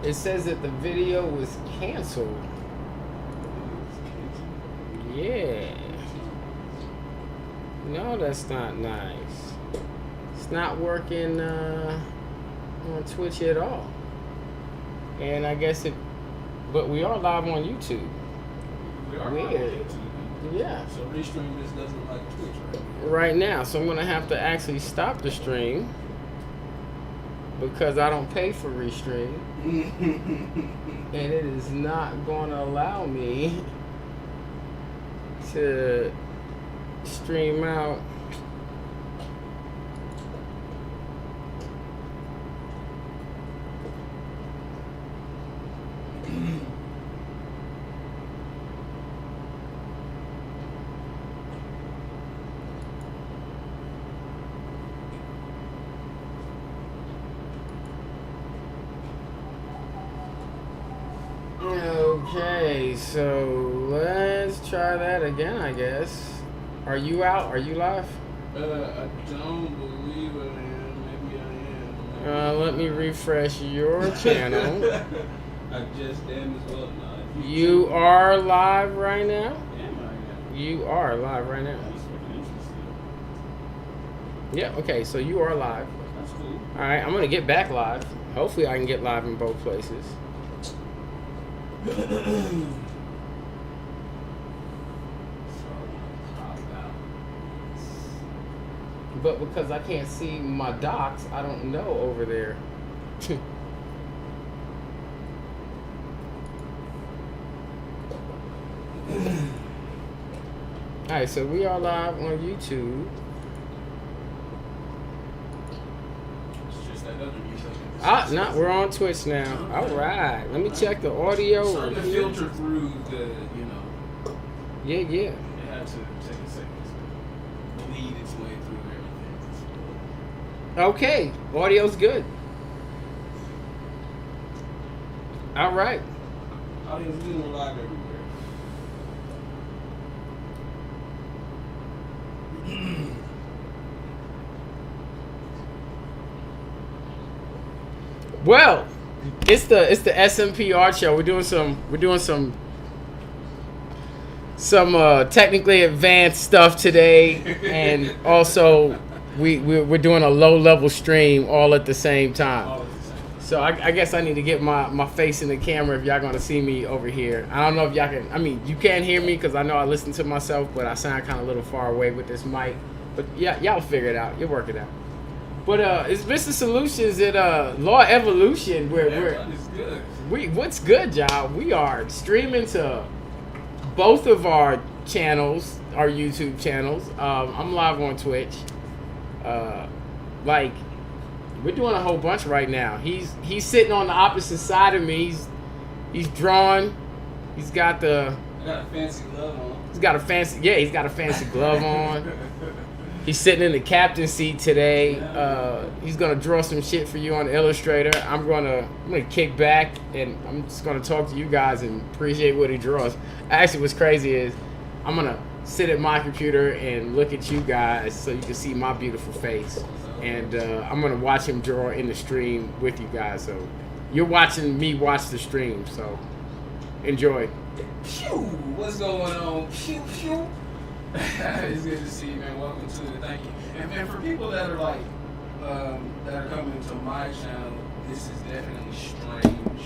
It says that the video was canceled. Yeah. No, that's not nice. It's not working on Twitch at all. And I guess it, but we are live on YouTube. We are Weird. live on YouTube. Yeah. So Restream just doesn't like Twitch right now. Right now, so I'm gonna have to actually stop the stream because I don't pay for Restream, and it is not gonna allow me to stream out. Okay, so let's try that again, I guess. Are you out? Are you live? I don't believe I am. Maybe I am. Let me refresh your channel. I just am as well. No, You are live right now? Am I? You are live right now. That's fucking interesting. Yeah, okay, so you are live. That's cool. Alright, I'm gonna get back live. Hopefully I can get live in both places. But because I can't see my docs, I don't know over there. Alright, so we are live on YouTube. It's just that other music. No, we're on Twitch now. Alright, let me check the audio. Starting to filter through the, you know. Yeah. It had to take a second to bleed its way through everything. Okay, audio's good. Alright. Audio's good and live everywhere. Well, it's the SMP art show. We're doing some technically advanced stuff today, and also we're doing a low level stream all at the same time. So I guess I need to get my face in the camera if y'all gonna see me over here. I don't know if y'all can. I mean, you can't hear me because I know I listen to myself, but I sound kind of a little far away with this mic. But yeah, y'all figure it out. You'll work it out. But it's Mr. Solutions at LawOfEvolution where what's good, y'all? We are streaming to both of our channels, our YouTube channels. I'm live on Twitch. Like we're doing a whole bunch right now. He's sitting on the opposite side of me. He's drawing. He's got I got a fancy glove on. He's got a fancy glove on. He's sitting in the captain seat today. He's gonna draw some shit for you on Illustrator. I'm gonna kick back and I'm just gonna talk to you guys and appreciate what he draws. Actually, what's crazy is I'm gonna sit at my computer and look at you guys so you can see my beautiful face, and I'm gonna watch him draw in the stream with you guys. So you're watching me watch the stream. So enjoy. Pew! What's going on? Pew pew. It's good to see you, man. Welcome to it. Thank you. And for people that are like, that are coming to my channel, this is definitely strange.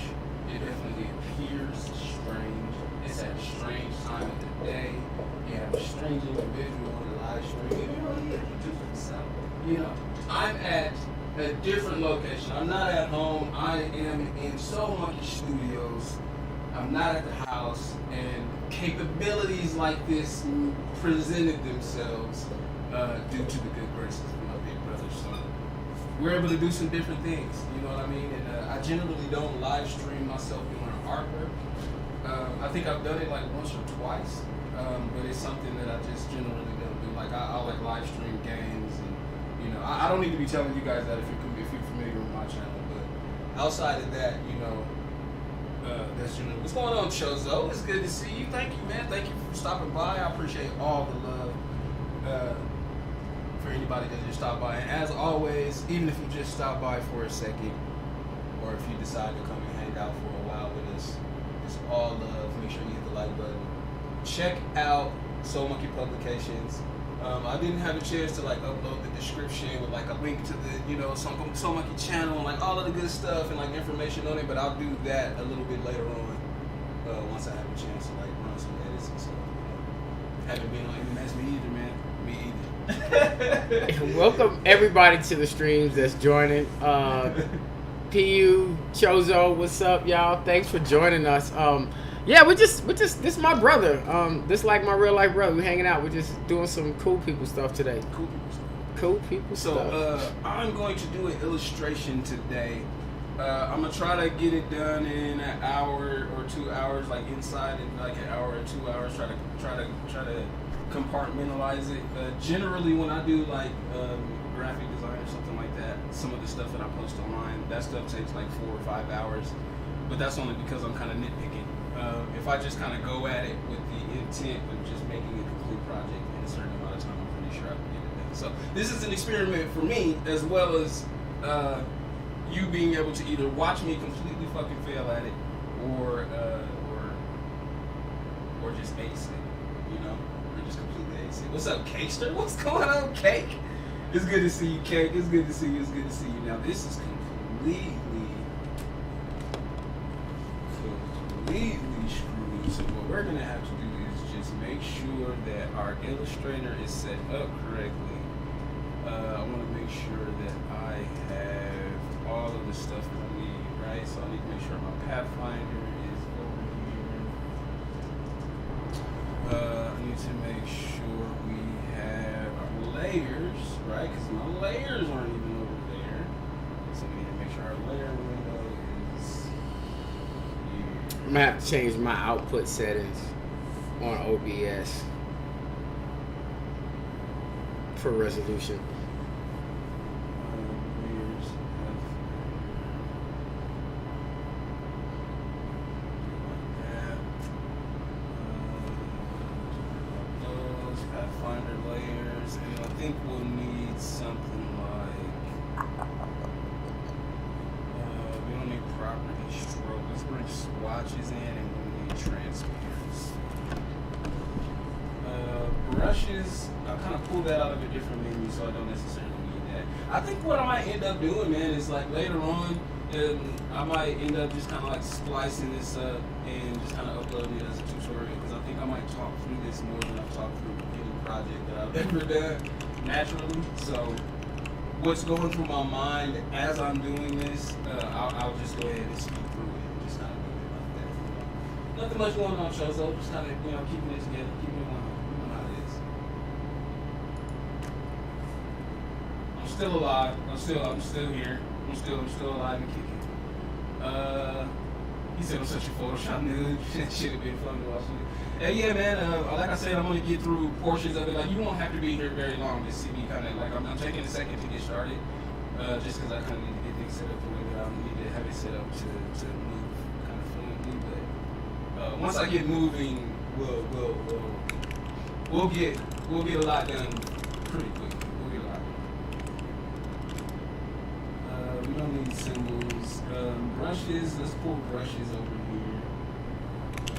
It definitely appears strange. It's at a strange time of the day. You have a strange individual on the live stream. You know, I'm at a different location. I'm not at home. I am in Soul Monkey Studios. I'm not at the house, and capabilities like this presented themselves due to the good graces of my big brother. So we're able to do some different things, you know what I mean? And I generally don't live stream myself doing artwork. I think I've done it like once or twice, but it's something that I just generally don't do. Like I like live stream games, and you know, I don't need to be telling you guys that if you're familiar with my channel, but outside of that, you know. That's your name. What's going on, Chozo? It's good to see you. Thank you, man. Thank you for stopping by. I appreciate all the love for anybody that just stopped by. And as always, even if you just stopped by for a second or if you decide to come and hang out for a while with us, it's all love. Make sure you hit the like button. Check out Soul Monkey Publications. I didn't have a chance to like upload the description with like a link to the Soul Monkey channel and like all of the good stuff and like information on it, but I'll do that a little bit later on once I have a chance to like run some edits and stuff. Haven't been on MS me either, man. Me either. Welcome everybody to the streams that's joining. PU Chozo, what's up, y'all? Thanks for joining us. Yeah, we're just this is my brother. This like my real life brother. We're hanging out. We're just doing some cool people stuff today. Cool people stuff. So I'm going to do an illustration today. I'm gonna try to get it done in an hour or 2 hours, like inside in like an hour or 2 hours. Try to compartmentalize it. Generally, when I do like graphic design or something like that, some of the stuff that I post online, that stuff takes like 4 or 5 hours. But that's only because I'm kind of nitpicking. If I just kind of go at it with the intent of just making a complete project in a certain amount of time, I'm pretty sure I can get it done. So this is an experiment for me, as well as you being able to either watch me completely fucking fail at it, or just ace it, or just completely ace it. What's up, Cakester? What's going on, Cake? It's good to see you, Cake. It's good to see you. It's good to see you. Now this is completely screwed. So what we're gonna have to do is just make sure that our Illustrator is set up correctly. I want to make sure that I have all of the stuff that I need, right? So I need to make sure my Pathfinder is over here. I need to make sure we have our layers, right? Because my layers aren't even over there. So we need to make sure our layer window is here. I'm gonna have to change my output settings on OBS for resolution. Pathfinder layers, and I think we'll need something like we don't need property stroke. Let's bring swatches in, and we'll need transparency. Brushes, I kind of pulled that out of a different menu, so I don't necessarily need that. I think what I might end up doing, man, is like later on, I might end up just kind of like splicing this up and just kind of uploading it as a tutorial, because I think I might talk through this more than I've talked through any project that I've ever done naturally. So what's going through my mind as I'm doing this, I'll just go ahead and speak through it and just kind of do it like that. Nothing much going on, Chozo. Just kind of keeping it together, keeping it on. How it is. I'm still alive. I'm still here. I'm still alive and kicking. He said I'm such a Photoshop nerd. That shit have been fun to watch. Yeah, man. Like I said, I'm gonna get through portions of it. Like, you won't have to be here very long to see me kind of like I'm taking a second to get started, just because I kind of need to get things set up the way that I need to have it set up to move kind of fluently. But once I get moving, we'll get a lot done pretty quick. We'll get a lot done. We don't need symbols. Brushes, let's pull brushes over here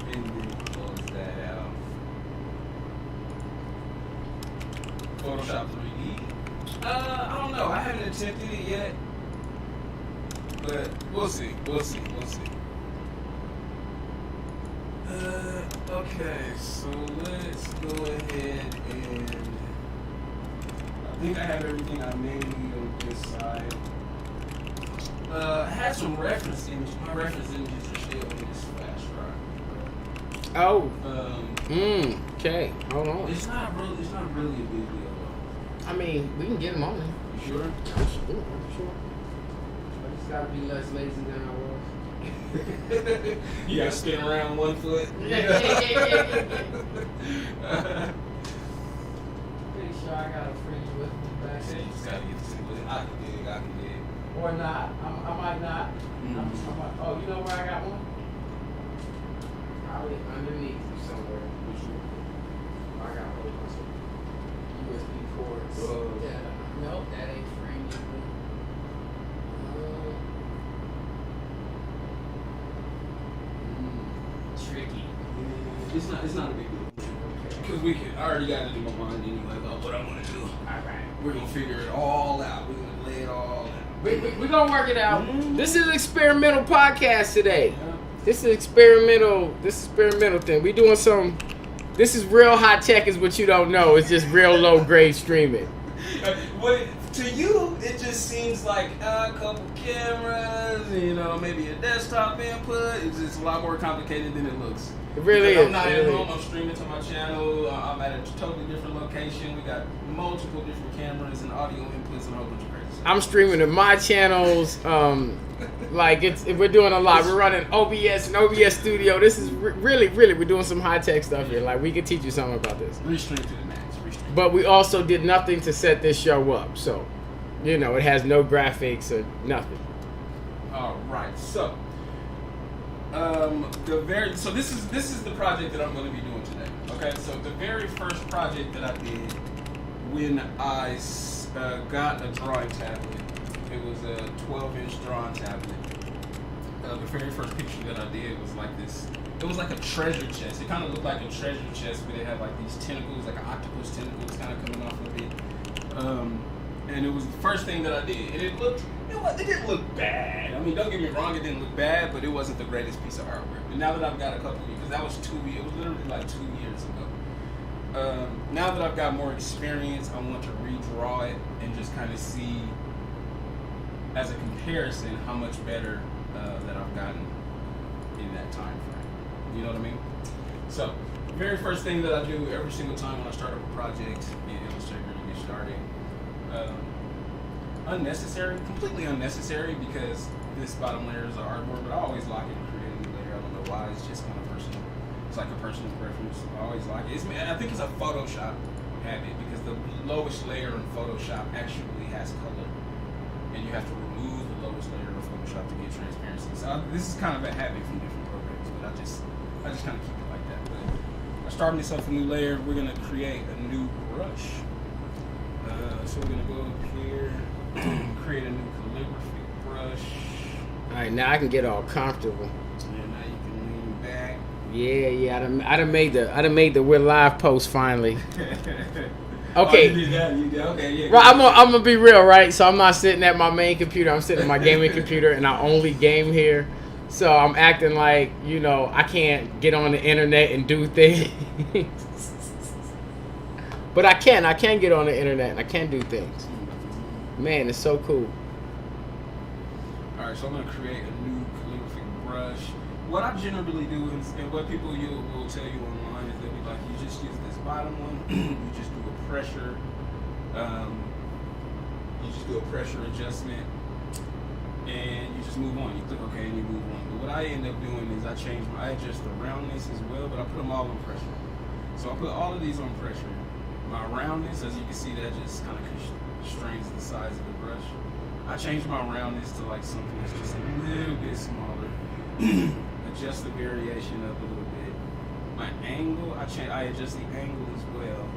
and then close that out. Photoshop 3D. I don't know. I haven't attempted it yet, but we'll see. Okay, so let's go ahead and I think I have everything I need on this side. I had some reference images. My reference images are still in this flash drive. Oh. Okay. Hold on. It's not really a big deal though. I mean, we can get them on there. You sure? I'm sure. I just gotta be less lazy than I was. You gotta spin around 1 foot. Pretty sure I got a fridge with me back Yeah, there. you just gotta get this with it. I can dig. Or not. I might not. Oh, you know where I got one? Probably underneath you somewhere. I got a whole bunch of USB cords. Yeah. Nope, that ain't free. tricky. It's not a big deal. Because I already got it in my mind anyway about what I want to do. Alright. We're going to figure it all out. We're going to lay it all out. We're going to work it out. This is an experimental podcast today. Yeah. This is experimental thing. We doing some, this is real high tech is what you don't know. It's just real low grade streaming. To you, it just seems like a couple cameras, maybe a desktop input. It's just a lot more complicated than it looks. It really is. I'm not at home. I'm streaming to my channel. I'm at a totally different location. We got multiple different cameras and audio inputs and a whole bunch of crazy stuff. I'm streaming to my channels. We're doing a lot. We're running OBS and OBS Studio. This is really, we're doing some high tech stuff here. Like we can teach you something about this. Restream to the max. But we also did nothing to set this show up, so it has no graphics or nothing. All right, so this is the project that I'm going to be doing today. Okay, so the very first project that I did when I got a drawing tablet, it was a 12-inch drawing tablet. The very first picture that I did was like this. It was like a treasure chest. It kind of looked like a treasure chest where they had like these tentacles, like an octopus tentacles kind of coming off of it. And it was the first thing that I did. And it didn't look bad. I mean, don't get me wrong, it didn't look bad, but it wasn't the greatest piece of artwork. And now that I've got a couple of years, because that was it was literally like 2 years ago. Now that I've got more experience, I want to redraw it and just kind of see, as a comparison, how much better that I've gotten in that time frame. You know what I mean? So, very first thing that I do every single time when I start up a project in Illustrator to get started, completely unnecessary, because this bottom layer is an artboard, but I always lock it and create a new layer. I don't know why. It's just kind of personal. It's like a personal preference. I always lock it. I think it's a Photoshop habit, because the lowest layer in Photoshop actually has color, and you have to remove the lowest layer of Photoshop to get transparency. So this is kind of a habit from different programs, but I just kind of keep it like that. But I'm starting this off a new layer. We're gonna create a new brush. So we're gonna go up here, create a new calligraphy brush. All right, now I can get all comfortable. Yeah, now you can lean back. Yeah. I done made the we're live post finally. Okay. Oh, you did that. You did. Okay, yeah. Right, I'm gonna be real, right? So I'm not sitting at my main computer. I'm sitting at my gaming computer, and I only game here. So I'm acting like, I can't get on the internet and do things. But I can get on the internet and I can do things. Man, it's so cool. Alright, so I'm going to create a new calligraphic brush. What I generally do, and what people will tell you online, is they'll be like, you just use this bottom one, you just do a pressure, adjustment, and you just move on. You click OK and you move on. But what I end up doing is I adjust the roundness as well, but I put them all on pressure. So I put all of these on pressure. My roundness, as you can see, that just kind of constrains the size of the brush. I change my roundness to like something that's just a little bit smaller. Adjust the variation up a little bit. My angle, I adjust the angle as well.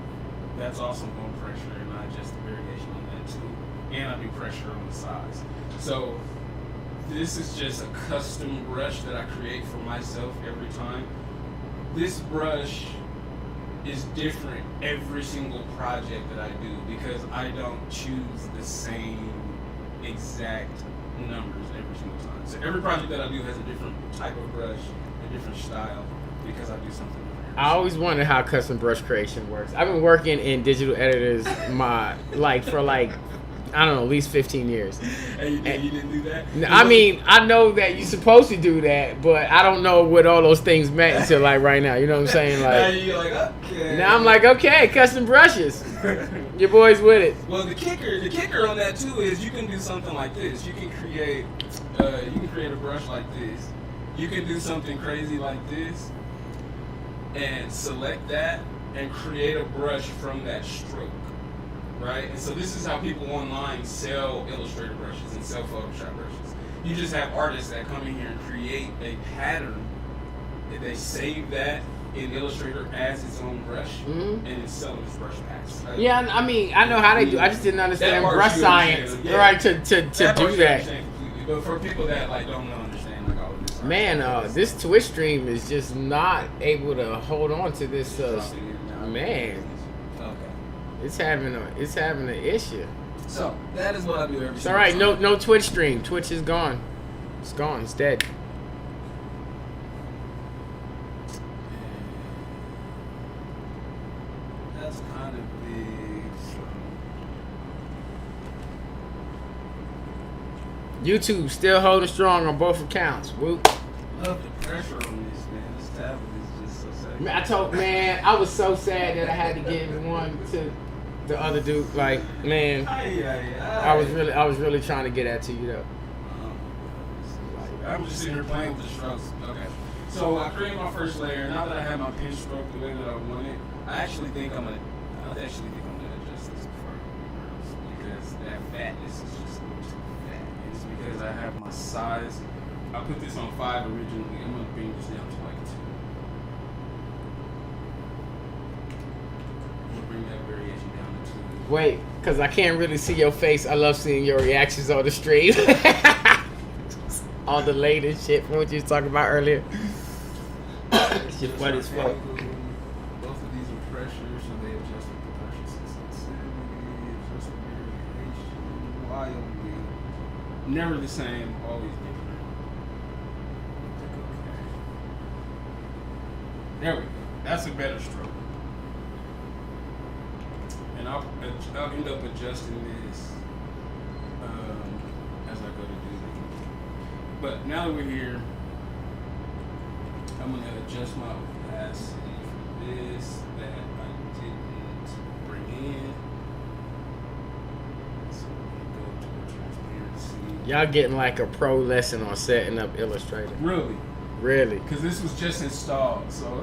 That's also on pressure, and I adjust the variation on that too. And I do pressure on the sides. So this is just a custom brush that I create for myself every time. This brush is different every single project that I do, because I don't choose the same exact numbers every single time. So every project that I do has a different type of brush, a different style, because I do something different. I always wondered how custom brush creation works. I've been working in digital editors I don't know, at least 15 years. And you didn't do that? I mean, I know that you're supposed to do that, but I don't know what all those things meant until like right now. You know what I'm saying? Like, you're like, okay. Now I'm like, okay, custom brushes. Your boy's with it. Well, the kicker on that too is you can do something like this. You can create a brush like this. You can do something crazy like this, and select that and create a brush from that stroke. Right? And so this is how people online sell Illustrator brushes and sell Photoshop brushes. You just have artists that come in here and create a pattern, and they save that in Illustrator as its own brush, and then sell them as brush packs. Right? Yeah, I mean, I know how they do. I just didn't understand brush science, right? To do that. Completely. But for people that like don't understand like all of this Man, this Twitch stream is just not able to hold on to this. Man, Okay. it's having an issue. So that is what I do every. It's all right. No Twitch stream. Twitch is gone. It's gone. It's dead. That's kind of big. YouTube still holding strong on both accounts. Whoop. Love the pressure on this, man. This tablet is just so sad. I was so sad that I had to give one to the other dude. Like, man, I was really trying to get that to you though. I'm just sitting here playing with the strokes. Okay. So I created my first layer. Now that I have my pen stroke the way that I want it, I actually think I'm gonna adjust this first because that fatness is just a little too fat. It's because I have my size. I put this on 5 originally. I'm gonna bring this down to like 2. I'm gonna bring that variation down to 2. Wait, because I can't really see your face. I love seeing your reactions on the stream. All the latest shit from what you was talking about earlier. Shit funny as fuck. Both of these are pressure, so they adjust with the pressure sensitivity, adjust with variation, wildly. Never the same, always different. Okay. There we go. That's a better stroke. And I'll end up adjusting this as I go to do it. But now that we're here, I'm going to adjust my opacity for this that I didn't bring in. So we go to transparency. Y'all getting like a pro lesson on setting up Illustrator. Really? Because this was just installed, so.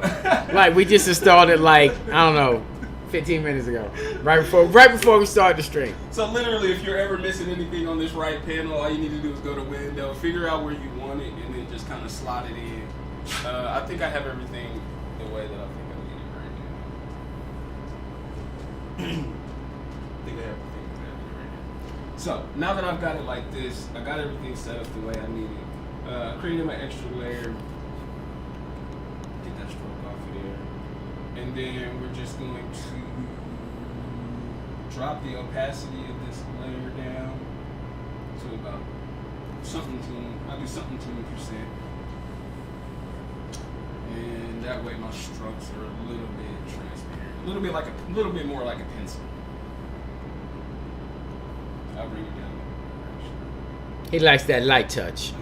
Like we just installed it like, I don't know, 15 minutes ago. Right before we started the stream. So literally, if you're ever missing anything on this right panel, all you need to do is go to Window, figure out where you want it, and then just kind of slot it in. I think I have everything the way that I think I need it right now. I think I have everything exactly right now. So now that I've got it like this, I got everything set up the way I need it. Created my extra layer. Get that stroke off of there. And then we're just going to drop the opacity of this layer down to about I'll do something 20%. And that way my strokes are a little bit transparent. A little bit more like a pencil. I'll bring it down. He likes that light touch.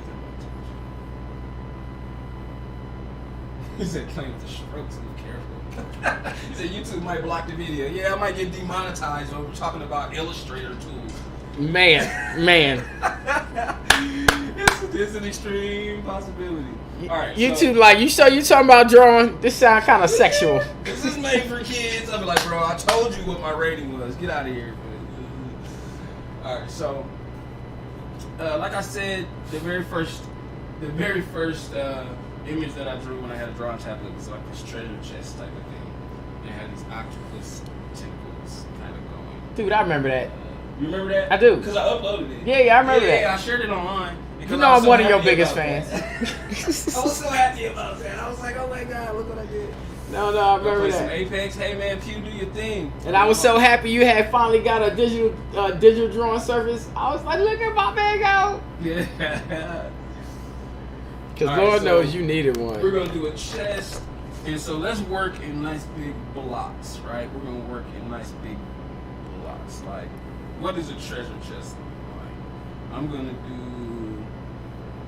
He said playing with the strokes, be careful. He said YouTube might block the video. Yeah, I might get demonetized over talking about Illustrator tools. Man. It's an extreme possibility. All right, YouTube, so, like, you talking about drawing? This sound kind of sexual. This is made for kids. I'll be like, bro, I told you what my rating was. Get out of here. All right, so like I said, the very first image that I drew when I had a drawing tablet was like this treasure chest type of thing. And it had these octopus tentacles kind of going. Dude, I remember that. You remember that? I do. Because I uploaded it. Yeah, I remember that. Yeah, I shared it online. You know I'm one of your biggest fans. I was so happy about that. I was like, oh my God, look what I did. No, I remember play that. Some Apex. Hey man, Pew, do your thing. And I was so happy you had finally got a digital drawing service. I was like, look at my man go. Yeah. Because Lord knows you needed one. We're going to do a chest. And so let's work in nice big blocks, right? We're going to work in nice big blocks. Like, what does a treasure chest look like? I'm going to do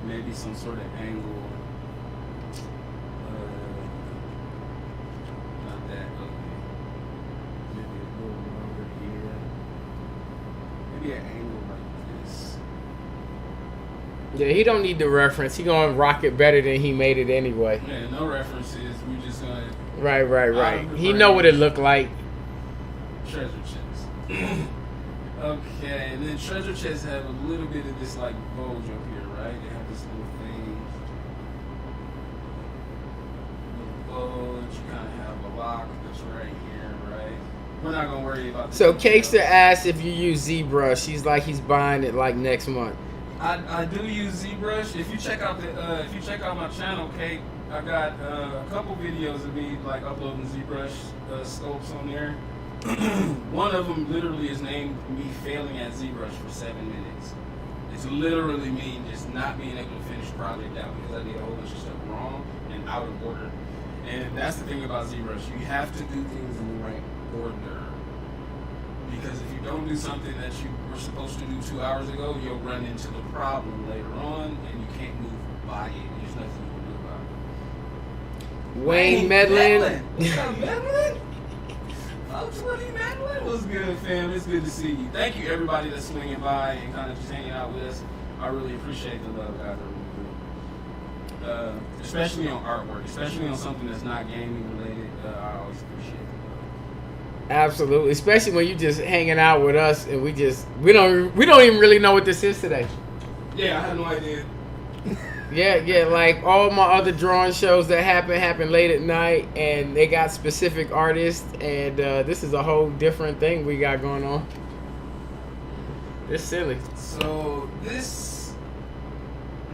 maybe some sort of angle. Not that ugly. Maybe a little longer here. Maybe an angle like this. Yeah, he don't need the reference. He gonna rock it better than he made it anyway. Yeah, no references. We just gonna. Right. He know what it looked like. Treasure chest. Okay, and then treasure chests have a little bit of this like bulge up here, right? They have this little thing. Little bulge. You kind of have a lock that's right here, right? We're not gonna worry about. So Cakester asked if you use ZBrush. She's like he's buying it like next month. I do use ZBrush. If you check out my channel, Kate, I got a couple videos of me like uploading ZBrush scopes on there. One of them literally is named me failing at ZBrush for 7 minutes. It's literally me just not being able to finish the project out because I did a whole bunch of stuff wrong and out of order. And that's the thing about ZBrush. You have to do things in the right order. Because if you don't do something that you were supposed to do 2 hours ago, you'll run into the problem later on and you can't move by it. There's nothing you can do about it. Wayne Medlin. What's up, Medlin? Folks, what you Medlin? What's good, fam? It's good to see you. Thank you, everybody that's swinging by and kind of just hanging out with us. I really appreciate the love, guys. I really do. Especially on artwork, especially on something that's not gaming related. I always appreciate it. Absolutely, especially when you just hanging out with us and we don't even really know what this is today. Yeah, I had no idea. Yeah, like all my other drawing shows that happen late at night, and they got specific artists, and this is a whole different thing we got going on. It's silly. So this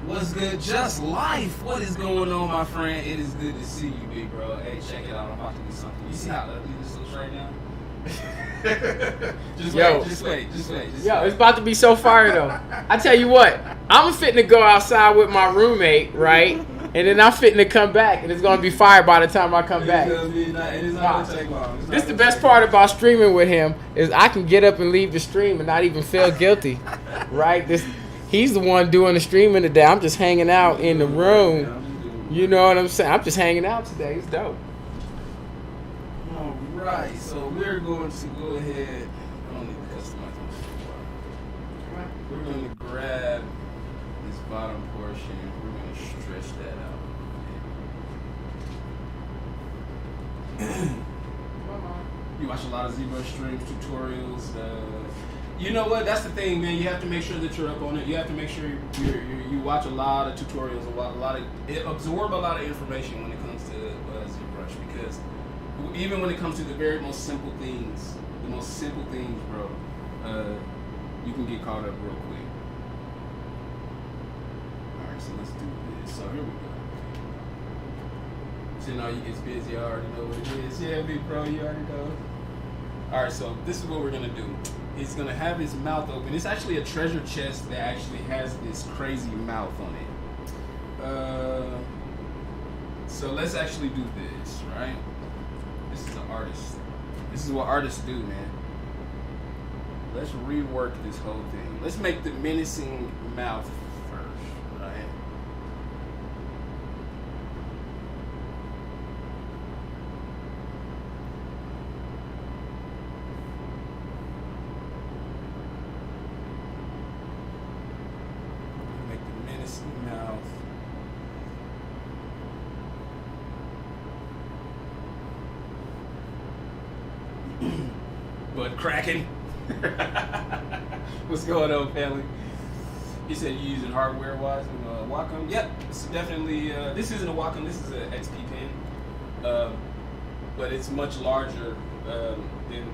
was good, just life. What is going on, my friend? It is good to see you, big bro. Hey, check it out. I'm about to do something. You see how ugly this looks right now? Just wait. It's about to be so fire though. I tell you what, I'm fitting to go outside with my roommate, right? And then I'm fitting to come back, and it's gonna be fire by the time I come back. It's not gonna take long. This is the best part about streaming with him is I can get up and leave the stream and not even feel guilty, right? He's the one doing the streaming today. I'm just hanging out in the room. You know what I'm saying? I'm just hanging out today. It's dope. Right, so we're going to go ahead. I don't need to customize my. We're going to grab this bottom portion. We're going to stretch that out. You watch a lot of ZBrush streams, tutorials. You know what? That's the thing, man. You have to make sure that you're up on it. You have to make sure you watch a lot of tutorials, absorb a lot of information when it comes to ZBrush, because even when it comes to the very most simple things, bro, you can get caught up real quick. All right, so let's do this. So here we go. So now you get busy. I already know what it is. Yeah, big bro, you already know. All right, so this is what we're gonna do. He's gonna have his mouth open. It's actually a treasure chest that actually has this crazy mouth on it. So let's actually do this, right? This is an artist. This is what artists do, man. Let's rework this whole thing. Let's make the menacing mouth first, right? Make the menacing mouth. But cracking. What's going on, family? He said you're using hardware wise with Wacom. Yep, it's definitely. This isn't a Wacom. This is an XP pen, but it's much larger than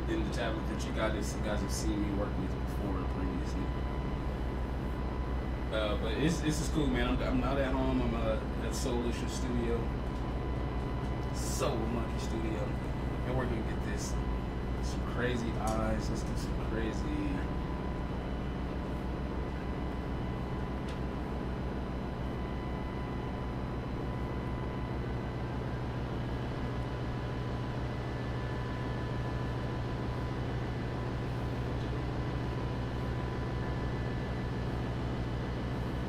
the tablet that you guys have seen me work with before previously. But this is cool, man. I'm not at home. I'm at Soul-Lutions studio, Soul Monkey Studio. And we're gonna get this some crazy eyes. Let's do some crazy.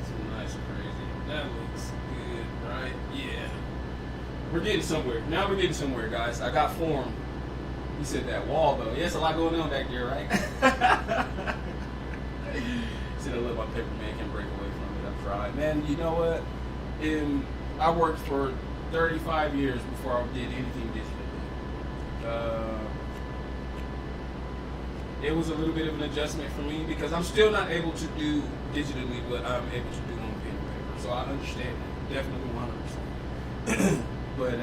Some nice crazy. That looks good, right? Yeah. We're getting somewhere. Now we're getting somewhere, guys. I got form. You said that wall, though. Yeah, there's a lot going on back there, right? Said I love my paper man, can't break away from it. I've tried. Man, you know what? I worked for 35 years before I did anything digitally. It was a little bit of an adjustment for me because I'm still not able to do digitally what I'm able to do on pen and paper. So I understand that. Definitely 100%. But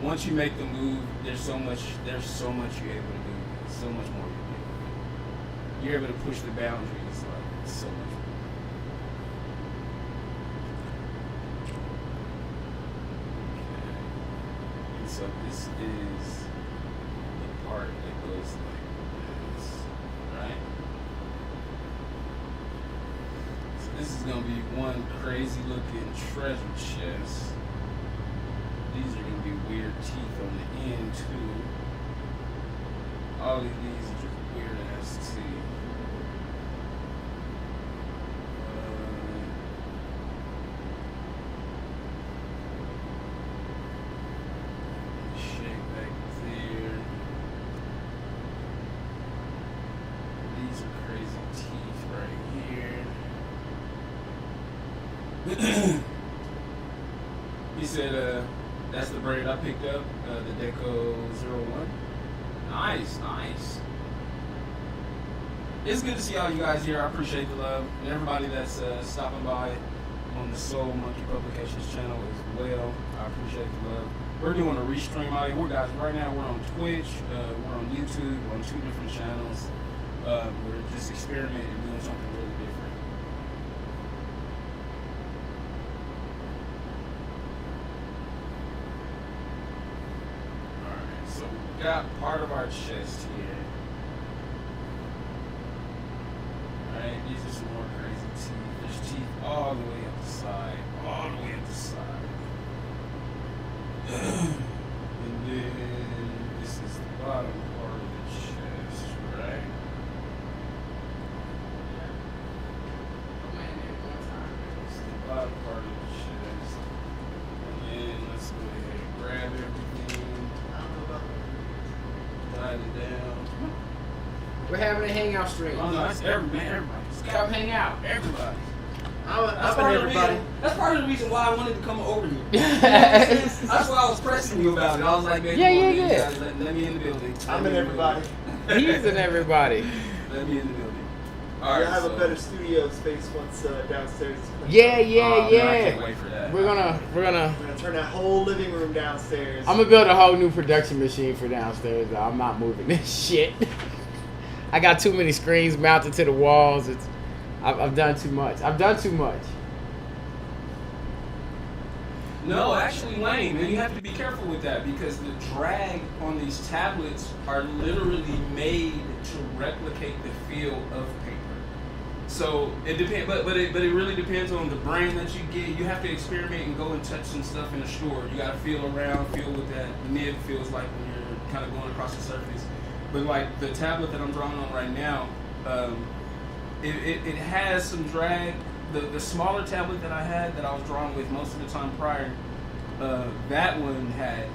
once you make the move, there's so much you're able to do. So much more you can do. You're able to push the boundaries. Like, So much. Okay. And so this is the part that goes like this, right? So this is gonna be one crazy looking treasure chest. These are gonna be weird teeth on the end too. All of these are just weird ass teeth. Shake back there. These are crazy teeth right here. He said, that's the braid I picked up, the Deco 01. Nice, nice. It's good to see all you guys here. I appreciate the love. And everybody that's stopping by on the Soul Monkey Publications channel as well. I appreciate the love. We're doing a restream out here. Guys, right now we're on Twitch, we're on YouTube, we're on 2 different channels. We're just experimenting and doing something really different. Got part of our chest here. Alright, these are some more crazy teeth. There's teeth all the way up the side. All the way up the side. And then this is the bottom part of the chest, right? This is the bottom part of the chest. And then let's go ahead and grab everything. It down. We're having a hangout stream. Oh no, that's everybody. Come hang out. Everybody. That's part of the reason why I wanted to come over here. You know what I'm saying? That's why I was pressing you about it. I was like, man, yeah. Let me in the building. I'm in everybody. He's in everybody. Let me in the building. All right, I have a better studio space once downstairs. Yeah. I can't wait for that. We're gonna turn that whole living room downstairs. I'm gonna build a whole new production machine for downstairs. Though. I'm not moving this shit. I got too many screens mounted to the walls. I've done too much. No, actually, Lane, and you have to be careful with that because the drag on these tablets are literally made to replicate the feel of paper. So it depends, but it really depends on the brand that you get. You have to experiment and go and touch some stuff in the store. You got to feel around, feel what that nib feels like when you're kind of going across the surface. But like the tablet that I'm drawing on right now, it has some drag. The smaller tablet that I had that I was drawing with most of the time prior, that one had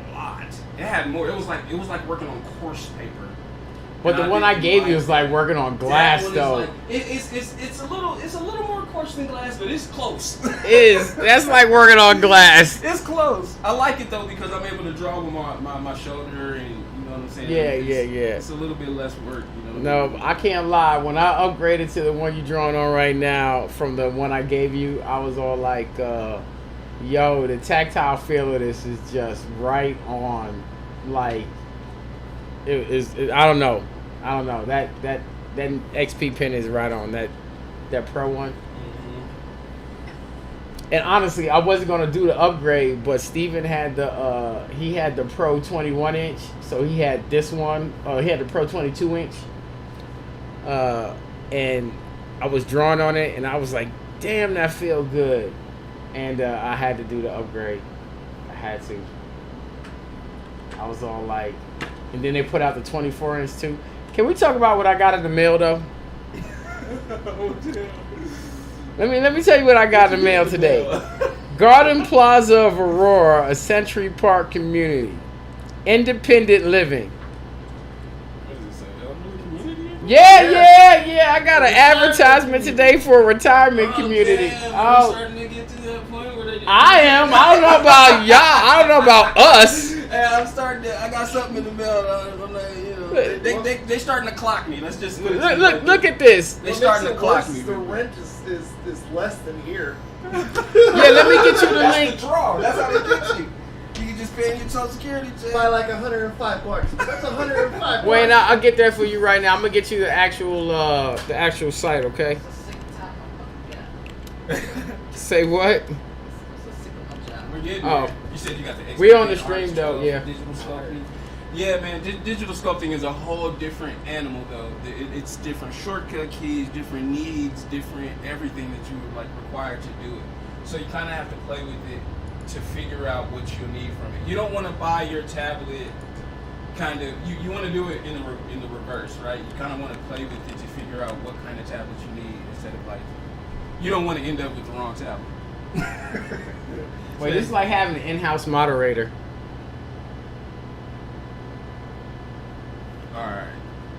a lot. It had more. It was like working on coarse paper. But the one I gave you was like working on glass though. Like, it's a little more coarse than glass, but it's close. That's like working on glass. It's close. I like it though because I'm able to draw with my shoulder and you know what I'm saying. Yeah. It's a little bit less work, you know. No, I can't lie. When I upgraded to the one you're drawing on right now from the one I gave you, I was all like, yo, the tactile feel of this is just right on. Like, I don't know. That XP pen is right on. That Pro one. Mm-hmm. And honestly, I wasn't gonna do the upgrade, but Steven had he had the Pro 21 inch, so he had this one. He had the Pro 22 inch. And I was drawing on it, and I was like, "Damn, that feel good." And I had to do the upgrade. I had to. I was all like, and then they put out the 24 inch too. Can we talk about what I got in the mail though? Let me tell you what I got in the mail today. Garden Plaza of Aurora, a Century Park community, independent living. Yeah. I got an advertisement today for a retirement community. Damn, starting to get to that point where they I am. I don't know about y'all. I don't know about us. Hey, I got something in the mail. I'm like, you know, they starting to clock me. Let's just look at this. They starting to clock me. The rent is less than here. Yeah, let me get you the link. That's the draw. That's how they get you. You can just pay your Social Security check. By like 105 bucks. That's 105 bucks. Wait, I'll get that for you right now. I'm gonna get you the actual site, okay? Say what? We're getting Oh. there. You said you got the We on the XP stream, arts though, stuff, yeah. Digital sculpting. Yeah, man. Digital sculpting is a whole different animal, though. It's different shortcut keys, different needs, different everything that you would like required to do it. So you kind of have to play with it to figure out what you need from it. You don't want to buy your tablet kind of. You want to do it in the reverse, right? You kind of want to play with it to figure out what kind of tablet you need instead of like. You don't want to end up with the wrong tablet. Wait, this is like having an in-house moderator. Alright,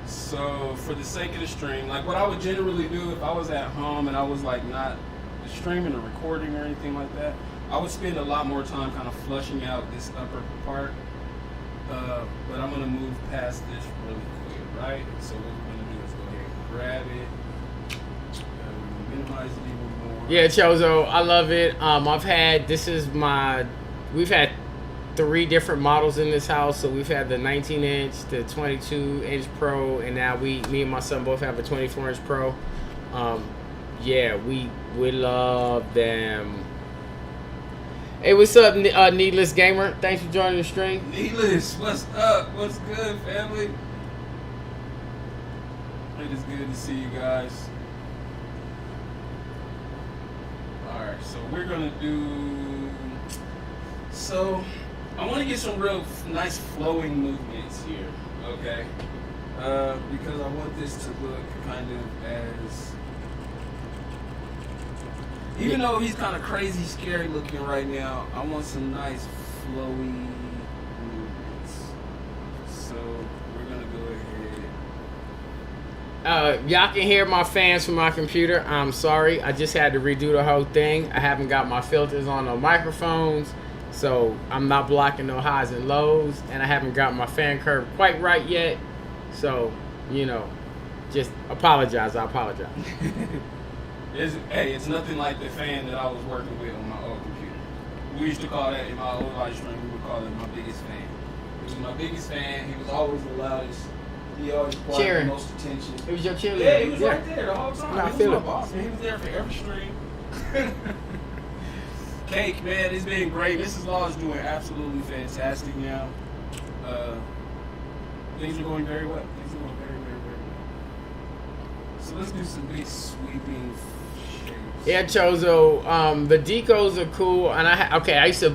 so for the sake of the stream, like what I would generally do if I was at home and I was like not streaming or recording or anything like that, I would spend a lot more time kind of flushing out this upper part, but I'm going to move past this really quick, right? So what we're going to do is go ahead and grab it, minimize it even more. Yeah, Chozo, I love it. We've had 3 different models in this house. So we've had the 19-inch, the 22-inch Pro, and now me and my son both have a 24-inch Pro. Yeah, we love them. Hey, what's up, Needless Gamer? Thanks for joining the stream. Needless, what's up? What's good, family? It is good to see you guys. Alright, so we're gonna do. So, I want to get some real nice flowing movements here, okay? Because I want this to look kind of as. Even though he's kind of crazy, scary looking right now, I want some nice flowy movements. So we're gonna go ahead. Y'all can hear my fans from my computer. I'm sorry, I just had to redo the whole thing. I haven't got my filters on no microphones, so I'm not blocking no highs and lows, and I haven't got my fan curve quite right yet. So, just apologize. I apologize. It's nothing like the fan that I was working with on my old computer. We used to call that in my old live stream. We would call it my biggest fan. He was my biggest fan. He was always the loudest. He always brought the most attention. It was your cheerleader. Yeah, he was right there the whole time. No, I He feel was it. my boss, man. He was there for every stream. Cake, man, it's been great. Mrs. Law is doing absolutely fantastic now. Things are going very well. Things are going very, very, very well. So let's do some big sweeping shapes. Yeah, Chozo. The decos are cool, and I used to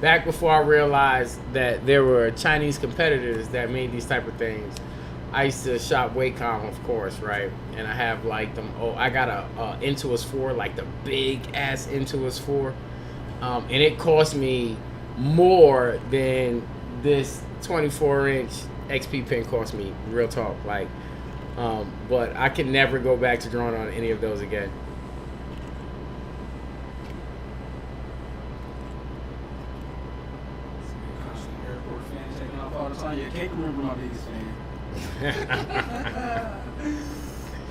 back before I realized that there were Chinese competitors that made these type of things. I used to shop Wacom, of course, right? And I have like them. Oh, I got a Intuos 4, like the big ass Intuos 4, and it cost me more than this 24-inch XP pen cost me. Real talk, like. But I can never go back to drawing on any of those again. Airport fan taking off all the time. Yeah, can't remember my biggest fan.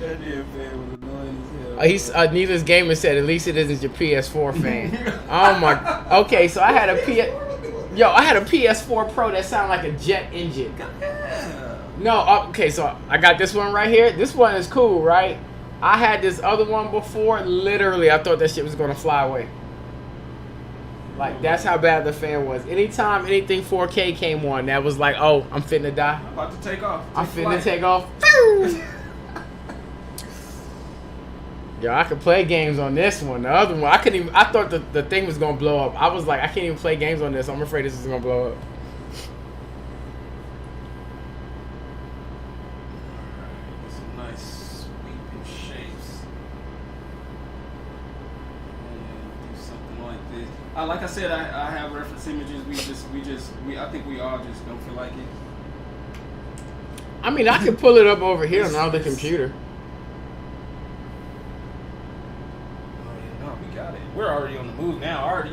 That damn fan was annoying as hell. Needless Gamer said, at least it isn't your PS4 fan. Oh my. Okay, so I had a PS4 Pro that sounded like a jet engine. Yeah. No, okay, so I got this one right here. This one is cool, right? I had this other one before. Literally, I thought that shit was gonna fly away. Like, that's how bad the fan was. Anytime anything 4K came on, that was like, oh, I'm finna die. I'm about to take off. I'm finna take off. Yo, I could play games on this one. The other one, I thought the thing was gonna blow up. I was like, I can't even play games on this. I'm afraid this is gonna blow up. Alright, some nice sweeping shapes. And do something like this. Like I said, I have reference images. I think we all just don't feel like it. I mean, I could pull it up over here on the other computer. We're already on the move now. I already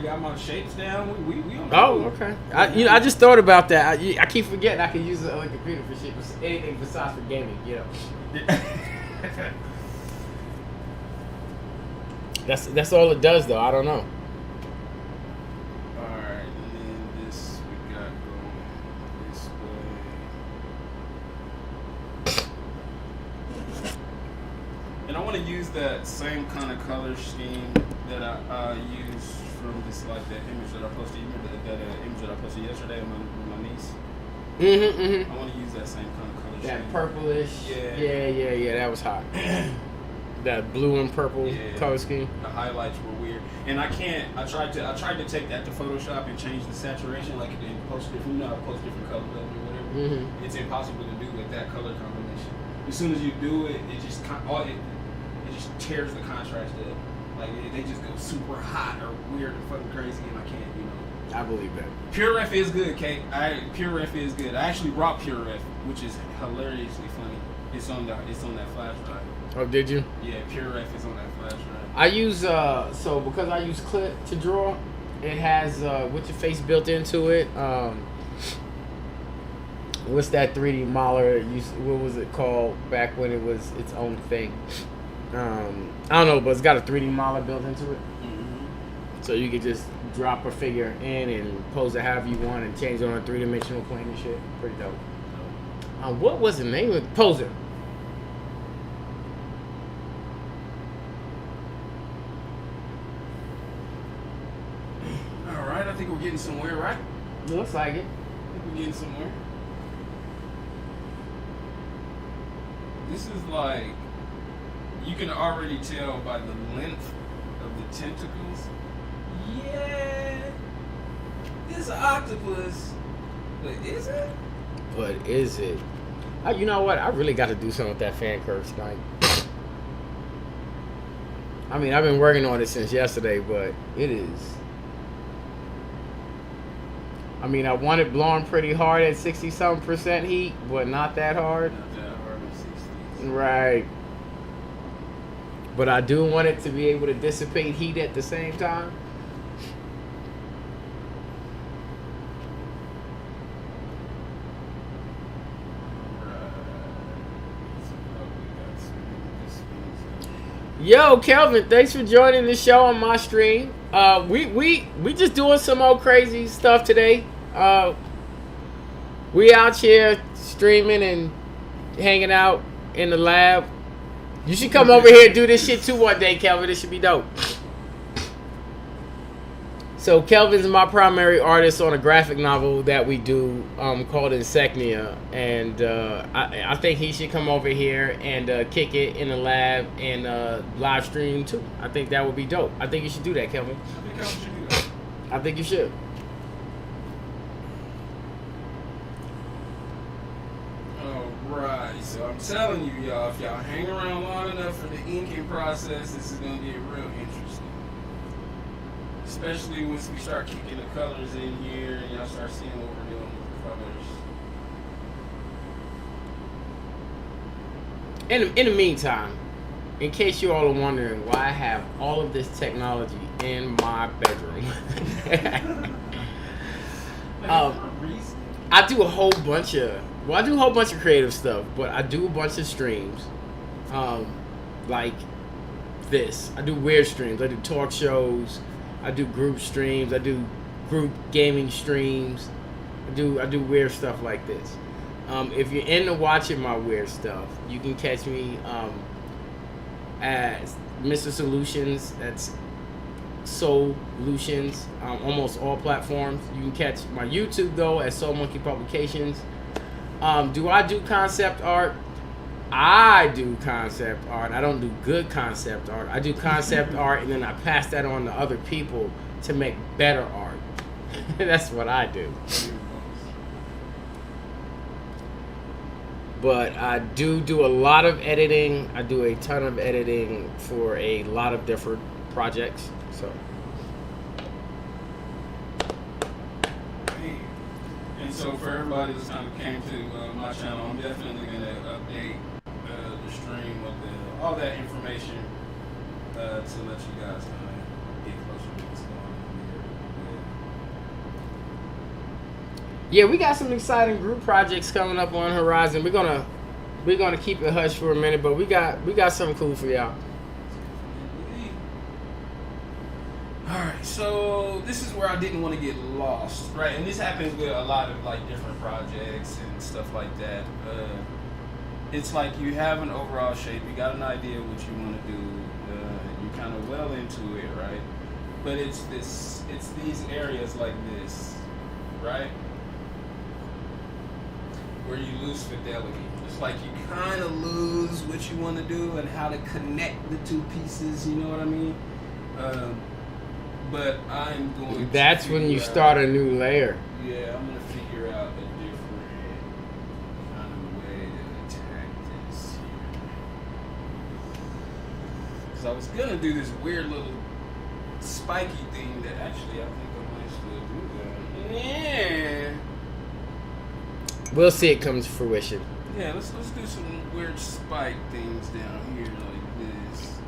got my shapes down. We on the Oh, move. okay. I just thought about that. I keep forgetting I can use the other computer for shit, anything besides for gaming. Yeah. That's all it does, though. I don't know. Alright, that same kind of color scheme that I used from this that image that I posted. You remember that image that I posted yesterday with my niece? I want to use that same kind of color scheme. That purplish. Yeah. That was hot. That blue and purple color scheme. The highlights were weird, and I tried to take that to Photoshop and change the saturation, like and post different, post different color levels or whatever. It's impossible to do with that color combination. As soon as you do it, it just tears the contrast up. Like they just go super hot or weird or fucking crazy, and I can't, I believe that. PureRef is good, Kate. PureRef is good. I actually brought PureRef, which is hilariously funny. It's on that flash drive. Oh, did you? Yeah, PureRef is on that flash drive. I use so because I use Clip to draw, it has What's Your Face built into it. What's that 3D modeler? What was it called back when it was its own thing? I don't know, but it's got a 3D modeler built into it. So you could just drop a figure in and pose it however you want and change it on a 3-dimensional plane and shit. Pretty dope. What was the name of Poser? Alright, I think we're getting somewhere, right? Looks like it. I think we're getting somewhere. This is like, you can already tell by the length of the tentacles. Yeah, it's an octopus, but is it? But is it? You know what? I really got to do something with that fan curve tonight. I mean, I've been working on it since yesterday, but it is. I mean, I want it blowing pretty hard at 60-something% heat, but not that hard. Not that hard at 60. Right. But I do want it to be able to dissipate heat at the same time. Yo, Kelvin, thanks for joining the show on my stream. We just doing some old crazy stuff today. We out here streaming and hanging out in the lab. You should come over here and do this shit too one day, Kelvin. This should be dope. So Kelvin's my primary artist on a graphic novel that we do called Insecnia, and I think he should come over here and kick it in the lab and live stream too. I think that would be dope. I think you should do that, Kelvin. I think I should do that. I think you should. Alright, so I'm telling you, y'all, if y'all hang around long enough for the inking process, this is going to get real interesting. Especially once we start kicking the colors in here and y'all start seeing what we're doing with the colors. In the meantime, in case you all are wondering why I have all of this technology in my bedroom, I do a whole bunch of creative stuff, but I do a bunch of streams, like this. I do weird streams. I do talk shows. I do group streams. I do group gaming streams. I do weird stuff like this. If you're into watching my weird stuff, you can catch me as Mr. Solutions. That's Soul-Lutions. Almost all platforms. You can catch my YouTube though at Soul Monkey Publications. Do I do concept art? I do concept art. I don't do good concept art. I do concept art and then I pass that on to other people to make better art. That's what I do. But I do a lot of editing. I do a ton of editing for a lot of different projects. So. And so for everybody that's kind of came to my channel, I'm definitely going to update the stream with all that information to let you guys kind of get closer to what's going on here. Yeah, we got some exciting group projects coming up on the horizon. We're gonna keep it hush for a minute, but we got something cool for y'all. Alright, so this is where I didn't want to get lost, right? And this happens with a lot of like different projects and stuff like that. it's like you have an overall shape. You got an idea what you want to do. You're kind of well into it, right? But it's these areas like this, right? Where you lose fidelity. It's like you kind of lose what you want to do and how to connect the two pieces. You know what I mean? But I'm going. That's when you start a new layer. Yeah, I'm gonna figure out a different kind of way to attack this here. Because I was gonna do this weird little spiky thing that actually I think I might still do that. Yeah. We'll see it comes to fruition. Yeah, let's do some weird spike things down here like this.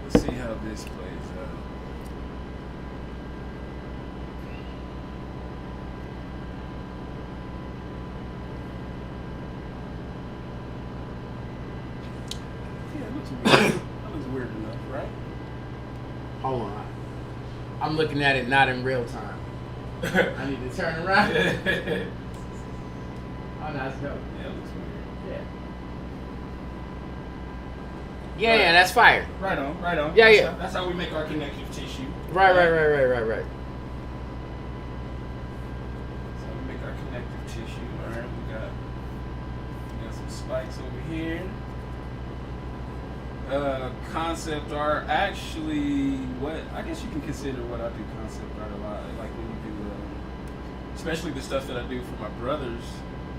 Let's see how this plays out. Yeah, it looks weird. That looks weird enough, right? Hold on. I'm looking at it not in real time. I need to turn around. Oh, no, it's dope. Yeah, it looks weird. Yeah, that's fire. Right on, right on. Yeah. That's how we make our connective tissue. Right. That's how we make our connective tissue. All right, we got some spikes over here. Concept art, actually, what I guess you can consider what I do concept art a lot. Like when you do, especially the stuff that I do for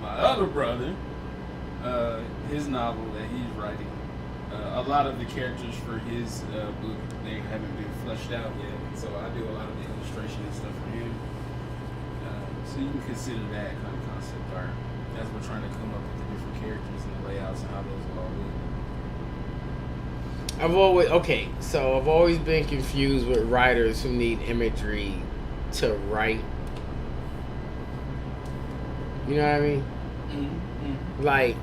my other brother, his novel that he's writing. A lot of the characters for his book, they haven't been fleshed out yet, so I do a lot of the illustration and stuff for him. So you can consider that kind of concept art as we're trying to come up with the different characters and the layouts and how those will all look. I've always been confused with writers who need imagery to write. You know what I mean? Mm-hmm. Like,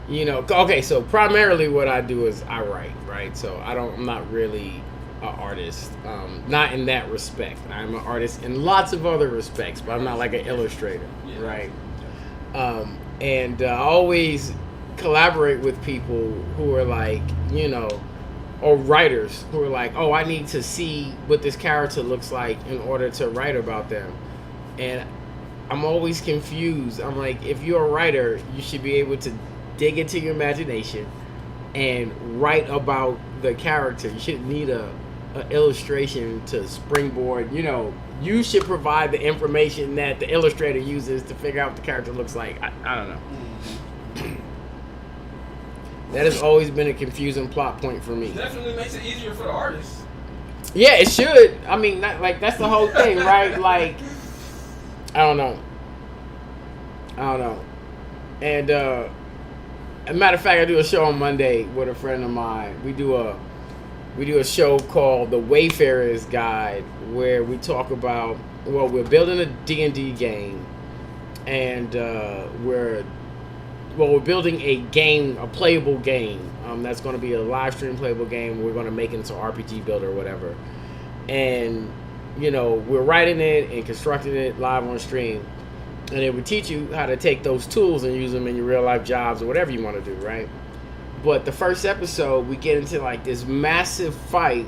you know, okay, so primarily what I do is I write, right? So I'm not really an artist, not in that respect. I'm an artist in lots of other respects, but I'm not like an illustrator, right? And I always collaborate with people who are like, you know, or writers who are like, oh, I need to see what this character looks like in order to write about them. And I'm always confused. I'm like, if you're a writer, you should be able to dig into your imagination and write about the character. You shouldn't need a illustration to springboard. You know, you should provide the information that the illustrator uses to figure out what the character looks like. I don't know. That has always been a confusing plot point for me. It definitely makes it easier for the artist. Yeah, it should. I mean, that's the whole thing, right? Like, I don't know. And as a matter of fact, I do a show on Monday with a friend of mine. We do a show called The Wayfarer's Guide, where we talk about, well, we're building a D&D game, and we're building a game, a playable game. That's going to be a live stream playable game. We're going to make it into RPG Builder or whatever. And, you know, we're writing it and constructing it live on stream. And it would teach you how to take those tools and use them in your real life jobs or whatever you want to do, right? But the first episode, we get into like this massive fight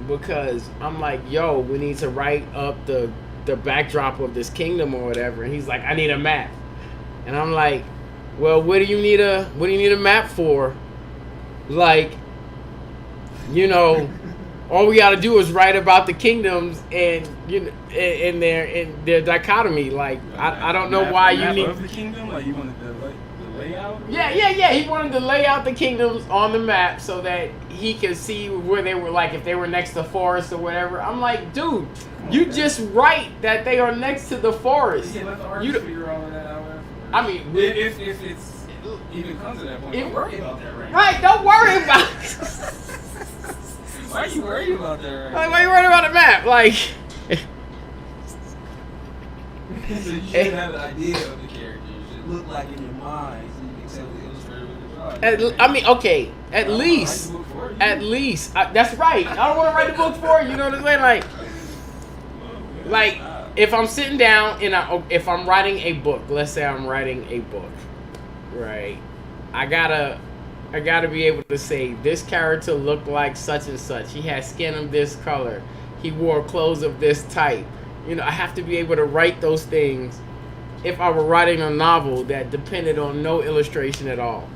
because I'm like, yo, we need to write up the backdrop of this kingdom or whatever. And he's like, I need a map. And I'm like, well, what do you need a map for? Like, you know, all we got to do is write about the kingdoms and, you know, in their dichotomy. Like, I don't know why you need of the kingdom. Like, you wanted the layout. Yeah. He wanted to lay out the kingdoms on the map so that he could see where they were, like if they were next to forests or whatever. I'm like, dude, you just write that they are next to the forest. Yeah, let the artist figure all of that out. I mean, if it's even comes to that point, don't worry about that, right? Right, don't worry about it. Why are you worried about that, right? Like, why are you worried about the map? Like, so you should have an idea of the characters. It should look like in your mind, so you can tell the illustrator what they're drawing. I mean, okay, at least, that's right. I don't want to write the book for you. You know what I'm saying? Like, if I'm sitting down and if I'm writing a book, let's say I'm writing a book, right? I gotta be able to say this character looked like such and such. He had skin of this color. He wore clothes of this type. You know, I have to be able to write those things if I were writing a novel that depended on no illustration at all.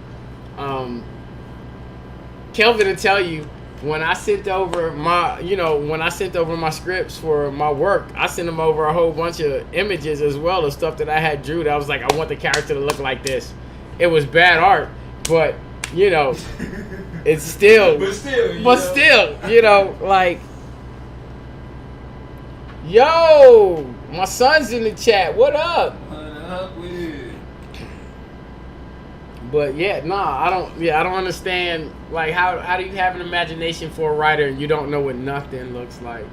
Kelvin will tell you, when I sent over my scripts for my work, I sent them over a whole bunch of images as well of stuff that I had drew that I was like, I want the character to look like this. It was bad art, but you know, it's still, but still, you know, like, yo, my son's in the chat. What up? But yeah, I don't understand. Like, how do you have an imagination for a writer and you don't know what nothing looks like?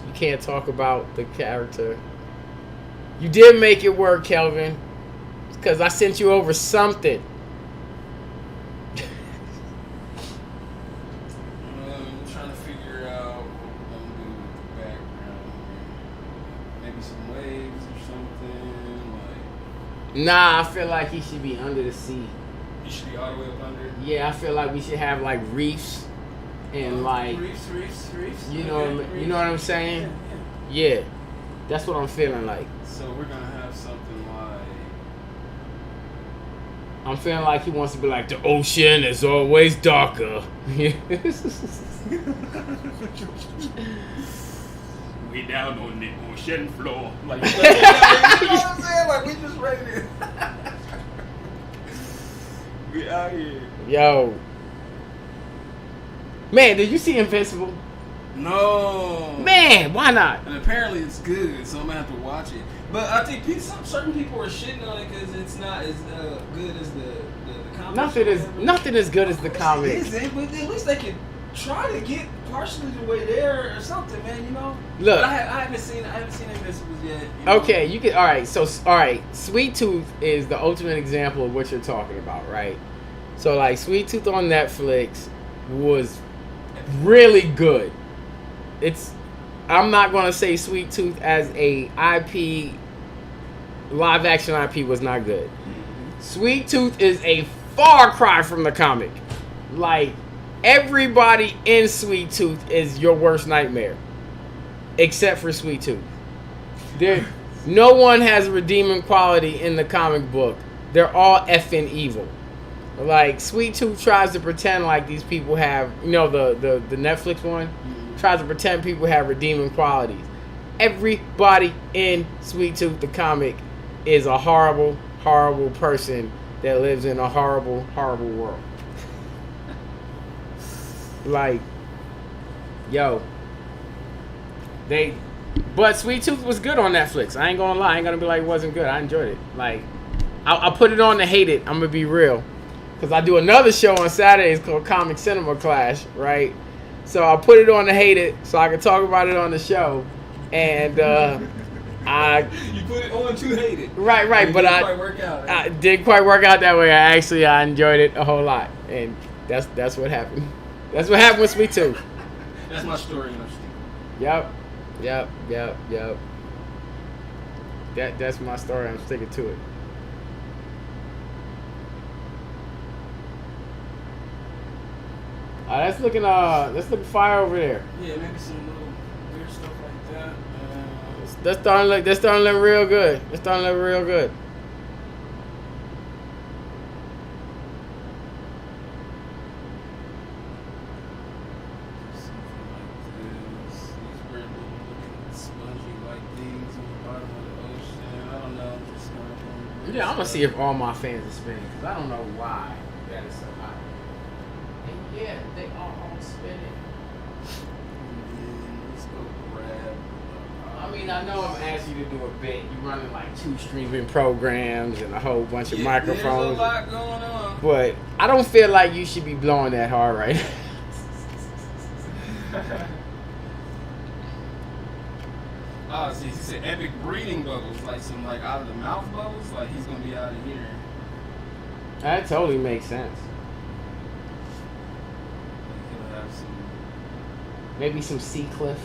You can't talk about the character. You did make it work, Kelvin, because I sent you over something. I'm trying to figure out what we're gonna do with the background. Maybe some waves or something. Like, Nah, I feel like he should be under the sea. you should be all the way up under. Yeah, I feel like we should have like reefs and like reefs. you know Okay, what I'm saying? Yeah, that's what I'm feeling like. So we're gonna have something like. I'm feeling like he wants to be like, the ocean is always darker. We down on the ocean floor. Like, you know what I'm saying? Like, we just ready to. We out here. Yo. Man, did you see Invincible? No. Man, why not? And apparently it's good, so I'm gonna have to watch it. But I think certain people are shitting on it because it's not as good as the comic. Nothing is good as the comic. It isn't, but at least they could try to get partially the way there or something, man. You know. Look, but I haven't seen Invincibles yet. You know? Okay, you can. All right. Sweet Tooth is the ultimate example of what you're talking about, right? So like, Sweet Tooth on Netflix was really good. I'm not gonna say Sweet Tooth as a IP, live action IP was not good. Sweet Tooth is a far cry from the comic. Like, everybody in Sweet Tooth is your worst nightmare, except for Sweet Tooth. No one has a redeeming quality in the comic book. They're all effing evil. Like, Sweet Tooth tries to pretend like these people have, you know, the Netflix one tries to pretend people have redeeming qualities. Everybody in Sweet Tooth the comic is a horrible, horrible person that lives in a horrible, horrible world. Like, yo, but Sweet Tooth was good on Netflix. I ain't gonna lie. I ain't gonna be like it wasn't good. I enjoyed it. Like, I put it on to hate it. I'm gonna be real, because I do another show on Saturdays called Comic Cinema Clash, right? So I put it on to hate it so I can talk about it on the show, and You put it on to hate it. Right, but didn't quite work out. I didn't quite work out that way. I enjoyed it a whole lot, and that's what happened. That's what happened with Sweet Tooth. That's my story, and I'm sticking. Yep. That's my story. I'm sticking to it. Let's look fire over there. Yeah, maybe some little weird stuff like that. That's starting to look real good. It's starting to look real good. Yeah, I'm gonna see if all my fans are spinning, because I don't know why that is so hot. And yeah, they are all spinning. Let's go grab. I mean, I know I'm asking you to do a bit. You're running like 2 streaming programs and a whole bunch of microphones. There's a lot going on. But I don't feel like you should be blowing that hard right now. Oh, see, he said epic breathing bubbles, like some out of the mouth bubbles, like he's gonna be out of here. That totally makes sense. He'll have some. Maybe some sea cliff.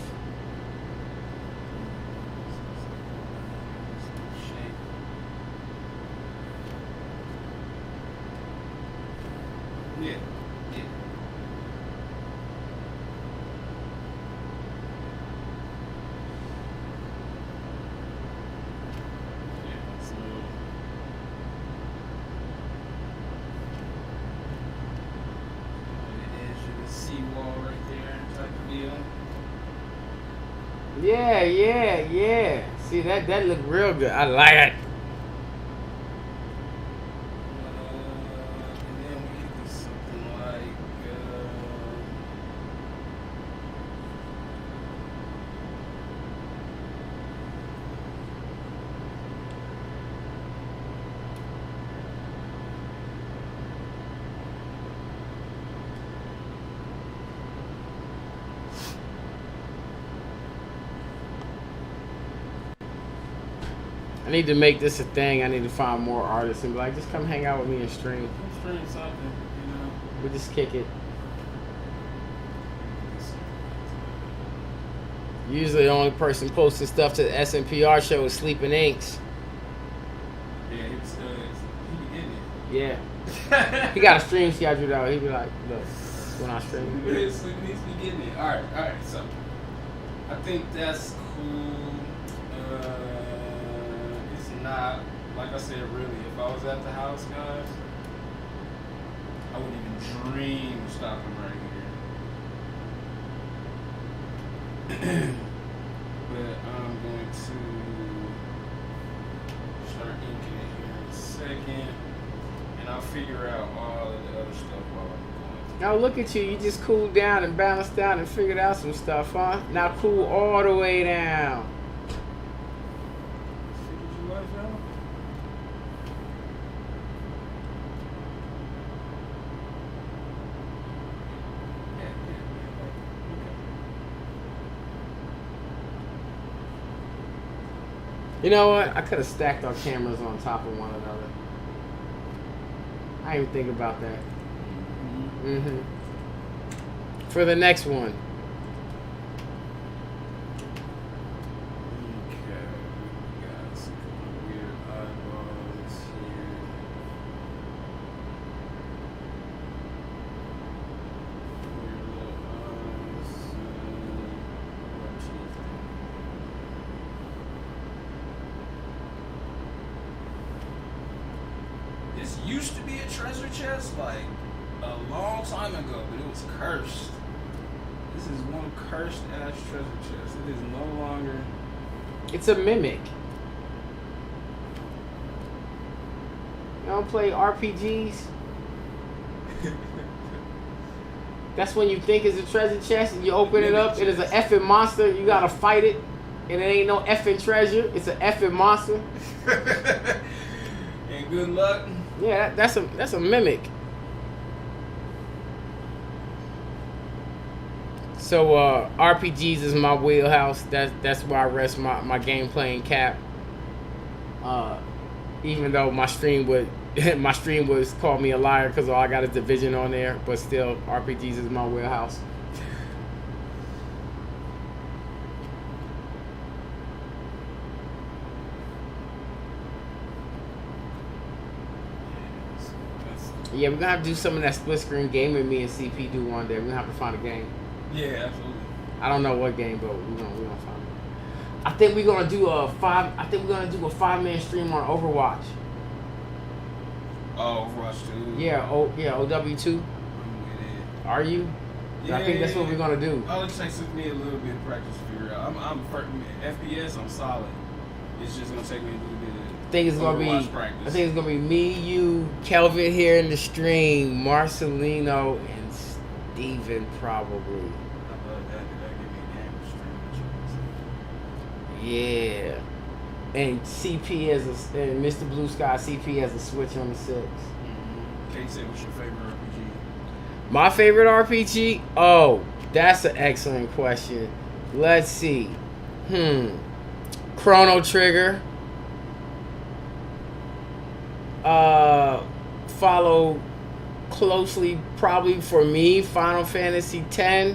Yeah. See, that look real good. I like it. And then we could do something like. I need to make this a thing. I need to find more artists and be like, just come hang out with me and stream. Stream something, you know. We just kick it. Usually the only person posting stuff to the SMP art show is Sleeping Inks. Yeah, he getting it. Yeah. He got a stream schedule though. He be like, look, when I stream. Sleeping needs to be getting it. Alright, so I think that's cool. It's not, like I said, really, if I was at the house, guys, I wouldn't even dream of stopping right here. But I'm going to start inking it here in a second, and I'll figure out all of the other stuff while I'm going. Now look at you. You just cooled down and balanced out and figured out some stuff, huh? Now cool all the way down. Figured your life out? You know what? I could have stacked our cameras on top of one another. I didn't even think about that. For the next one. Okay, we got some weird eyeballs here. Weird little eyes. What teeth? This used to be a treasure chest, like a long time ago, but it was cursed. This is one cursed ass treasure chest. It is no longer. It's a mimic. You don't play RPGs? That's when you think it's a treasure chest and you open it up, it is an effing monster, you gotta fight it, and it ain't no effing treasure, it's an effing monster. And good luck. Yeah, that's a mimic. So RPGs is my wheelhouse. That's where I rest my game playing cap. Even though my stream was called me a liar because all I got is Division on there, but still RPGs is my wheelhouse. Yeah, we're gonna have to do some of that split screen gaming me and CP do one day. We're gonna have to find a game. Yeah, absolutely. I don't know what game, but we're gonna find it. I think we're gonna do a 5-man stream on Overwatch. Oh, Overwatch 2. Yeah, OW2. I'm with it. Are you? Yeah, I think that's what we're gonna do. All it takes me a little bit of practice to figure out. I'm FPS. I'm solid. It's just gonna take me a little bit of I think it's gonna be practice. I think it's gonna be me, you, Kelvin here in the stream, Marcelino, and Steven probably. How about that? Did that give me a game stream? Yeah. And CP and Mr. Blue Sky CP has a switch on the 6. Kate said, what's your favorite RPG? My favorite RPG? Oh, that's an excellent question. Let's see. Chrono Trigger. Follow closely, probably for me, Final Fantasy X.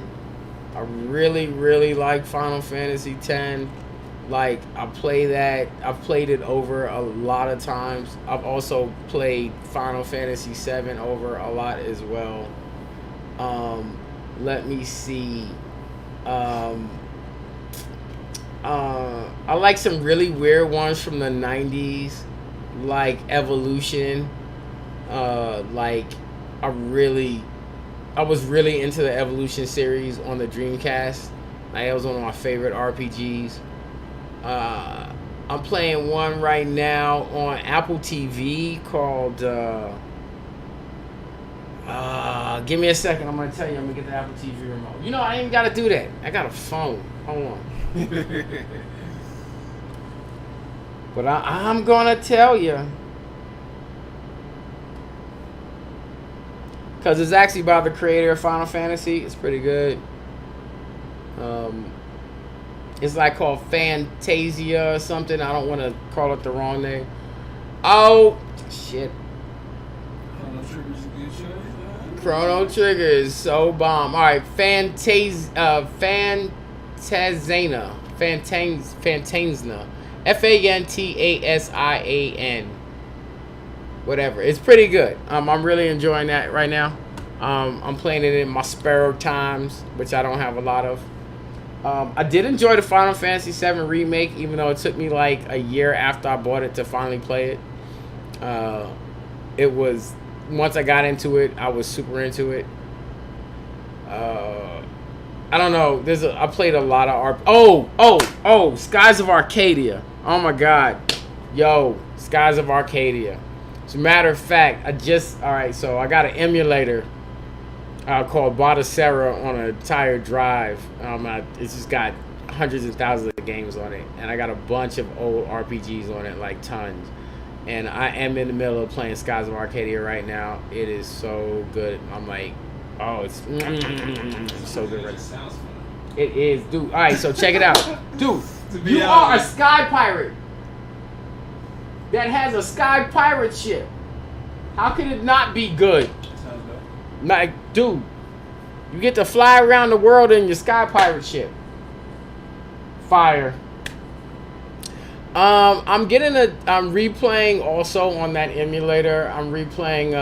I really, really like Final Fantasy X. Like, I've played it over a lot of times. I've also played Final Fantasy VII over a lot as well. Let me see. I like some really weird ones from the 90s, like Evolution. Like, I really I was really into the Evolution series on the Dreamcast. Like, it was one of my favorite RPGs. I'm playing one right now on Apple TV called. Give me a second. I'm gonna tell you. I'm gonna get the Apple TV remote. You know, I ain't gotta do that. I got a phone. Hold on. But I'm gonna tell you. Because it's actually about the creator of Final Fantasy. It's pretty good. It's like called Fantasia or something. I don't want to call it the wrong name. Oh, shit. Chrono Trigger is so bomb. All right, Fantasna. Fantasia. Whatever. It's pretty good. I'm really enjoying that right now. I'm playing it in my spare times, which I don't have a lot of. I did enjoy the Final Fantasy VII Remake, even though it took me like a year after I bought it to finally play it. It was, once I got into it, I was super into it. I don't know. I played a lot of Skies of Arcadia. Oh my god. Yo, Skies of Arcadia. As a matter of fact, so I got an emulator called Batacera on a tired drive. It's just got hundreds and thousands of games on it, and I got a bunch of old RPGs on it, like tons. And I am in the middle of playing Skies of Arcadia right now. It is so good. I'm like, oh, it's so good right now. It is, dude. All right, so check it out, dude. You are a sky pirate that has a sky pirate ship. How could it not be good? Like, dude, you get to fly around the world in your sky pirate ship. Fire. I'm replaying also on that emulator. I'm replaying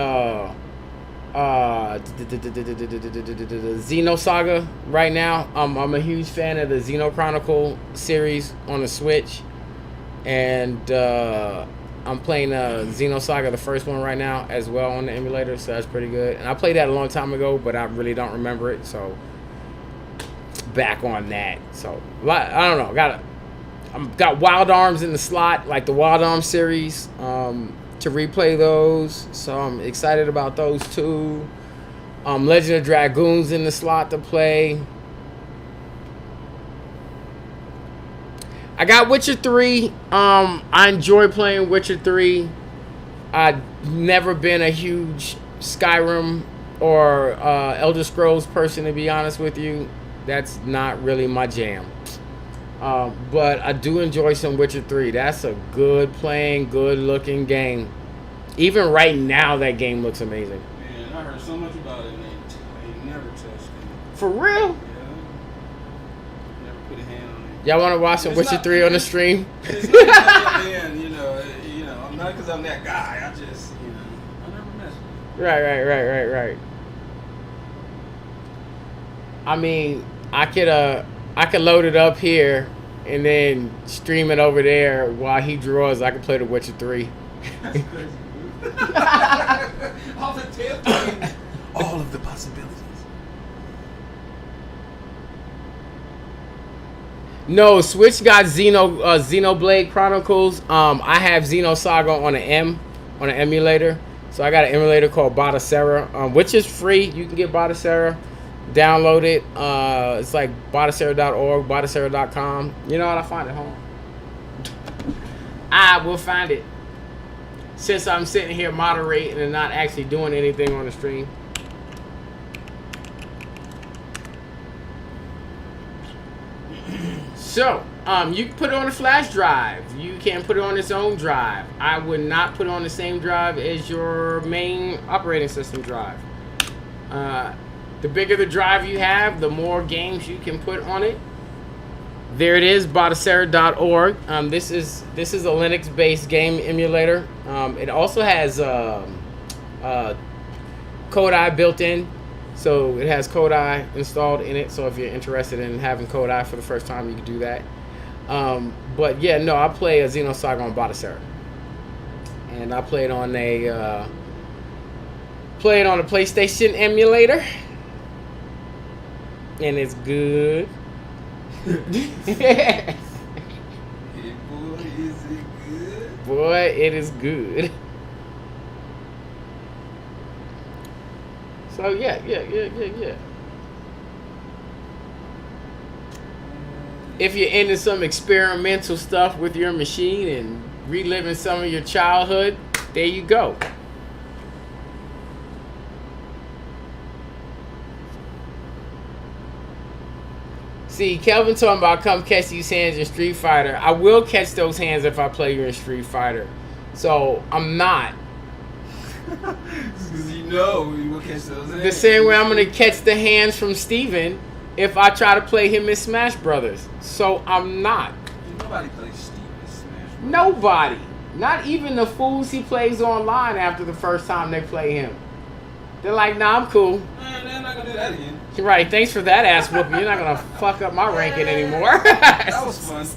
Xenosaga right now. I'm a huge fan of the Xenochronicle series on the Switch, and I'm playing Xenosaga, the first one right now, as well on the emulator, so that's pretty good. And I played that a long time ago, but I really don't remember it, so back on that. So I don't know. Got Wild Arms in the slot, like the Wild Arms series, to replay those. So I'm excited about those too. Legend of Dragoons in the slot to play. I got Witcher 3. I enjoy playing Witcher 3. I've never been a huge Skyrim or Elder Scrolls person, to be honest with you. That's not really my jam. But I do enjoy some Witcher 3. That's a good playing, good looking game. Even right now, that game looks amazing. Man, I heard so much about it, and they never touched it. For real? Yeah. Never put a hand on it. Y'all want to watch some Witcher 3 on the stream? It's not man, you know, I'm not because I'm that guy. I just, I never messed with it. Right. I mean, I could load it up here and then stream it over there while he draws. I could play The Witcher 3. That's crazy. All the tailgating, all of the possibilities. No, Switch got Xenoblade Chronicles. I have Xenosaga on an emulator. So I got an emulator called Batacera, which is free. You can get Batacera. Download it. It's like Batacera.org, Batacera.com. You know what? I find it. Hold on. I will find it. Since I'm sitting here moderating and not actually doing anything on the stream. So, you can put it on a flash drive. You can put it on its own drive. I would not put it on the same drive as your main operating system drive. The bigger the drive you have, the more games you can put on it. There it is, Batacera.org. This is a Linux-based game emulator. It also has Kodai built in, so it has Kodai installed in it. So if you're interested in having Kodai for the first time, you can do that. But yeah, no, I play a Xenosaga on Batacera, and I played on a PlayStation emulator. And it's good. Hey, boy, is it good? Boy, it is good. So yeah. If you're into some experimental stuff with your machine and reliving some of your childhood, there you go. See, Kelvin talking about come catch these hands in Street Fighter. I will catch those hands if I play you in Street Fighter. So I'm not. Because you know you will catch those hands. The same way I'm going to catch the hands from Steven if I try to play him in Smash Brothers. So I'm not. Nobody plays Steve in Smash Bros. Nobody. Not even the fools he plays online after the first time they play him. They're like, nah, I'm cool. Man, they're not going to do that again. You're right. Thanks for that ass whooping. You're not going to fuck up my ranking anymore. That was fun.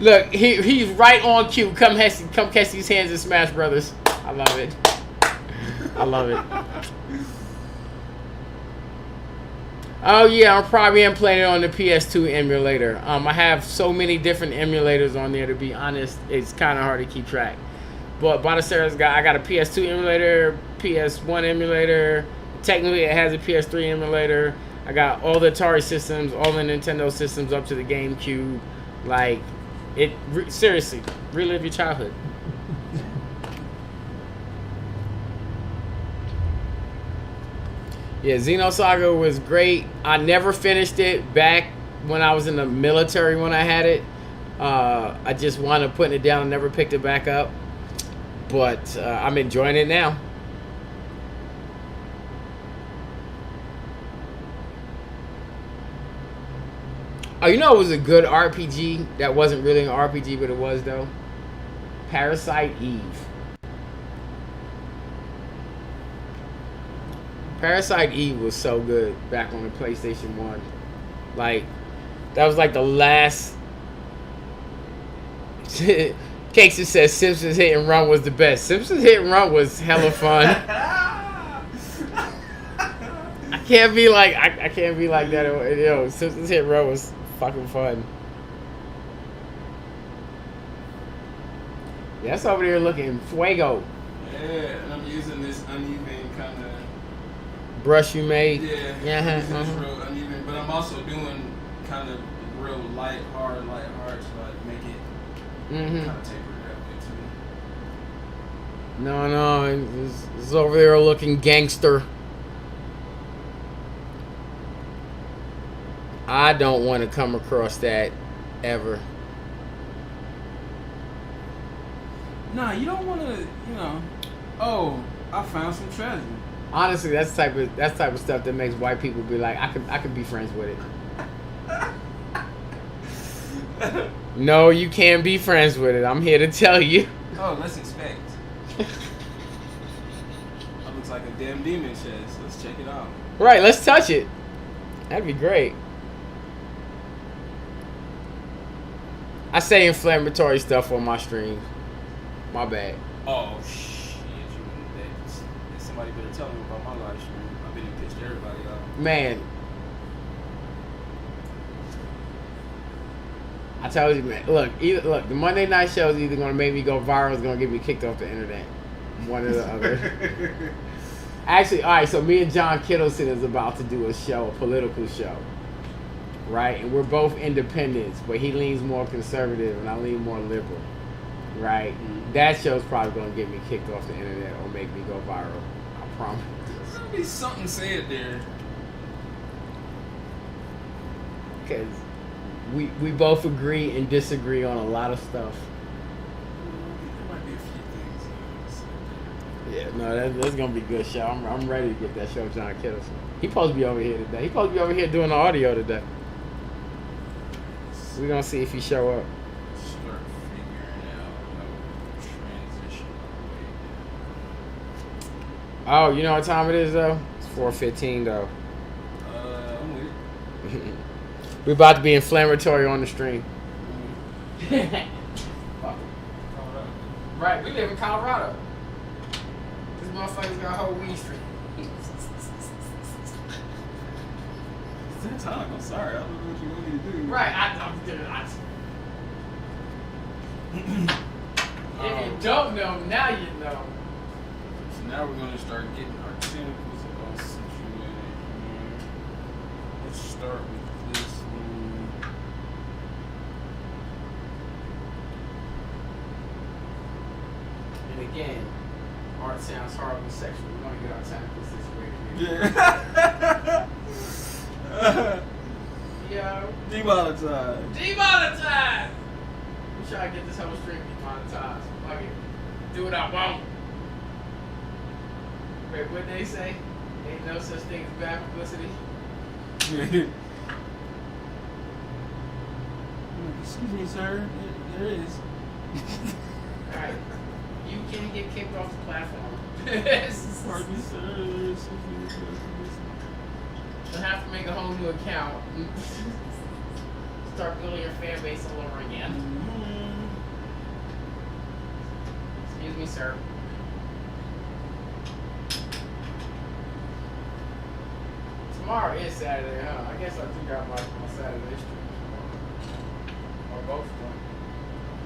Look, he's right on cue. Come catch these hands in Smash Brothers. I love it. I love it. Oh yeah, I probably am playing it on the PS2 emulator. I have so many different emulators on there. To be honest, it's kind of hard to keep track. But Bonacera's I got a PS2 emulator, PS1 emulator. Technically, it has a PS3 emulator. I got all the Atari systems, all the Nintendo systems up to the GameCube. Like, seriously, relive your childhood. Yeah, Xenosaga was great. I never finished it back when I was in the military when I had it. I just wound up putting it down and never picked it back up. But I'm enjoying it now. Oh, you know it was a good RPG that wasn't really an RPG, but it was though? Parasite Eve. Parasite Eve was so good back on the PlayStation 1. Like, that was like the last... Casey says Simpsons Hit and Run was the best. Simpsons Hit and Run was hella fun. I can't be like that. Yo, Simpsons Hit and Run was fucking fun. Yeah, that's over there looking fuego. Yeah, and I'm using this uneven kind of brush you made. Yeah, Yeah. real uneven, but I'm also doing kind of real light, hard, so I make it kind of taper that way too. No, it's over there looking gangster. I don't want to come across that ever. Nah, you don't want to, oh, I found some treasure. Honestly, that's the type of stuff that makes white people be like, I could be friends with it. No, you can't be friends with it. I'm here to tell you. Oh, let's expect. That looks like a damn demon chest. Let's check it out. Right, let's touch it. That'd be great. I say inflammatory stuff on my stream. My bad. Oh, shit. Somebody better tell me about my live stream. I've been pitched to everybody out. Man. I told you, man. Look, the Monday night show is either going to make me go viral or it's going to get me kicked off the internet. One or the other. Actually, all right, so me and John Kittleson is about to do a political show. Right? And we're both independents, but he leans more conservative and I lean more liberal. Right? Mm-hmm. That show's probably going to get me kicked off the internet or make me go viral. I promise. There's going to be something said there. Because we both agree and disagree on a lot of stuff. There might be a few things. Yeah, no, that's going to be a good show. I'm ready to get that show, John Kittleson. He's supposed to be over here today. He's supposed to be over here doing the audio today. We're going to see if he show up. Start figuring out transition. Oh, you know what time it is, though? It's 4:15, though. I'm with it. We're about to be inflammatory on the stream. Right, we live in Colorado. This motherfucker's got a whole weed street. It's that time. I'm sorry. I don't know what you want me to do. Right. If you don't know, now you know. So now we're gonna start getting our tentacles all situated here. Let's start with this one. And again, art sounds horribly sexual. We want to get our tentacles situated. Yeah. Yo. Demonetized. Demonetized! We try to get this whole stream demonetized. Fuck it. Do what I want. Wait, what they say? Ain't no such thing as bad publicity. Excuse me, sir. There is. Alright. You can get kicked off the platform. Pardon me, sir. You'll have to make a whole new account. Start building your fan base all over again. Excuse me, sir. Tomorrow is Saturday, huh? I guess I took out my Saturday stream tomorrow. Or both of them.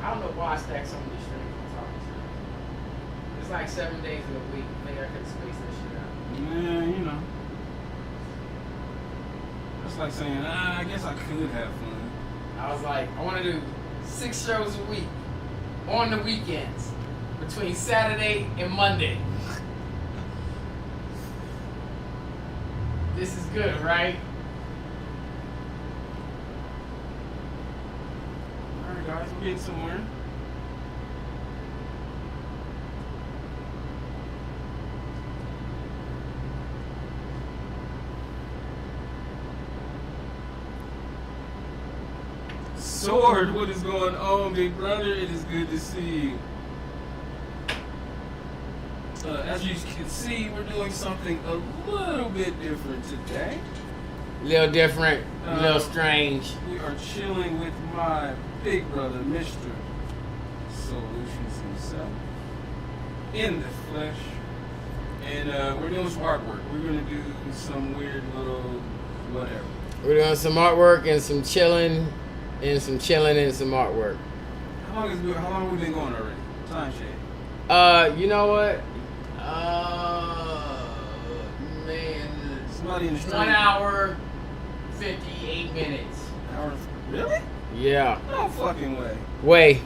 I don't know why I stacked so many streams on top of each other. It's like 7 days in a week. Maybe I could space that shit out. Man, you know. That's like saying, I guess I could have fun. I was like, I want to do 6 shows a week on the weekends between Saturday and Monday. This is good, right? Alright, guys, we're getting somewhere. Sword, what is going on, big brother? It is good to see you. As you can see, we're doing something a little bit different today. A little different, a little strange. We are chilling with my big brother, Mr. Soul-Lutions himself, in the flesh. And we're doing some artwork. We're going to do some weird little whatever. We're doing some artwork and some chilling and some artwork. How long have we been going already? Time shade. You know what? Man. Somebody in the street. 1 hour, 58 minutes. Really? Yeah. No fucking way.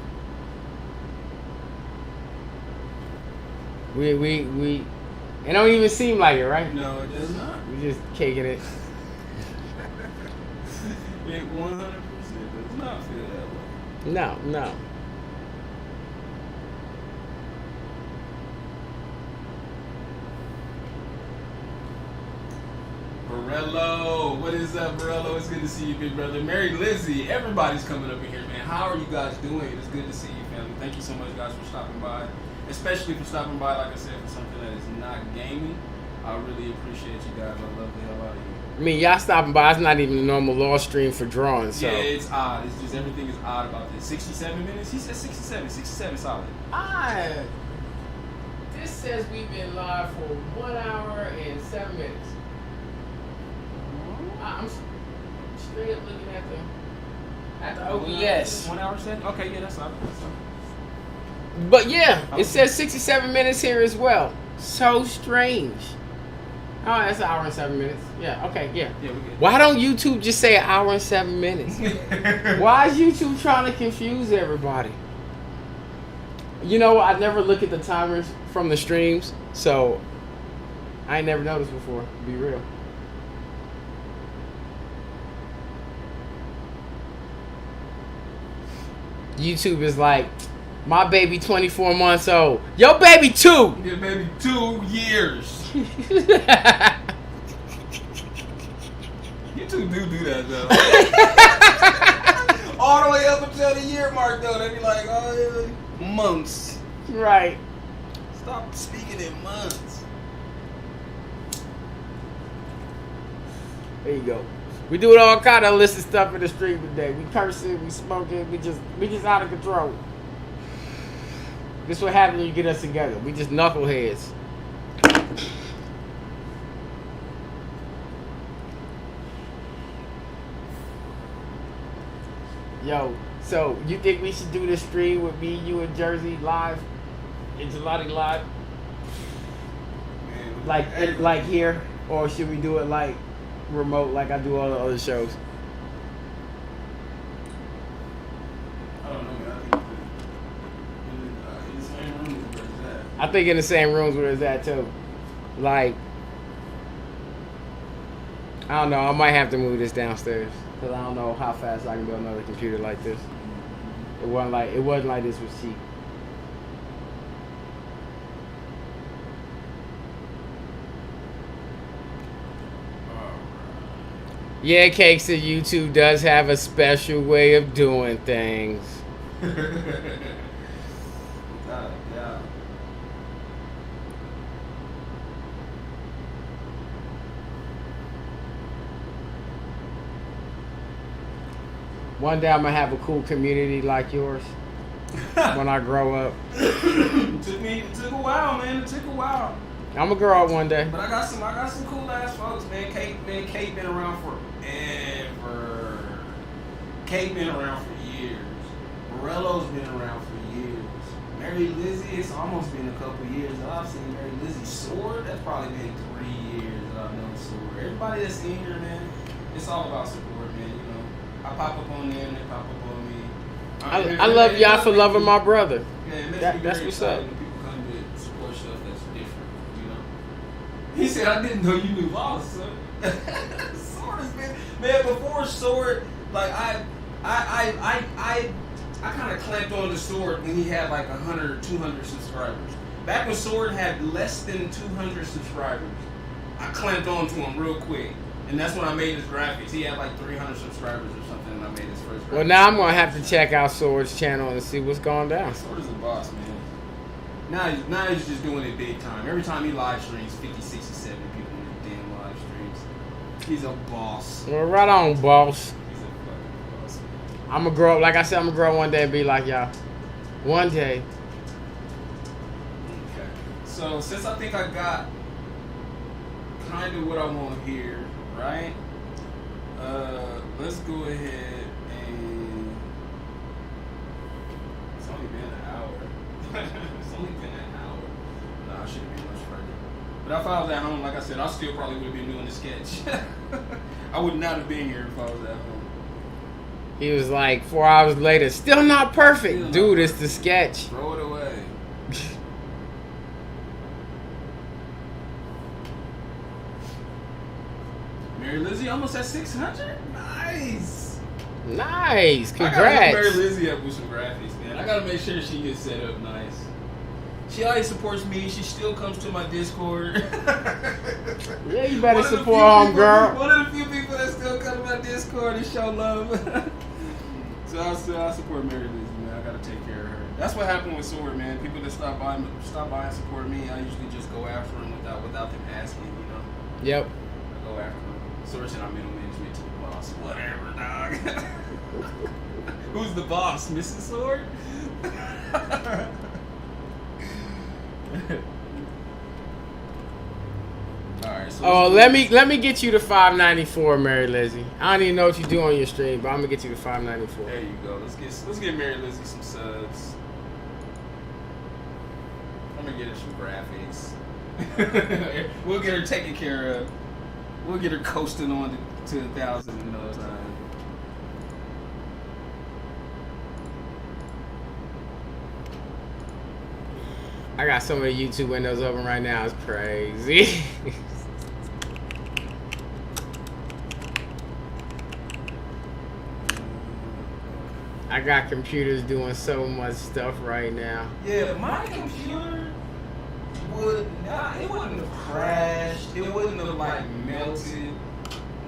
We it don't even seem like it, right? No, it does not. We just kicking it. It 100% does not feel that way. No. Barello, what is up, Barello? It's good to see you, big brother. Mary Lizzie, everybody's coming up in here, man. How are you guys doing? It's good to see you, family. Thank you so much, guys, for stopping by. Especially for stopping by, like I said, for something that is not gaming. I really appreciate you guys. I love the hell out of you. I mean, y'all stopping by. It's not even a normal law stream for drawing, so. Yeah, it's odd. It's just everything is odd about this. 67 minutes? He said 67. 67 solid. This says we've been live for 1 hour and 7 minutes. I'm straight up looking at the OBS. 1 hour set? Okay, yeah, that's solid. But yeah, it says 67 minutes here as well. So strange. Oh, that's an hour and 7 minutes. Yeah, okay, yeah. Yeah, we're good. Why don't YouTube just say an hour and 7 minutes? Why is YouTube trying to confuse everybody? You know, I never look at the timers from the streams, so I ain't never noticed before, to be real. YouTube is like, my baby 24 months old. Your baby 2. Your baby 2 years. You two do that though. All the way up until the year mark though, they be like, oh yeah, months. Right. Stop speaking in months. There you go. We doing all kind of illicit stuff in the street today. We cursing, we smoking, we just out of control. This is what happens when you get us together. We just knuckleheads. Yo, so you think we should do this stream with me, you, and Jersey live? In Gelati live? Man, Like here? Or should we do it like remote like I do all the other shows? I don't know, man. I think in the same room where it's at. I think in the same rooms where it's at too. Like, I don't know, I might have to move this downstairs. Because I don't know how fast I can build another computer like this. It wasn't like this was cheap. Yeah, Cakes said YouTube does have a special way of doing things. Yeah. One day I'm gonna have a cool community like yours when I grow up. It took a while, man. It took a while. I'm gonna grow up one day. But I got some cool ass folks, man. Kate been around forever. Kate been around for years. Morello's been around for years. Mary Lizzie, it's almost been a couple years that I've seen Mary Lizzie. Sword, that's probably been 3 years that I've known Sword. Everybody that's in here, man, it's all about support, man. You know, I pop up on them, they pop up on me. I love y'all for loving my brother. Yeah, it makes me That's very what's up. excited when people come with support stuff that's different, you know. He said, I didn't know you knew Lost, son. Sword has been, man, before Sword, like I kind of clamped on the Sword when he had like 100 or 200 subscribers. Back when Sword had less than 200 subscribers, I clamped on to him real quick. And that's when I made his graphics. He had like 300 subscribers or something, and I made his first graphics. Well, now I'm gonna have to check out Sword's channel and see what's going down. Sword is a boss, man. Now he's just doing it big time. Every time he live streams, 50, 60, 70 people in his damn live streams. He's a boss. Well, right on, boss. He's a fucking boss, man. I'm gonna grow up. Like I said, I'm gonna grow up one day and be like y'all. One day. Okay. So since I think I got kind of what I want here, right? Let's go ahead and it's only been an hour. It's only been an hour. No, I should have been much further. But if I was at home, like I said, I still probably would have been doing the sketch. I would not have been here if I was at home. He was like 4 hours later, still not perfect. Still not Dude, it's perfect. the sketch. Throw it away. Mary Lizzie almost at 600? Nice. Nice. I gotta hook Mary Congrats. Lizzie up with some graphics, man. I gotta make sure she gets set up nice. She always supports me. She still comes to my Discord. Yeah, you better One of the support few home, people- girl. One of the few people that still come to my Discord and show love. So I support Mary Lizzie, man. I gotta take care of her. That's what happened with Sword, man. People that stop by and support me, I usually just go after them without them asking, you know. Yep. I go after them. Sword said I'm middle management to the boss. Whatever, dog. Who's the boss? Mrs. Sword? Alright, so Oh, let me get you to 594, Mary Lizzie. I don't even know what you do on your stream, but I'm gonna get you to 594. There you go. Let's get Mary Lizzie some subs. I'm gonna get her some graphics. We'll get her taken care of. We'll get her coasting on to 1,000 in no time. I got so many YouTube windows open right now. It's crazy. I got computers doing so much stuff right now. Yeah, my computer it wouldn't have crashed. It wouldn't have like melted.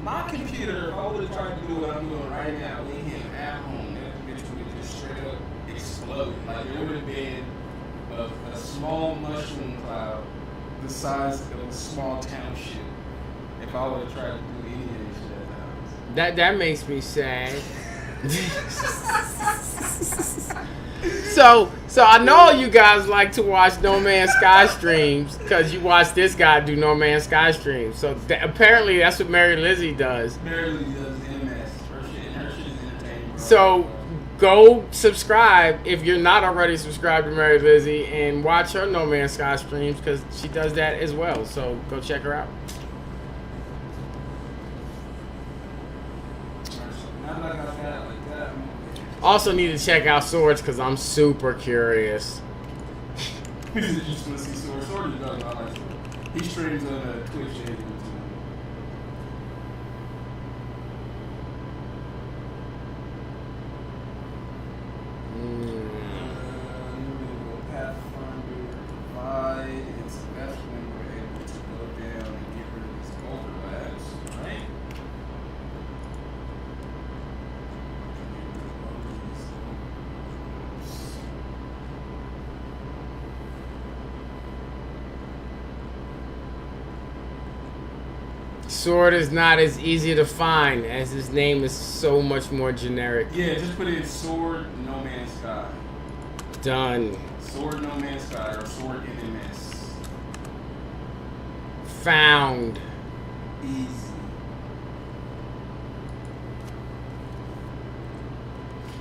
My computer, if I would have tried to do what I'm doing right now, leave him at home, that bitch would have just straight up exploded. Like there would have been a small mushroom cloud the size of a small township if I would have tried to do any of this shit at the house. That makes me sad. So I know you guys like to watch No Man's Sky streams because you watch this guy do No Man's Sky streams. So apparently that's what Mary Lizzie does. Mary Lizzie does MS. Her shit is entertaining. Bro. So go subscribe if you're not already subscribed to Mary Lizzie and watch her No Man's Sky streams because she does that as well. So go check her out. Also need to check out Swords because I'm super curious. You just want to see Sword. Sword does not like Sword. He streams on Twitch and Pathfinder 5. It's that's when we're able to go down and get rid of these overlaps, right? Sword is not as easy to find as his name is so much more generic. Yeah, just put in Sword No Man's Sky. Done. Sword No Man's Sky or Sword NMS. Found. Easy.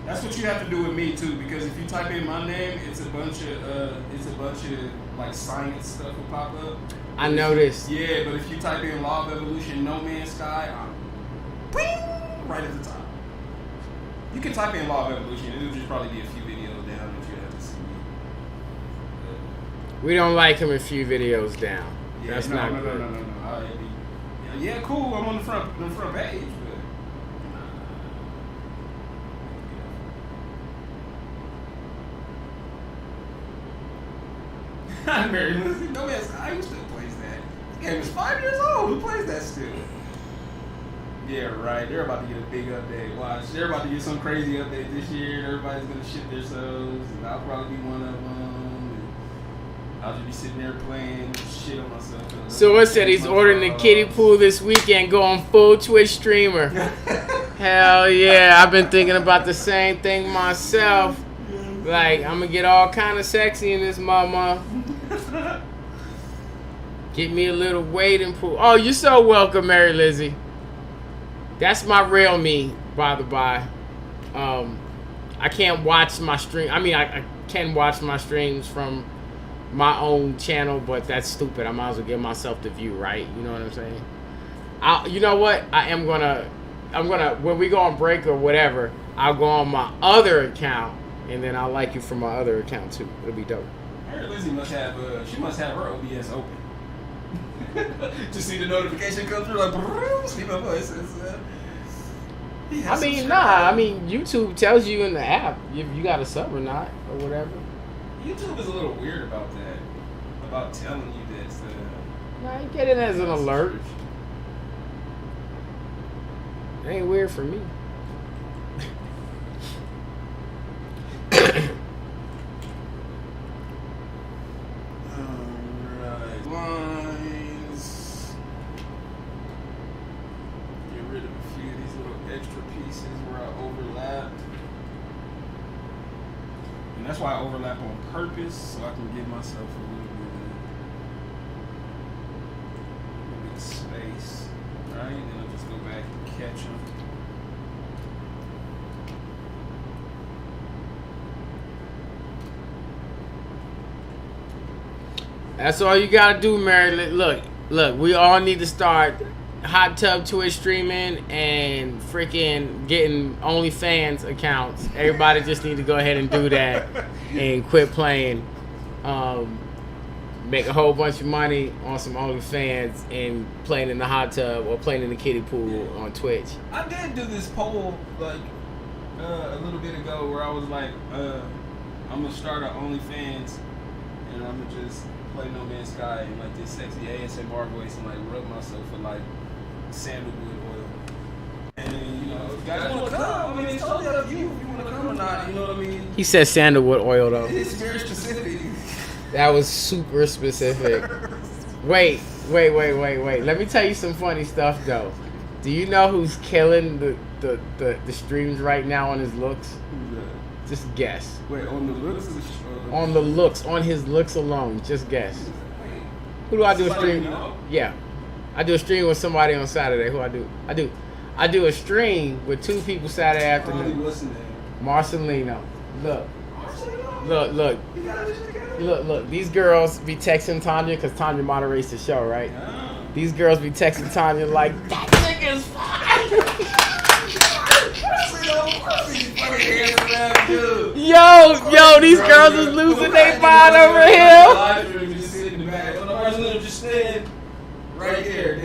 That's what you have to do with me too, because if you type in my name, it's a bunch of like science stuff will pop up. I noticed. Yeah, but if you type in Law of Evolution, No Man's Sky, I'm bing, right at the top. You can type in Law of Evolution, it'll just probably be a few videos down that you have to see. We don't like him a few videos down. Yeah, That's not good. No. Yeah, cool. I'm on the front page, but Mary Lizzie, no man's I used to play that. This game is 5 years old. Who plays that still? Yeah, right. They're about to get a big update. Watch. They're about to get some crazy update this year. Everybody's gonna shit themselves, and I'll probably be one of them. And I'll just be sitting there playing shit on myself. So it said he's ordering the kiddie pool this weekend, going full Twitch streamer. Hell yeah! I've been thinking about the same thing myself. Like, I'm gonna get all kind of sexy in this mama. Get me a little wading pool. Oh, you're so welcome, Mary Lizzie. That's my real me, by the by. I can't watch my stream. I mean, I can watch my streams from my own channel, but that's stupid. I might as well give myself the view, right? You know what I'm saying? You know what? I'm gonna, when we go on break or whatever, I'll go on my other account, and then I'll like you from my other account too. It'll be dope. Mary Lizzie must have her OBS open. Just see the notification come through like, see my voice. I mean, nah. I mean, YouTube tells you in the app if you got a sub or not or whatever. YouTube is a little weird about that, about telling you that stuff. Nah, you get it as an alert. It ain't weird for me. Alright, lines. Get rid of a few of these little extra pieces where I overlapped. And that's why I overlap on purpose, so I can give myself a little bit of space. Right? And I'll just go back and catch them. That's all you gotta do, Mary. Look, we all need to start hot tub Twitch streaming and freaking getting OnlyFans accounts. Everybody just need to go ahead and do that and quit playing. Make a whole bunch of money on some OnlyFans and playing in the hot tub or playing in the kiddie pool on Twitch. I did do this poll like a little bit ago where I was like, I'm gonna start an OnlyFans and I'm gonna just play No Man's Sky and like this sexy ASMR voice and like rub myself with like sandalwood oil. And you know, if you guys wanna come, I mean, it's totally up to you if you wanna come or not. You know what I mean? He said sandalwood oil though. It's very specific. That was super specific. Wait. Let me tell you some funny stuff though. Do you know who's killing the streams right now on his looks? Who's that? Just guess. Wait, on the looks? On the looks, on his looks alone. Just guess. Who do I do a stream? Yeah, I do a stream with somebody on Saturday. Who I do? I do a stream with two people Saturday afternoon. What's the name? Marcelino. Look. Look. These girls be texting Tanya because Tanya moderates the show, right? Yeah. These girls be texting Tanya like, that nigga's fine. Yo, these girls is losing their mind over here. Right there.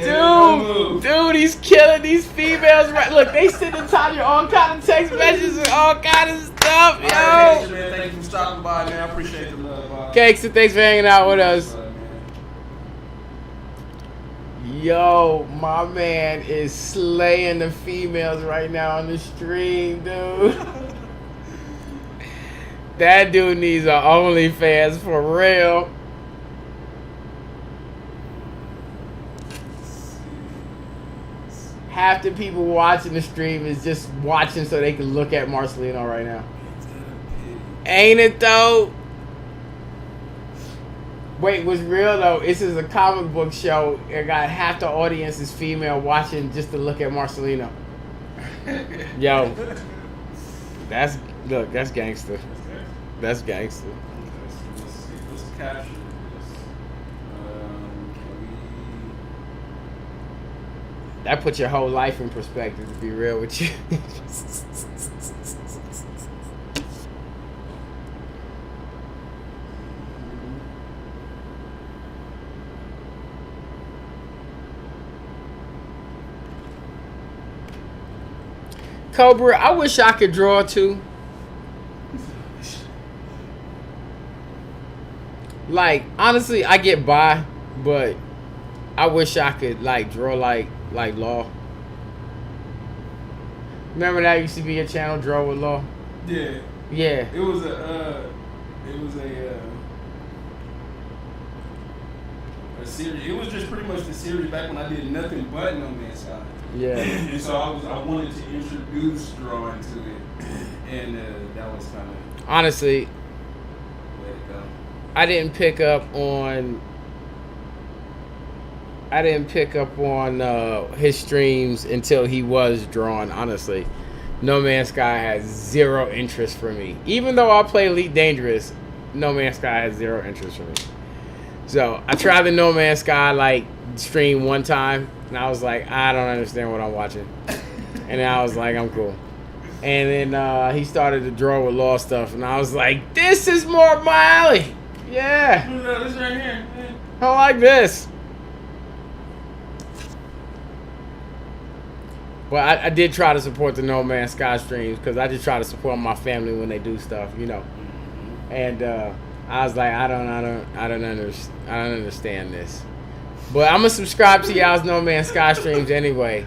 Dude, he's killing these females. Right, look, they sending Tanya all kind of text messages and all kind of stuff, yo. Right, man. Thank you for stopping by, man. I appreciate the love. Cakes, and thanks for hanging out with us. Yo, my man is slaying the females right now on the stream, dude. That dude needs a OnlyFans for real. Half the people watching the stream is just watching so they can look at Marcelino right now. Ain't it though? Wait, what's real though? This is a comic book show. It got half the audience is female watching just to look at Marcelino. Yo, that's gangster. That's gangster. Let's capture this. That puts your whole life in perspective, to be real with you. Cobra, I wish I could draw too. Like, honestly, I get by, but I wish I could like draw like Law. Remember that used to be a channel, Draw with Law? Yeah. Yeah. It was a series. It was just pretty much the series back when I did nothing but No Man's Sky. Yeah. And so I wanted to introduce drawing to it, and that was kind of honestly, way to go. I didn't pick up on his streams until he was drawn, honestly. No Man's Sky has zero interest for me. Even though I play Elite Dangerous, No Man's Sky has zero interest for me. So I tried the No Man's Sky like stream one time, and I was like, I don't understand what I'm watching. And then I was like, I'm cool. And then he started to Draw with Law stuff, and I was like, this is more up my alley. Yeah. This right here. I like this. But I did try to support the No Man's Sky streams because I just try to support my family when they do stuff, you know. And I was like, I don't understand this. But I'm gonna subscribe to y'all's No Man's Sky streams anyway.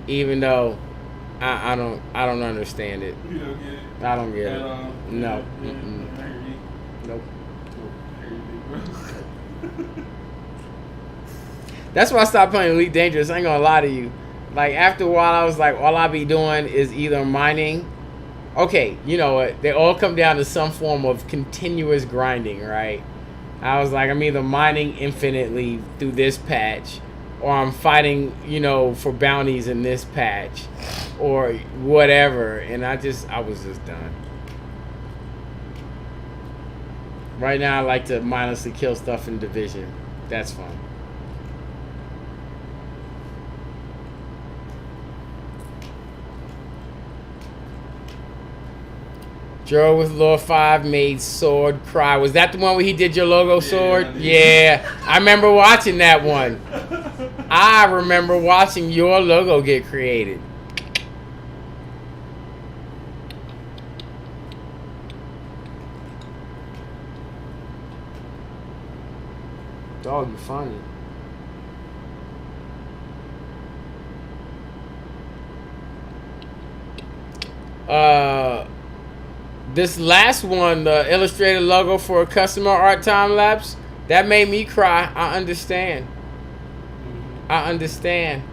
Even though I don't understand it. You don't get it. I don't get it. No. Nope. That's why I stopped playing Elite Dangerous. I ain't gonna lie to you. Like, after a while, I was like, all I be doing is either mining. Okay, you know what? They all come down to some form of continuous grinding, right? I was like, I'm either mining infinitely through this patch, or I'm fighting, you know, for bounties in this patch, or whatever. And I was just done. Right now, I like to mindlessly kill stuff in Division. That's fun. Draw with Law 5 made Sword cry. Was that the one where he did your logo sword? Yeah. I remember watching that one. I remember watching your logo get created. Dog, you funny. This last one, the illustrated logo for a customer art time lapse, that made me cry. I understand. I understand.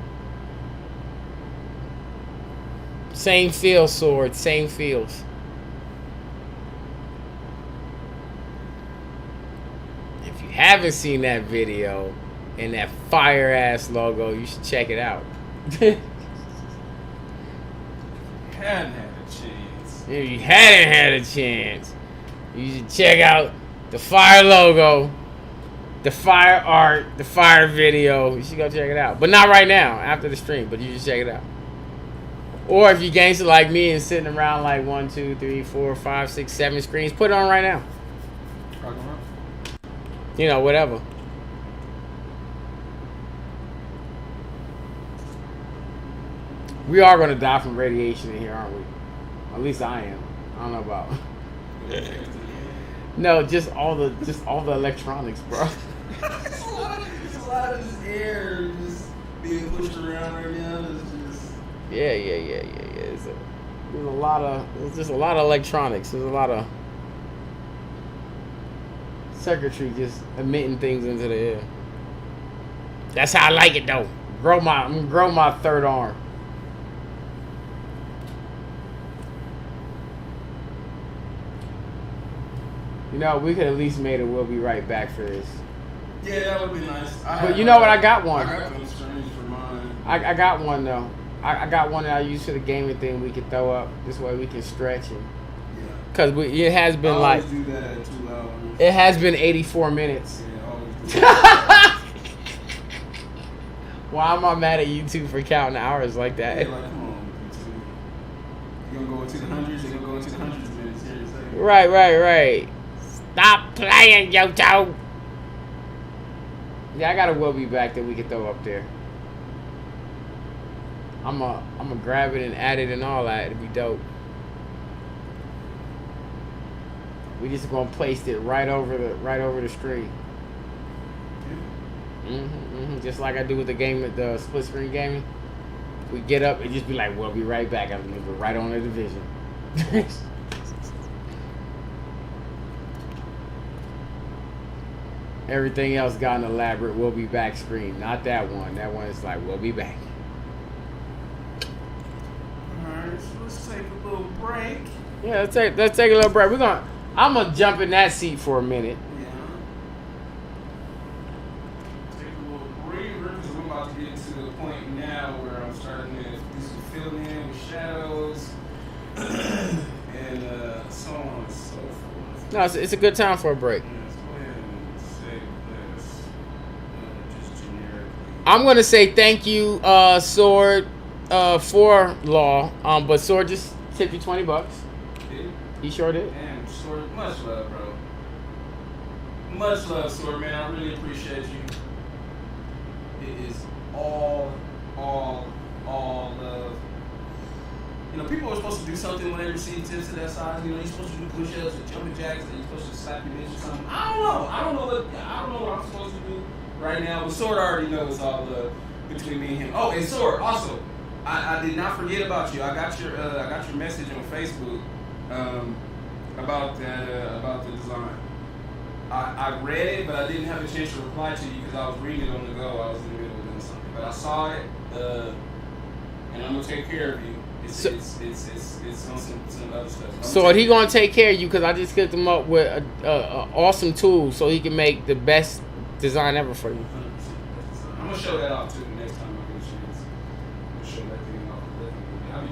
Same feel, Sword. Same feels. If you haven't seen that video and that fire ass logo, you should check it out. Hadn't had a chance. If you hadn't had a chance, you should check out the Fire logo, the Fire art, the Fire video. You should go check it out. But not right now, after the stream, but you should check it out. Or if you gangster like me and sitting around like 1, 2, 3, 4, 5, 6, 7 screens, put it on right now. You know, whatever. We are going to die from radiation in here, aren't we? At least I am. I don't know about. No, just all the electronics, bro. Just a lot of just air just being pushed around right now. It's just Yeah. There's just a lot of electronics. There's a lot of circuitry just emitting things into the air. That's how I like it, though. I'm gonna grow my third arm. You know, we could at least made a "We'll Be Right Back" for this. yeah, that would be nice. But you know what? I got one. I got them strange for mine. I got one though. I got one that I use for the gaming thing. We can throw up this way. We can stretch it. Yeah. Cause it has been I like always do that at 2 hours. it has been 84 minutes. Yeah, I always do that. Why am I mad at YouTube for counting hours like that? Yeah, like, come on, you gonna go into the hundreds? You're gonna go into the hundreds of minutes here in a second. Right. Stop playing, Yoto. Yeah, I got a "Will Be Back" that we can throw up there. I'm a grab it and add it and all that. It'd be dope. We just gonna place it right over the screen. Just like I do with the split screen gaming. We get up and just be like, "We'll be right back." I'm gonna go right on the division. Everything else got an elaborate "We'll Be Back" screen. Not that one. That one is like, "We'll be back." Alright, so let's take a little break. Yeah, let's take a little break. I'm gonna jump in that seat for a minute. Yeah. Take a little breather because we're about to get to the point now where I'm starting to do some filling in with shadows and so on and so forth. No, it's a good time for a break. Let's go ahead and save this just generically. I'm gonna say thank you, Sword, for Law. But Sword just tipped you $20. He sure did. Damn, Sword, much love, bro. Much love, Sword, man. I really appreciate you. It is all love. You know, people are supposed to do something when they receive tips of that size. You know, you're supposed to do push-ups or jumping jacks, and you're supposed to slap your bitch or something. I don't know what I'm supposed to do right now. But Sword already knows all the between me and him. Oh, and Sword, also, I did not forget about you. I got your message on Facebook. About the design. I read it, but I didn't have a chance to reply to you because I was reading it on the go. I was in the middle of doing something, but I saw it, and I'm gonna take care of you. It's on some other stuff. So he gonna take care of you because I just hooked him up with a awesome tool so he can make the best design ever for you. 100%. I'm gonna show that off too the next time I get a chance. I'm gonna show that thing off.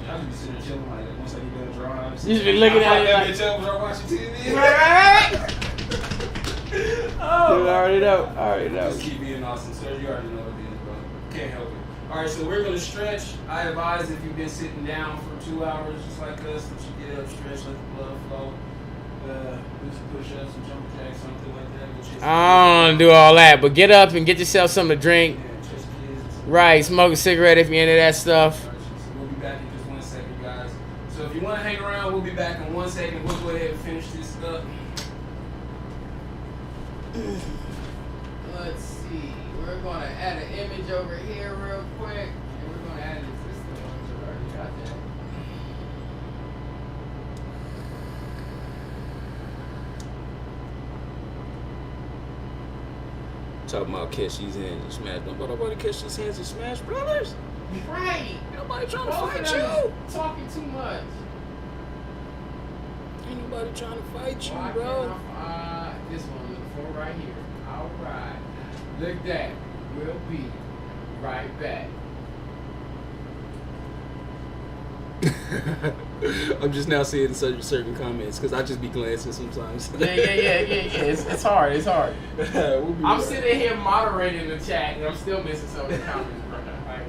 I'll be sitting there chilling like that once I get done drawing. You just be looking at it like, tell when I'm watching TV. right. Oh, Dude, I already know. Just keep being awesome, sir. You already know what it is, bro. Can't help it. All right, so we're gonna stretch. I advise if you've been sitting down for 2 hours, just like us, that you get up, stretch, let the blood flow. Do some push-ups, some jumping jacks, something like that. I don't do all that, but get up and get yourself something to drink. Yeah, chest kids. Right, smoke a cigarette if you're into that stuff. All right, so we'll be back in just 1 second, guys. So if you want to hang around, we'll be back in 1 second. We'll go ahead and finish this up. Let's see. We're going to add an image over here real quick. And we're going to add an existing one. So we already got that. Talking about catch these hands and smash. Nobody catch these hands and smash brothers. Right. Nobody trying to Both fight of you. them talking too much. Ain't nobody trying to fight you, Why bro. can't I find this one? Look for right here. All right. Look at that. We'll be right back. I'm just now seeing certain comments because I just be glancing sometimes. Yeah. It's hard. It's hard. We'll be I'm right. sitting here moderating the chat, and I'm still missing some of the comments, bro. Like,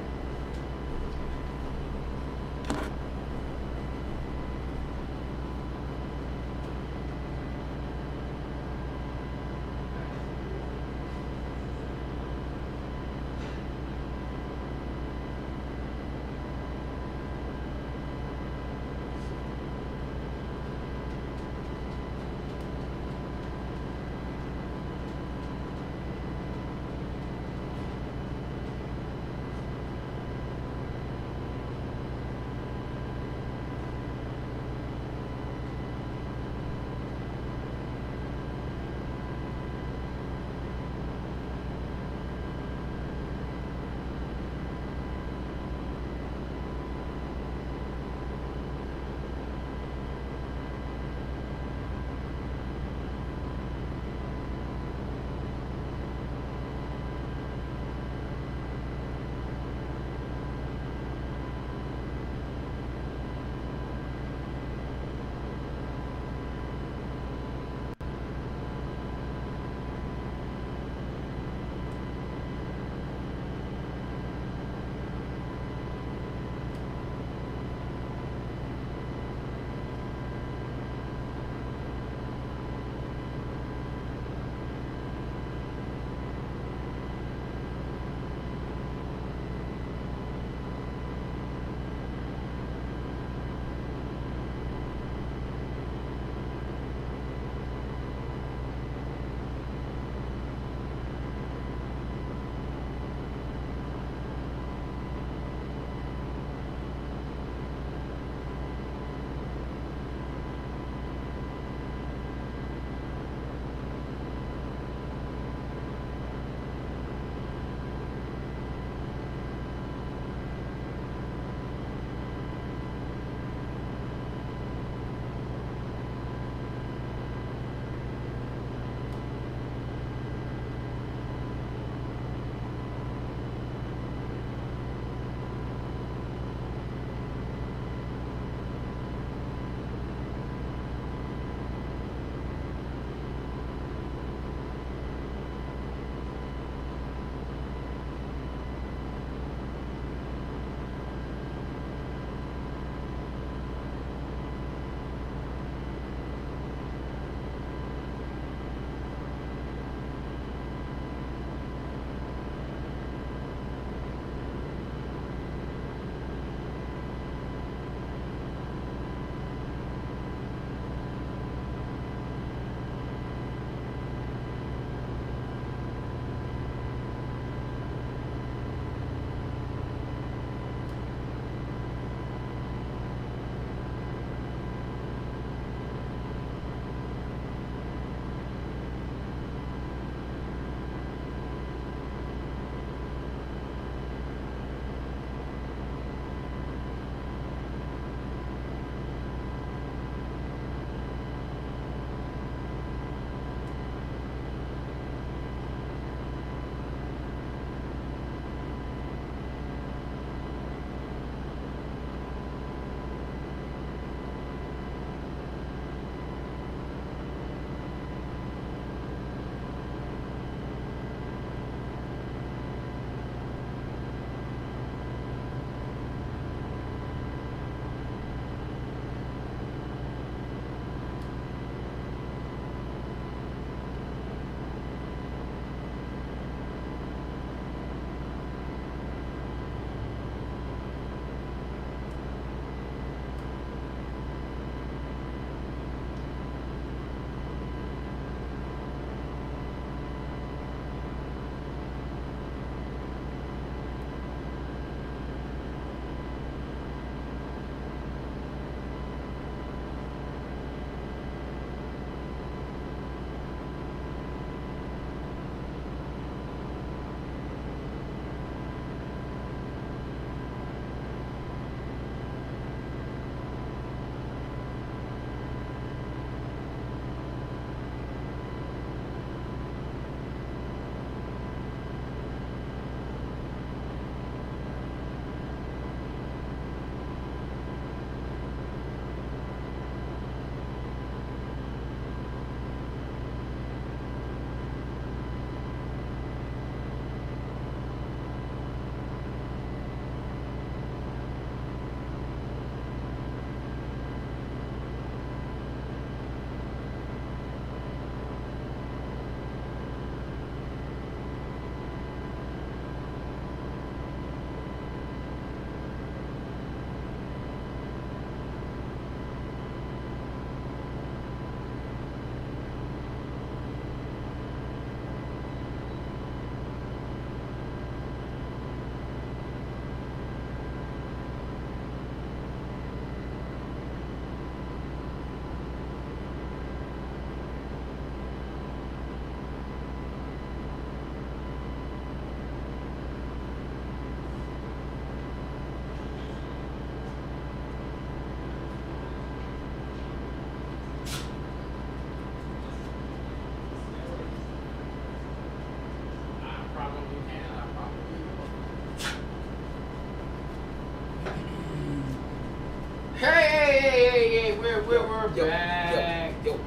Hey, we're back. We're yo, back. yo.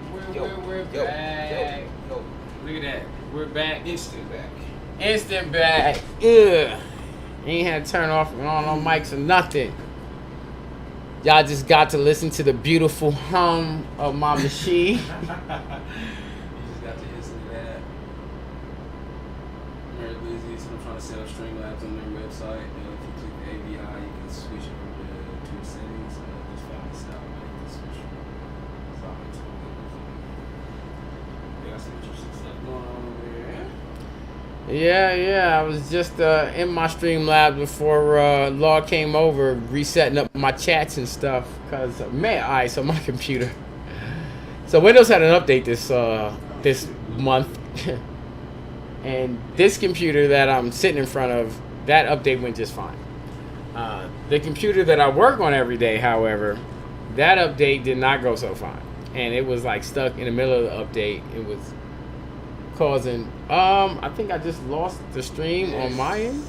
Look at that. We're back. Instant back. Instant back. Ugh. Ain't had to turn off and on mics or nothing. Y'all just got to listen to the beautiful hum of my machine. You just got to listen to that. I'm very busy, so I'm trying to set up Streamlabs on their website. And if you click the ABI, you can switch over to the settings. Just found this out. Like, you can switch from to they got some interesting stuff going on over there. Yeah. I was just in my Streamlabs before Law came over, resetting up my chats and stuff. Cause man, alright, so my computer. So Windows had an update this month, and this computer that I'm sitting in front of, that update went just fine. The computer that I work on every day, however, that update did not go so fine, and it was like stuck in the middle of the update. It was causing I think I just lost the stream on my end.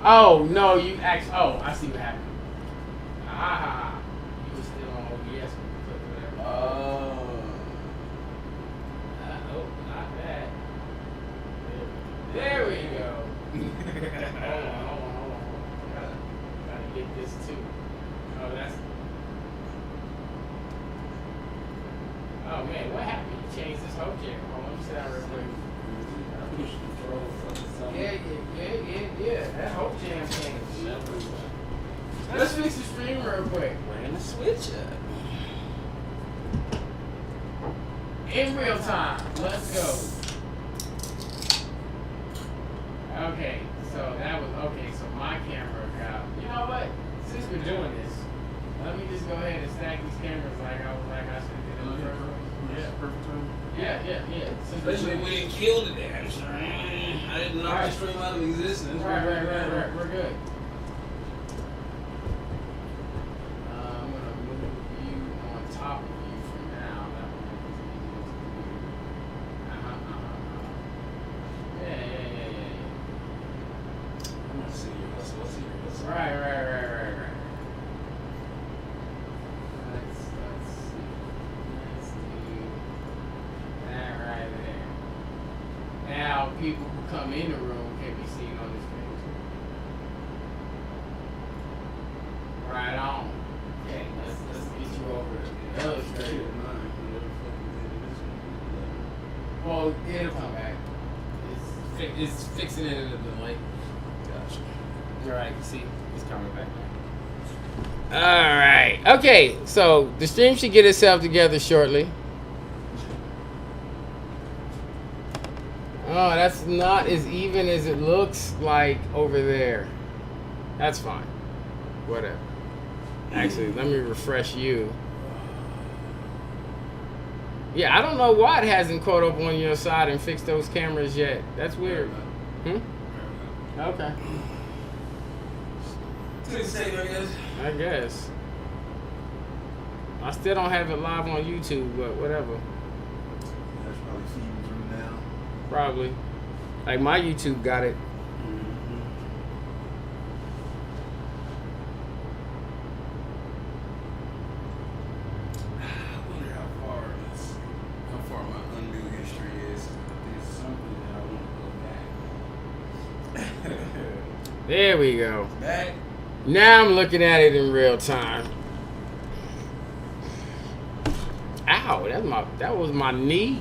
Oh no, you actually. Oh, I see what happened. Ah, you were still on OBS when you clicked whatever. Oh, not that. There we go. Hold on. Gotta get this too. Oh, that's. Oh man, what happened? You changed this whole chair. Hold on, let me sit down real quick. Yeah. That whole jam changed. Let's fix the stream real quick. We're gonna switch it. In real time. Let's go. Okay, so that was okay. So my camera got. You know what? Since we're doing this, let me just go ahead and stack these cameras like I should have did in the first one. Yeah, perfect time. Yeah. Especially if we didn't kill the damn stream. I didn't knock the stream out of existence. Right. We're good. I'm gonna move you on top of you for now. That one is easy to do. Yeah. I'm gonna see your hustle. Let's see your hustle. Right. Let's see. Let's do that right there. Now people who come in the room can be seen on the screen. Right on. Okay, let's get you over to Illustrator. Well, it'll come back. It's fixing it in the delay. Gotcha. Alright, see, it's coming back now. Alright, okay, so the stream should get itself together shortly. Oh, that's not as even as it looks like over there. That's fine. Whatever. Actually, let me refresh you. Yeah, I don't know why it hasn't caught up on your side and fixed those cameras yet. That's weird. Okay. I guess. I still don't have it live on YouTube, but whatever. That's probably feeding through now. Probably. Like my YouTube got it. I wonder how far my undo history is. There's something that I want to go back. There we go. Back. Now I'm looking at it in real time. Ow, that was my knee.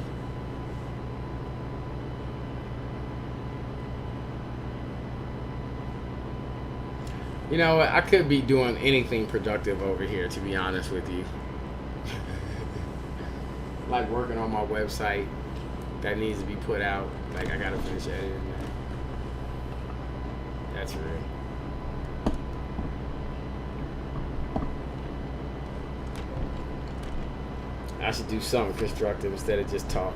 You know what? I could be doing anything productive over here, to be honest with you. Like working on my website that needs to be put out. Like I gotta finish editing that. That's real. I should do something constructive instead of just talk.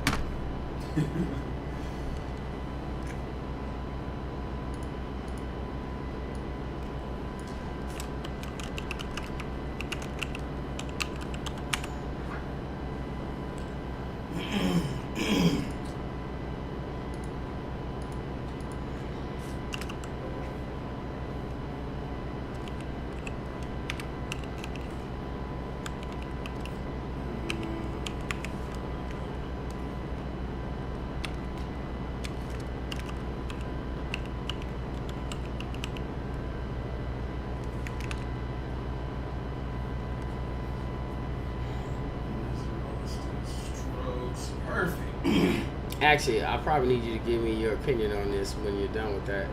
Actually, I probably need you to give me your opinion on this when you're done with that.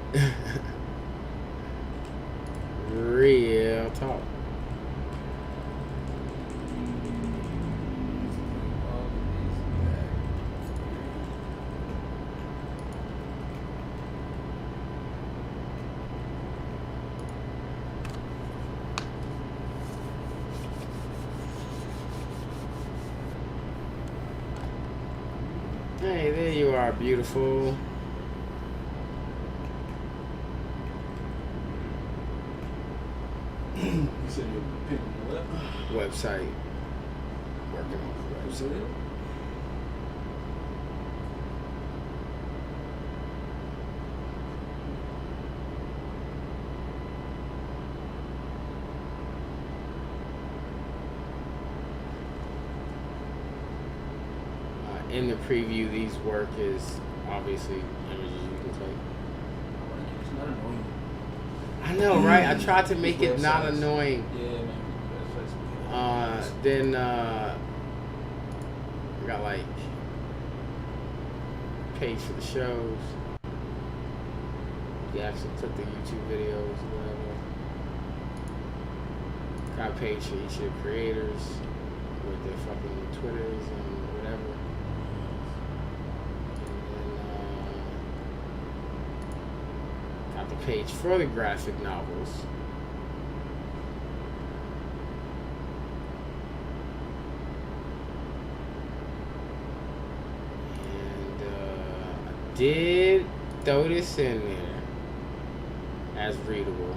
Real talk. Hey, there you are, beautiful. You said you're picking what? Website. Working on the website. In the preview, these work is obviously images you can take. It's not annoying. I know, right? I tried to make it not Websites. annoying. Yeah, man. Then I got like page for the shows. You actually click the YouTube videos or whatever. Got a page for each of the creators with their fucking Twitters and whatever. And then got the page for the graphic novels. Did throw this in there as readable,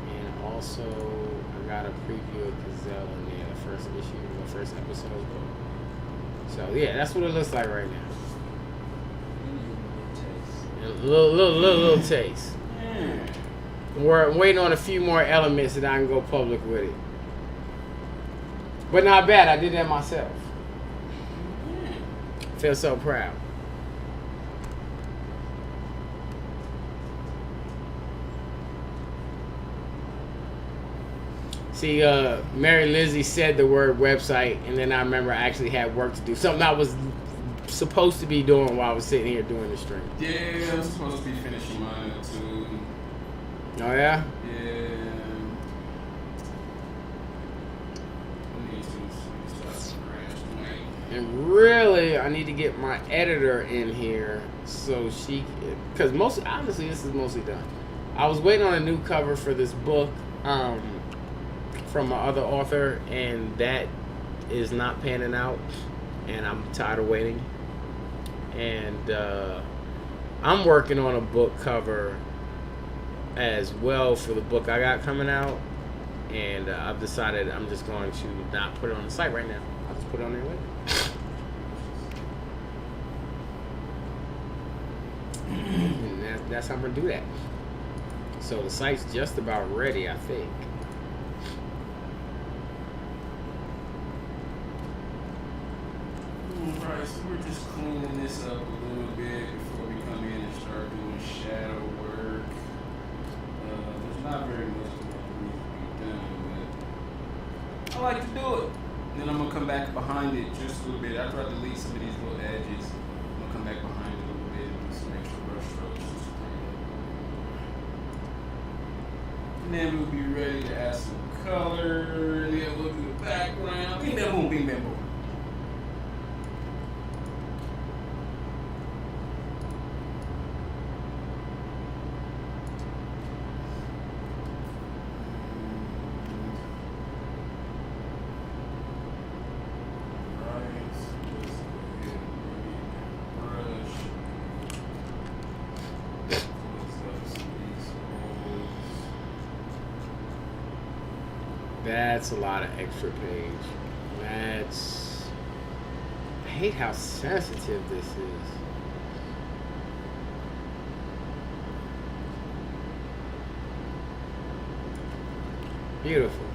and also I got a preview of Gazelle in there, the first issue, the first episode. So yeah, that's what it looks like right now. A little taste. We're waiting on a few more elements that I can go public with it, but not bad. I did that myself. Feel so proud. See, Mary Lizzie said the word website, and then I remember I actually had work to do. Something I was supposed to be doing while I was sitting here doing the stream. Yeah, I'm supposed to be finishing mine up too. Oh, yeah? Yeah. I need to start scratch. And really, I need to get my editor in here so she can... Because honestly, this is mostly done. I was waiting on a new cover for this book. From my other author, and that is not panning out, and I'm tired of waiting. And I'm working on a book cover as well for the book I got coming out, and I've decided I'm just going to not put it on the site right now. I'll just put it on there later. And that's how I'm gonna do that. So the site's just about ready, I think. Alright, so we're just cleaning this up a little bit before we come in and start doing shadow work. There's not very much that needs to be done, but I like to do it. Then I'm gonna come back behind it just a little bit. After I delete some of these little edges, I'm gonna come back behind it a little bit and do some extra brush strokes. Just to clean it up. And then we'll be ready to add some color. And then we'll do the background. Bing bam boom, bing bam boom. That's a lot of extra page. I hate how sensitive this is. Beautiful.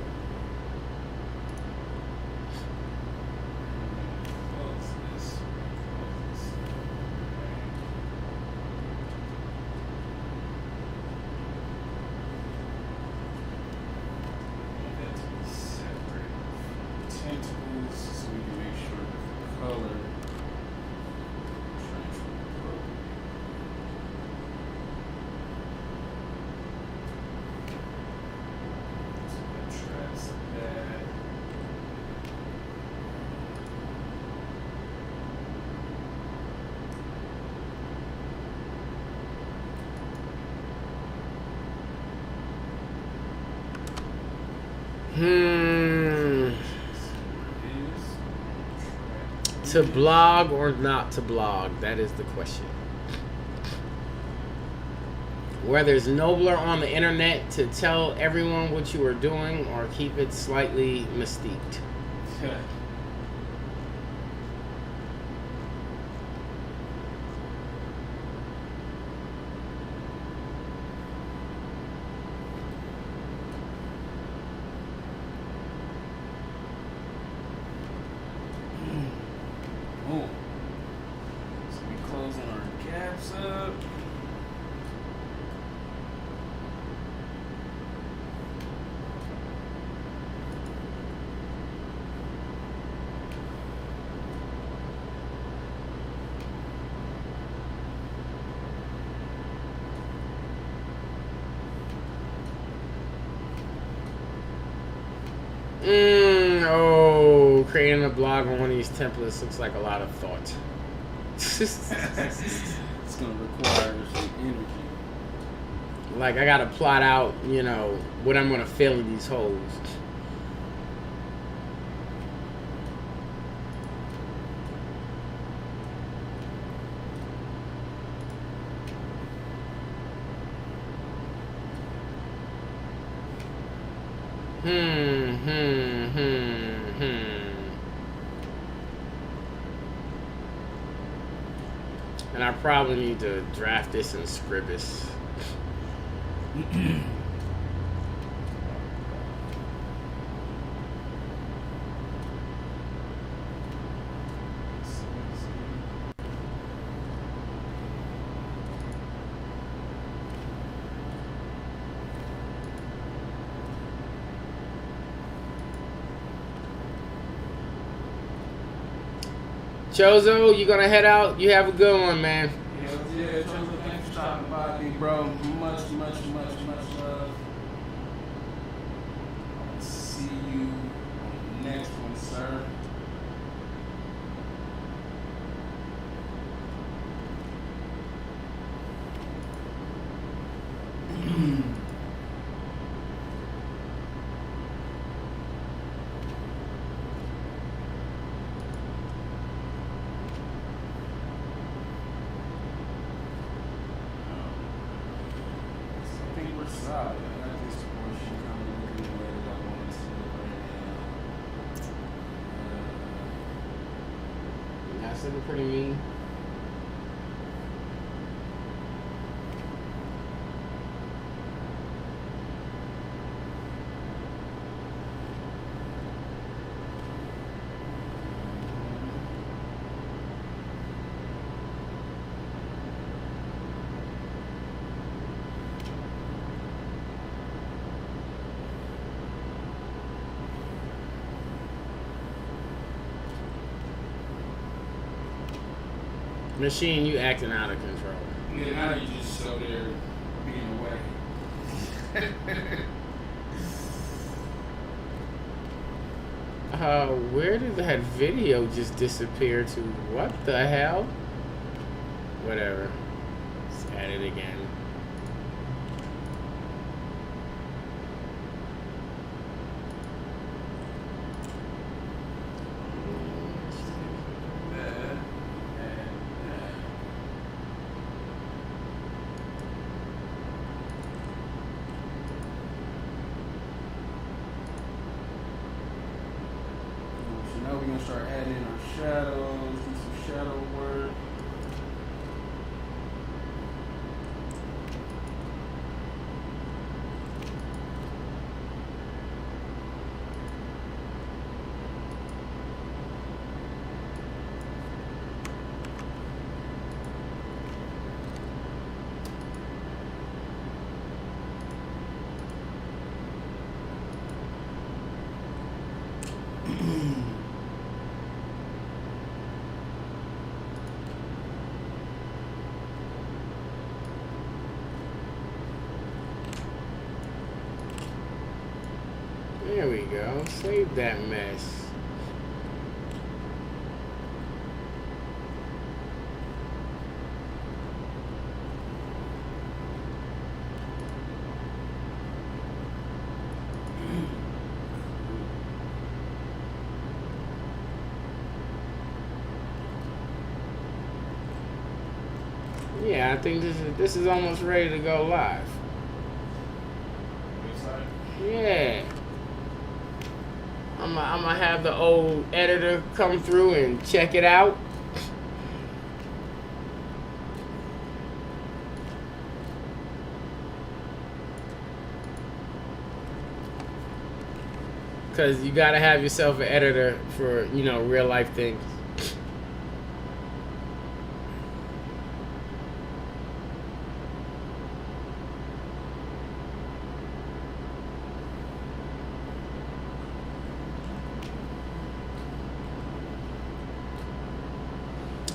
To blog or not to blog? That is the question. Whether it's nobler on the internet to tell everyone what you are doing or keep it slightly mystiqued. Oh. So we closing our gaps up. Oh, creating a blog on one of these templates looks like a lot of thought. It's gonna require some energy. Like, I gotta plot out, you know, what I'm gonna fill in these holes. And I probably need to draft this in Scribus. Chozo, you gonna head out? You have a good one, man. Yeah, Chozo, thanks for stopping by, big bro. Much love. I'll see you on the next one, sir. I think we're solid. I got this portion kind of looking the way that I want it to look right now. That's looking pretty mean. Machine, you acting out of control. Yeah, now you just so there being away. Where did that video just disappear to? What the hell? Whatever. Let's add it again. So now we're gonna start adding in our shadows, do some shadow work. There we go. Save that mess. I think this is almost ready to go live. Yeah. I'm gonna have the old editor come through and check it out. Cause you gotta have yourself an editor for, you know, real life things.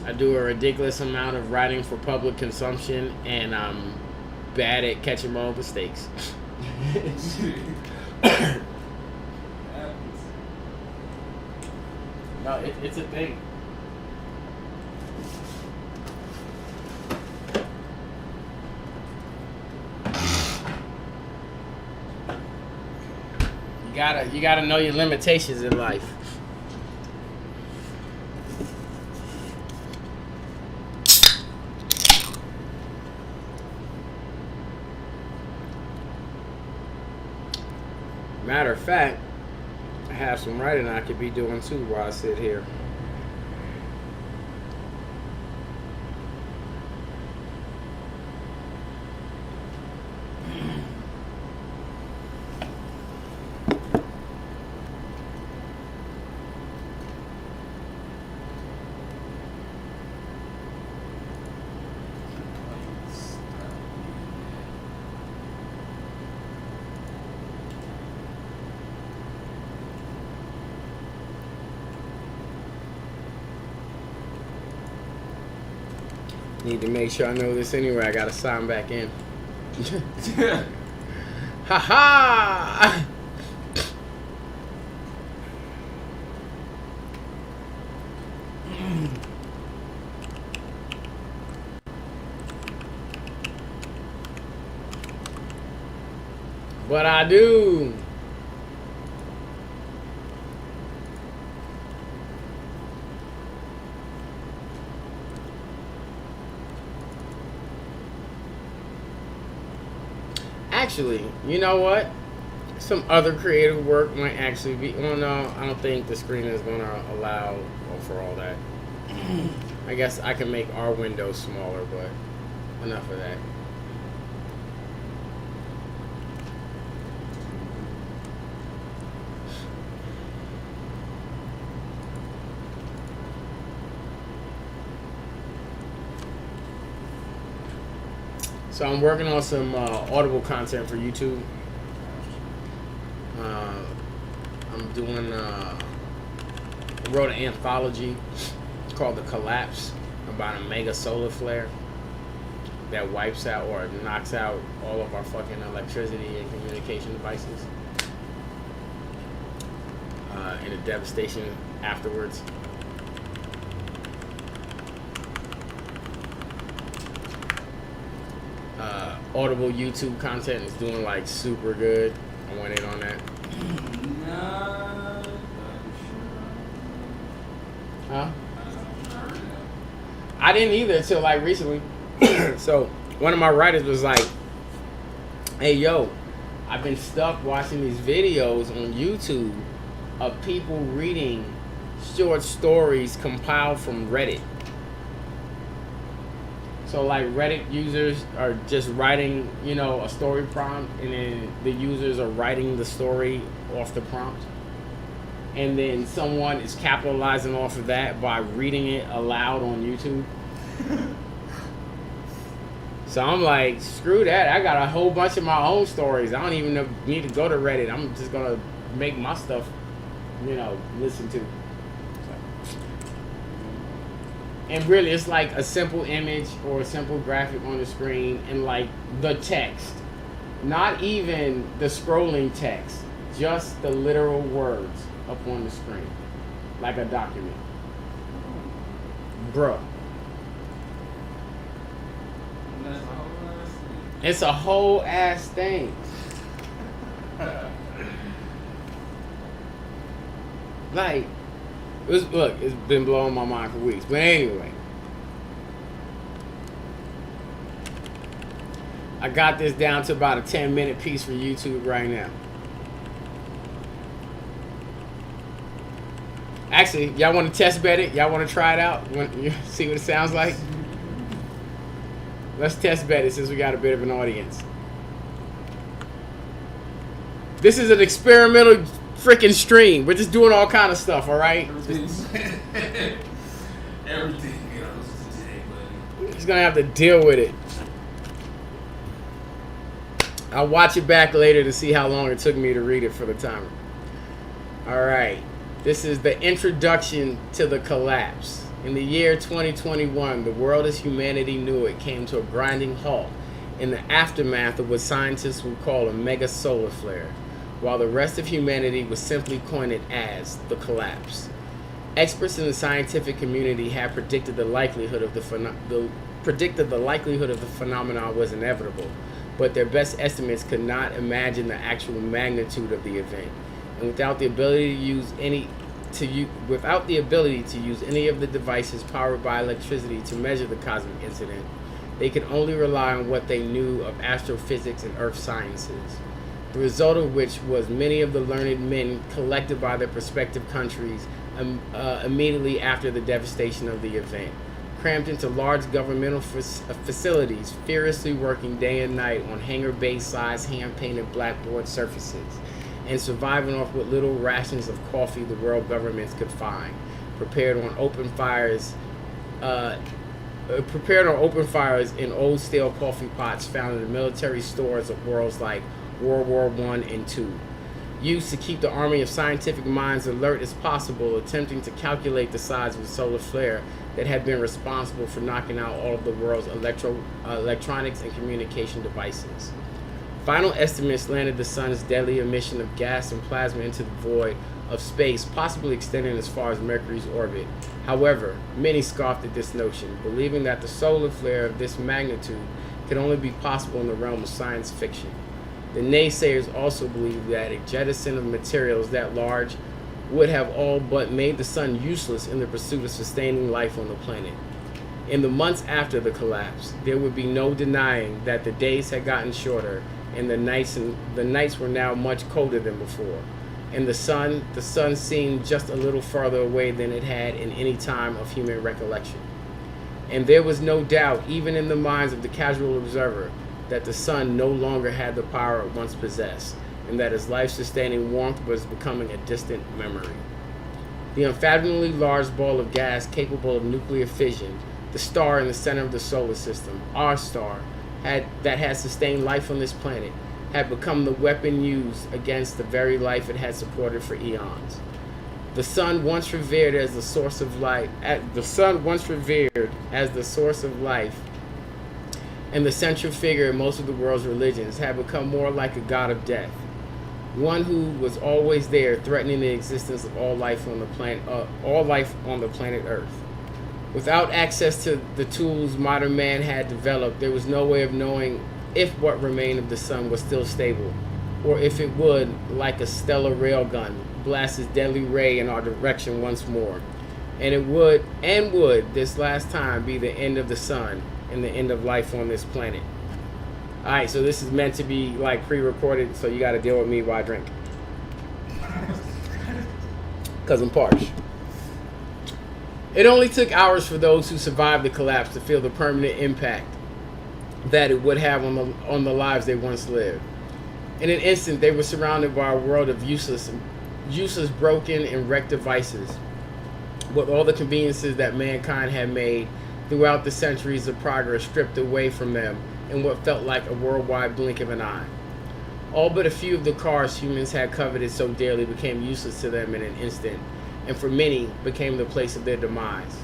I do a ridiculous amount of writing for public consumption, and I'm bad at catching my own mistakes. No, it's a thing. You gotta know your limitations in life. Matter of fact, I have some writing I could be doing too while I sit here. Need to make sure I know this anyway. I gotta sign back in. Ha ha! But I do. Actually, you know what? Some other creative work might actually be. Well, no, I don't think the screen is going to allow for all that. I guess I can make our windows smaller, but enough of that. So I'm working on some Audible content for YouTube. I'm doing, I wrote an anthology called The Collapse about a mega solar flare that wipes out or knocks out all of our fucking electricity and communication devices. And the devastation afterwards. Audible YouTube content is doing like super good. I went in on that. Huh? I didn't either until like recently. So one of my writers was like, hey yo, I've been stuck watching these videos on YouTube of people reading short stories compiled from Reddit. So like Reddit users are just writing, you know, a story prompt, and then the users are writing the story off the prompt. And then someone is capitalizing off of that by reading it aloud on YouTube. So I'm like, screw that. I got a whole bunch of my own stories. I don't even need to go to Reddit. I'm just going to make my stuff, you know, listen to. And really, it's like a simple image or a simple graphic on the screen and like the text. Not even the scrolling text. Just the literal words up on the screen. Like a document. Bruh. It's a whole ass thing. Like, look, it's been blowing my mind for weeks. But anyway. I got this down to about a 10-minute piece for YouTube right now. Actually, y'all want to test bed it? Y'all want to try it out? See what it sounds like? Let's test bed it since we got a bit of an audience. This is an experimental freaking stream. We're just doing all kind of stuff, all right? Everything goes today, buddy. He's gonna have to deal with it. I'll watch it back later to see how long it took me to read it for the timer. All right. This is the introduction to the collapse. In the year 2021, the world as humanity knew it came to a grinding halt in the aftermath of what scientists would call a mega solar flare, while the rest of humanity was simply coined it as the collapse. Experts in the scientific community had predicted the likelihood of the phenomenon was inevitable, but their best estimates could not imagine the actual magnitude of the event. And without the ability to use any of the devices powered by electricity to measure the cosmic incident, they could only rely on what they knew of astrophysics and earth sciences. The result of which was many of the learned men collected by their respective countries immediately after the devastation of the event, crammed into large governmental facilities, furiously working day and night on hangar bay-sized hand-painted blackboard surfaces, and surviving off what little rations of coffee the world governments could find, prepared on open fires in old stale coffee pots found in the military stores of worlds like World War I and II, used to keep the army of scientific minds alert as possible, attempting to calculate the size of the solar flare that had been responsible for knocking out all of the world's electronics and communication devices. Final estimates landed the sun's deadly emission of gas and plasma into the void of space, possibly extending as far as Mercury's orbit. However, many scoffed at this notion, believing that the solar flare of this magnitude could only be possible in the realm of science fiction. The naysayers also believed that a jettison of materials that large would have all but made the sun useless in the pursuit of sustaining life on the planet. In the months after the collapse, there would be no denying that the days had gotten shorter and the nights were now much colder than before, and the sun seemed just a little farther away than it had in any time of human recollection. And there was no doubt, even in the minds of the casual observer, that the sun no longer had the power it once possessed, and that its life-sustaining warmth was becoming a distant memory. The unfathomably large ball of gas capable of nuclear fission, the star in the center of the solar system, our star, that had sustained life on this planet, had become the weapon used against the very life it had supported for eons. The sun, once revered as the source of life, and the central figure in most of the world's religions, had become more like a god of death, one who was always there, threatening the existence of all life on the planet Earth. Without access to the tools modern man had developed, there was no way of knowing if what remained of the sun was still stable, or if it would, like a stellar railgun, blast its deadly ray in our direction once more. And it would this last time be the end of the sun and the end of life on this planet. Alright, so this is meant to be like pre-recorded, so you gotta deal with me while I drink. Because I'm parched. It only took hours for those who survived the collapse to feel the permanent impact that it would have on the lives they once lived. In an instant, they were surrounded by a world of useless, broken, and wrecked devices, with all the conveniences that mankind had made throughout the centuries of progress stripped away from them in what felt like a worldwide blink of an eye. All but a few of the cars humans had coveted so dearly became useless to them in an instant, and for many became the place of their demise.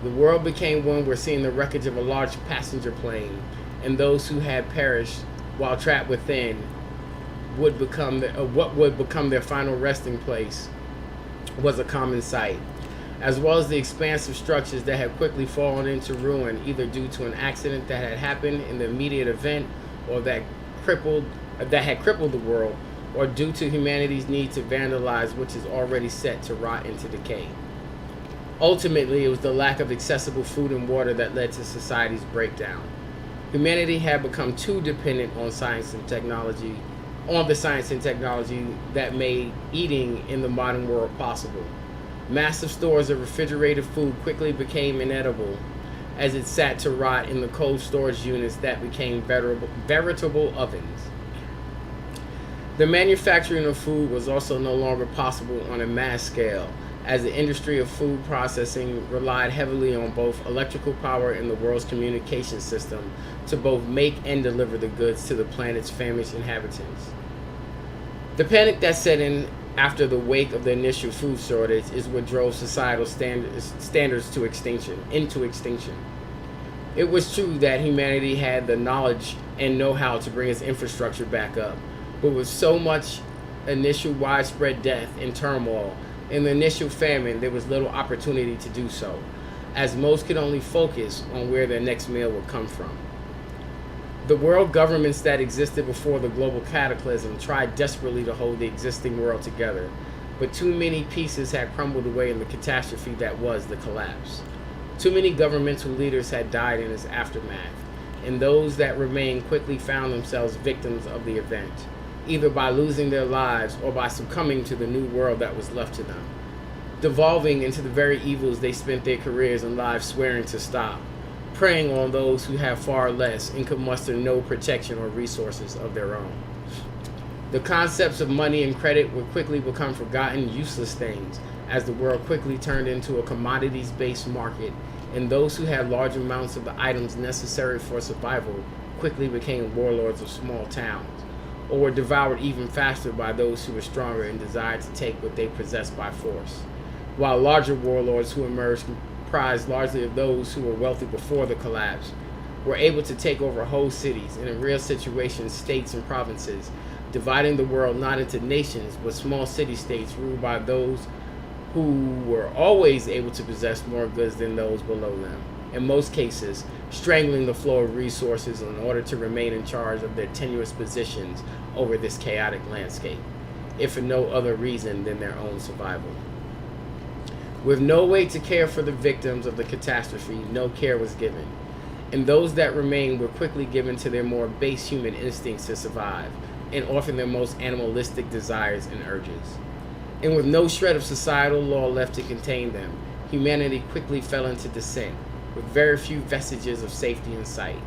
The world became one where seeing the wreckage of a large passenger plane and those who had perished while trapped within what would become their final resting place was a common sight, as well as the expansive structures that had quickly fallen into ruin, either due to an accident that had happened in the immediate event or that had crippled the world, or due to humanity's need to vandalize which is already set to rot into decay. Ultimately, it was the lack of accessible food and water that led to society's breakdown. Humanity had become too dependent on science and technology, on the science and technology that made eating in the modern world possible. Massive stores of refrigerated food quickly became inedible as it sat to rot in the cold storage units that became veritable ovens. The manufacturing of food was also no longer possible on a mass scale, as the industry of food processing relied heavily on both electrical power and the world's communication system to both make and deliver the goods to the planet's famished inhabitants. The panic that set in after the wake of the initial food shortage is what drove societal standards into extinction. It was true that humanity had the knowledge and know-how to bring its infrastructure back up, but with so much initial widespread death and turmoil, in the initial famine, there was little opportunity to do so, as most could only focus on where their next meal would come from. The world governments that existed before the global cataclysm tried desperately to hold the existing world together, but too many pieces had crumbled away in the catastrophe that was the collapse. Too many governmental leaders had died in its aftermath, and those that remained quickly found themselves victims of the event, either by losing their lives or by succumbing to the new world that was left to them, devolving into the very evils they spent their careers and lives swearing to stop, preying on those who have far less and could muster no protection or resources of their own. The concepts of money and credit would quickly become forgotten, useless things, as the world quickly turned into a commodities-based market, and those who had large amounts of the items necessary for survival quickly became warlords of small towns, or were devoured even faster by those who were stronger and desired to take what they possessed by force, while larger warlords who emerged comprised largely of those who were wealthy before the collapse, were able to take over whole cities, and in real situations, states and provinces, dividing the world not into nations, but small city-states ruled by those who were always able to possess more goods than those below them, in most cases, strangling the flow of resources in order to remain in charge of their tenuous positions over this chaotic landscape, if for no other reason than their own survival. With no way to care for the victims of the catastrophe, no care was given, and those that remained were quickly given to their more base human instincts to survive, and often their most animalistic desires and urges. And with no shred of societal law left to contain them, humanity quickly fell into descent, with very few vestiges of safety in sight.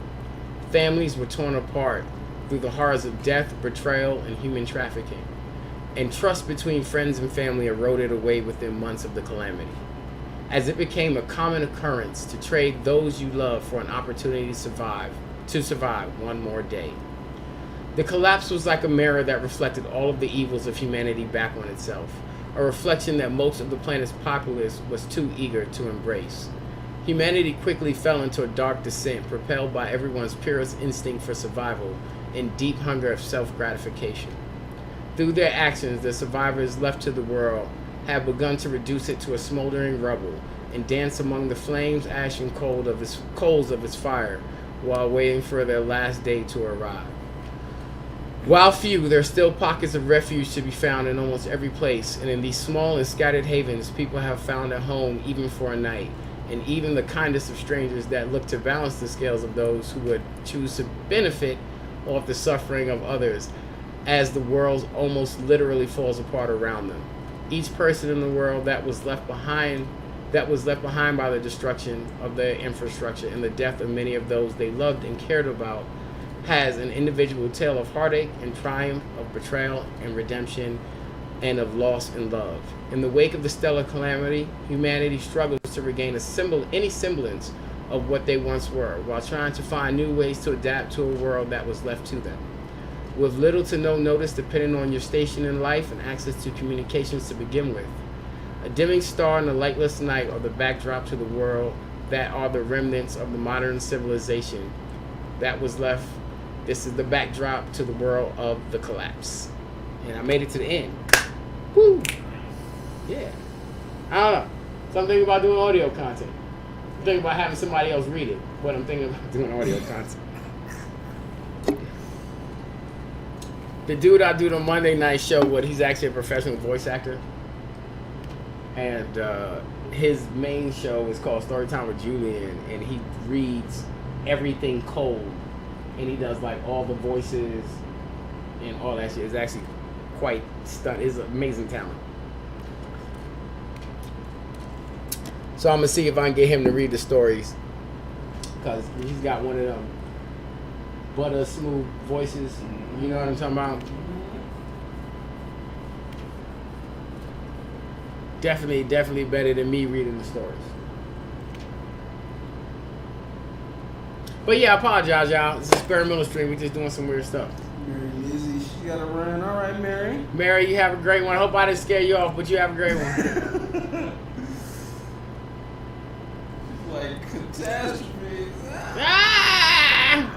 Families were torn apart through the horrors of death, betrayal, and human trafficking, and trust between friends and family eroded away within months of the calamity, as it became a common occurrence to trade those you love for an opportunity to survive one more day. The collapse was like a mirror that reflected all of the evils of humanity back on itself, a reflection that most of the planet's populace was too eager to embrace. Humanity quickly fell into a dark descent, propelled by everyone's purest instinct for survival and deep hunger of self-gratification. Through their actions, the survivors left to the world had begun to reduce it to a smoldering rubble and dance among the flames, ash, and coals of its fire while waiting for their last day to arrive. While few, there are still pockets of refuge to be found in almost every place, and in these small and scattered havens, people have found a home even for a night, and even the kindest of strangers that look to balance the scales of those who would choose to benefit off the suffering of others, as the world almost literally falls apart around them. Each person in the world that was left behind by the destruction of their infrastructure and the death of many of those they loved and cared about has an individual tale of heartache and triumph, of betrayal and redemption, and of loss and love. In the wake of the stellar calamity, humanity struggles to regain any semblance of what they once were, while trying to find new ways to adapt to a world that was left to them. With little to no notice depending on your station in life and access to communications to begin with, a dimming star in the lightless night are the backdrop to the world that are the remnants of the modern civilization that was left. This is the backdrop to the world of the collapse. And I made it to the end. Woo! Yeah. I don't know. So I'm thinking about doing audio content. I'm thinking about having somebody else read it, but I'm thinking about doing audio content. The dude I do the Monday night show with, he's actually a professional voice actor. And his main show is called Storytime with Julian, and he reads everything cold and he does like all the voices and all that shit. It's actually quite stunning. It's amazing talent. So I'm gonna see if I can get him to read the stories, cause he's got one of them butter smooth voices. You know what I'm talking about? Definitely better than me reading the stories. But yeah, I apologize, y'all. It's an experimental stream. We just doing some weird stuff. Mary Lizzie, she got to run. All right, Mary. Mary, you have a great one. I hope I didn't scare you off, but you have a great one. Like catastrophe. Ah!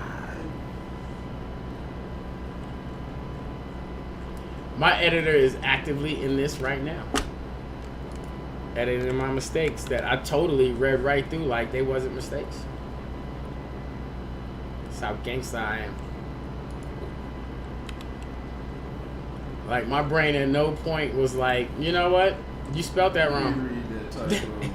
My editor is actively in this right now. Editing my mistakes that I totally read right through like they wasn't mistakes. That's how gangsta I am. Like my brain at no point was like, you know what? You spelled that wrong. Read that typo.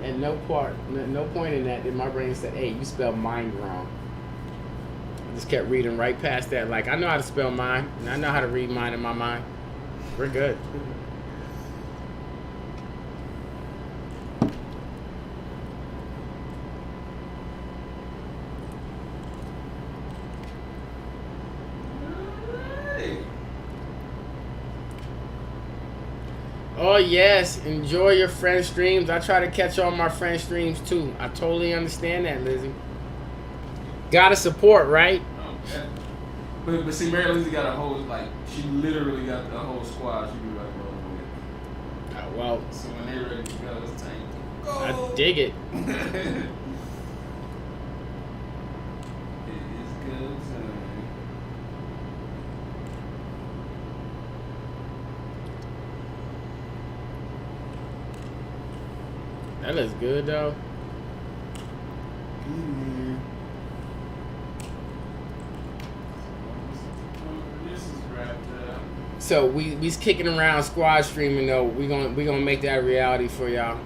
At no point in that did my brain say, hey, you spelled mind wrong. I just kept reading right past that. Like, I know how to spell mine, and I know how to read mine in my mind. We're good. Oh yes, enjoy your friend streams. I try to catch all my friend streams too. I totally understand that, Lizzie. Gotta support, right? Oh, yeah. But see, Mary Lizzie got a whole, like, she literally got a whole squad she be like rolling with. Well, So when they ready to go, it's tank. I dig it. It is good time. That looks good though. This is wrapped up. So we's kicking around squad streaming though. We gonna make that a reality for y'all.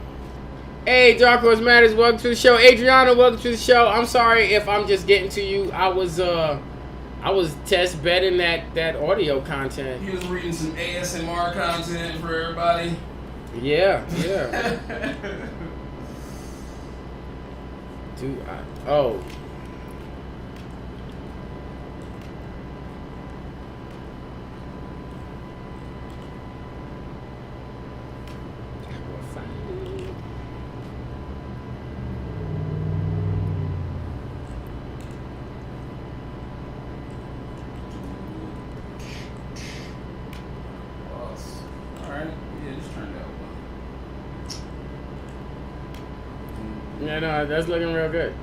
Hey, Dark Horse Matters, welcome to the show. Adriana, welcome to the show. I'm sorry if I'm just getting to you. I was test betting that audio content. He was reading some ASMR content for everybody. Yeah. Oh. Alright, yeah, just turned out well. Yeah, no, that's looking real good.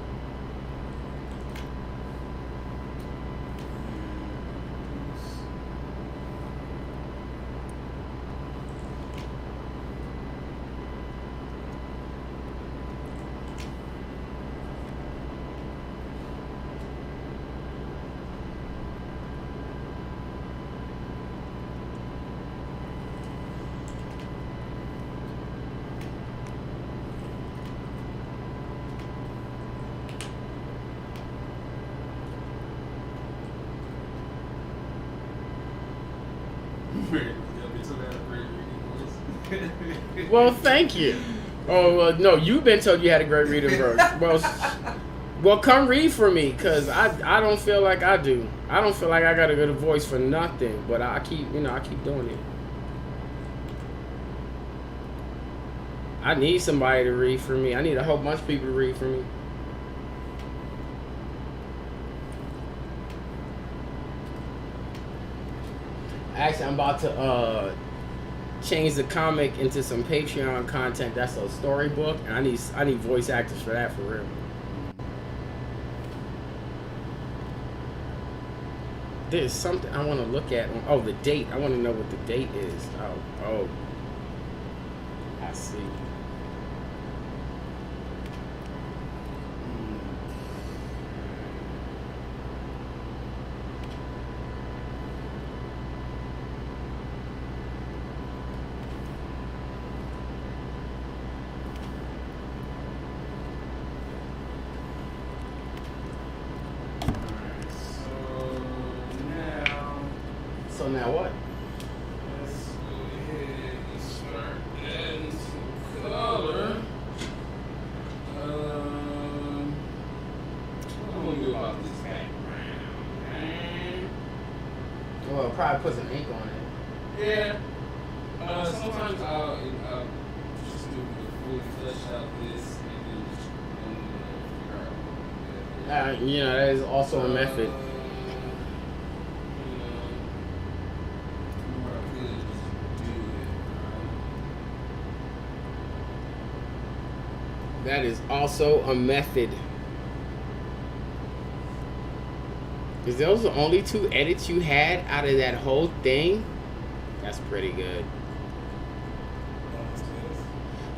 Well, thank you. Oh, well, no, you've been told you had a great reading voice. Well, come read for me, because I don't feel like I do. I don't feel like I got a good voice for nothing, but I keep doing it. I need somebody to read for me. I need a whole bunch of people to read for me. Actually, I'm about to change the comic into some Patreon content. That's a storybook, and I need voice actors for that, for real. There's something I want to look at. Oh, the date. I want to know what the date is. Oh, I see. now what? Let's go ahead and start adding some color. What am I gonna do about this background? Well, probably put some ink on it. Yeah. Sometimes I'll just do fully flesh out this and then just figure out what to do. You know, that is also a method. That is also a method. Because those are the only 2 edits you had out of that whole thing. That's pretty good.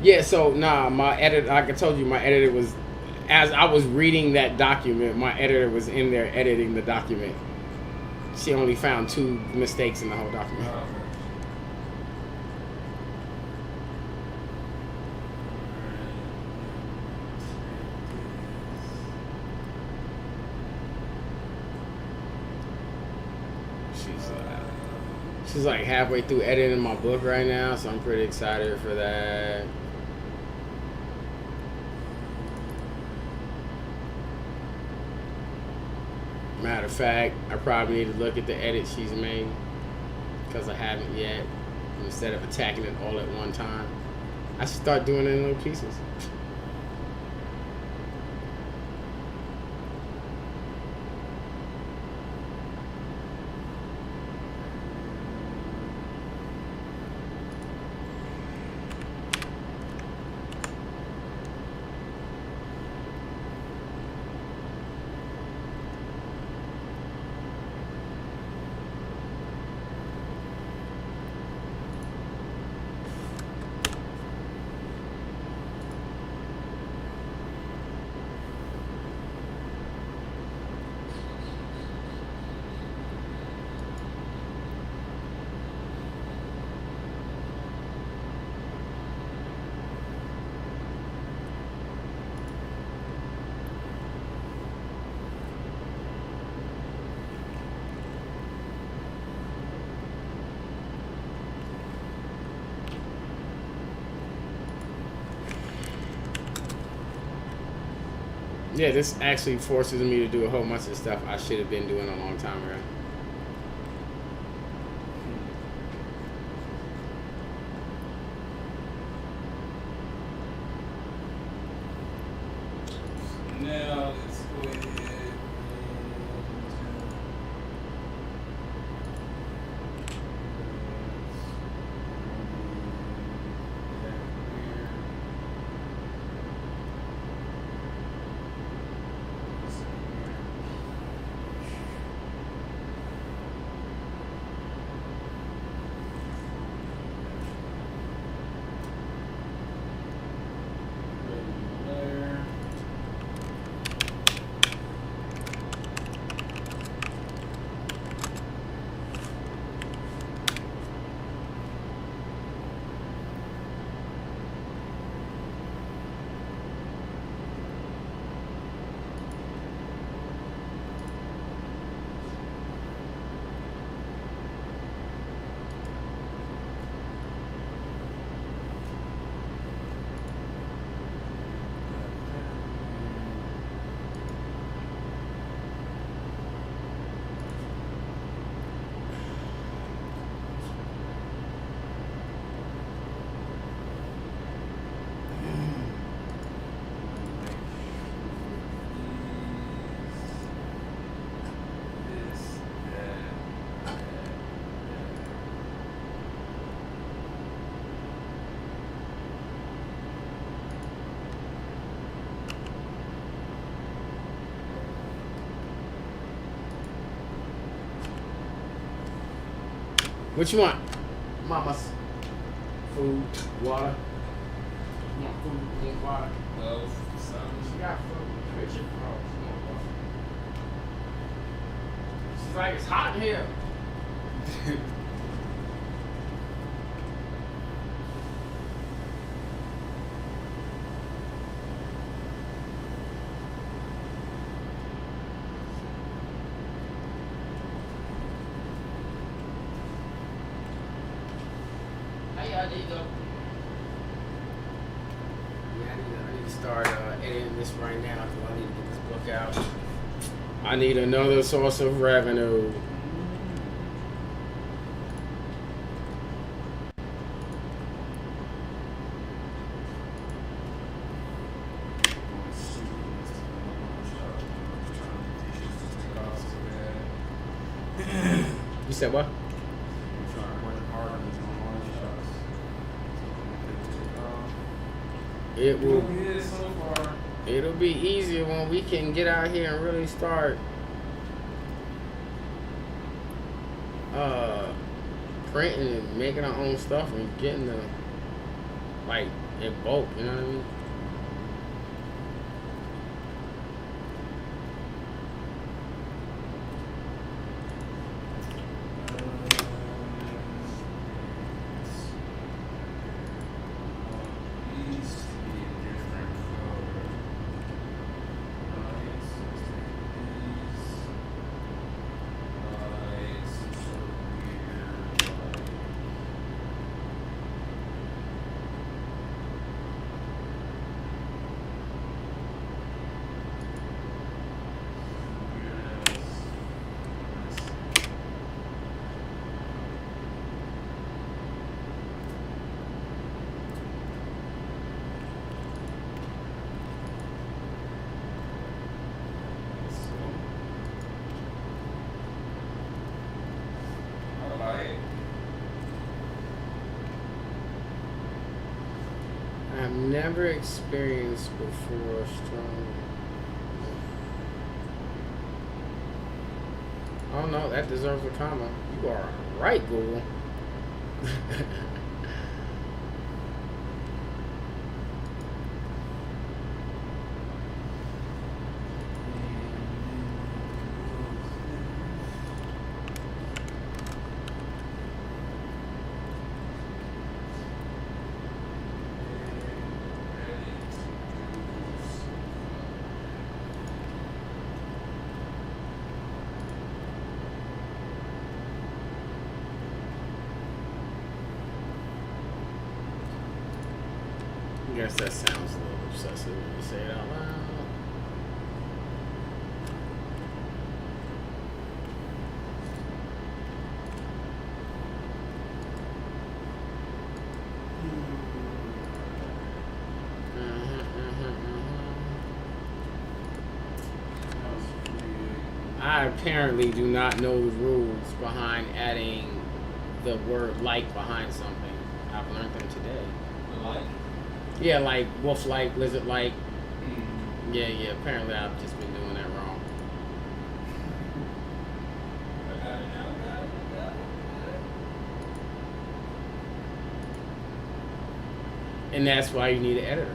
Yeah, so nah, my edit, like I told you, my editor was, as I was reading that document, my editor was in there editing the document. She only found 2 mistakes in the whole document. She's like halfway through editing my book right now, so I'm pretty excited for that. Matter of fact, I probably need to look at the edits she's made, because I haven't yet. Instead of attacking it all at one time, I should start doing it in little pieces. Yeah, this actually forces me to do a whole bunch of stuff I should have been doing a long time ago. Now let's go ahead and What you want? Mama's food, water. You want food, you want water? love something. She got food. Richard, bro. She want water. She's like, it's hot in here. start editing this right now because I need to get this book out. I need another source of revenue. You said what? It will. It'll be easier when we can get out here and really start printing and making our own stuff and getting the like in bulk. You know what I mean? I've never experienced before strong. Oh no, that deserves a comma. You are right, Google. I guess that sounds a little obsessive when you say it out loud. I apparently do not know the rules behind adding the word like behind something. I've learned them today. Like? Yeah, like wolf like, lizard like. Yeah, apparently I've just been doing that wrong. And that's why you need an editor.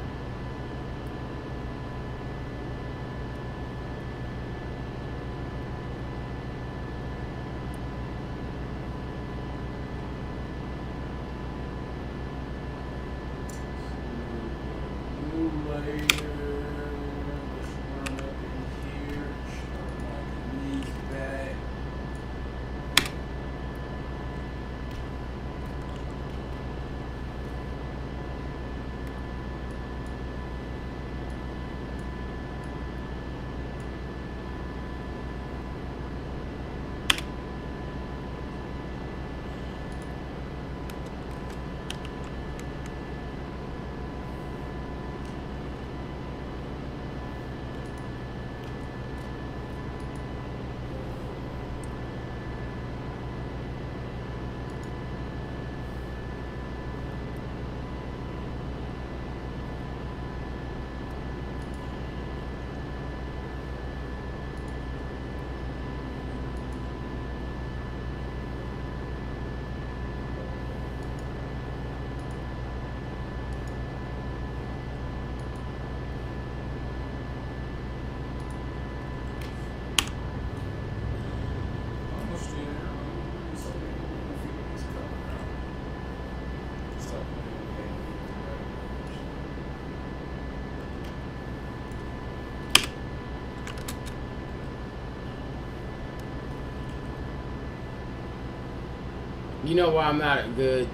You know why I'm not a good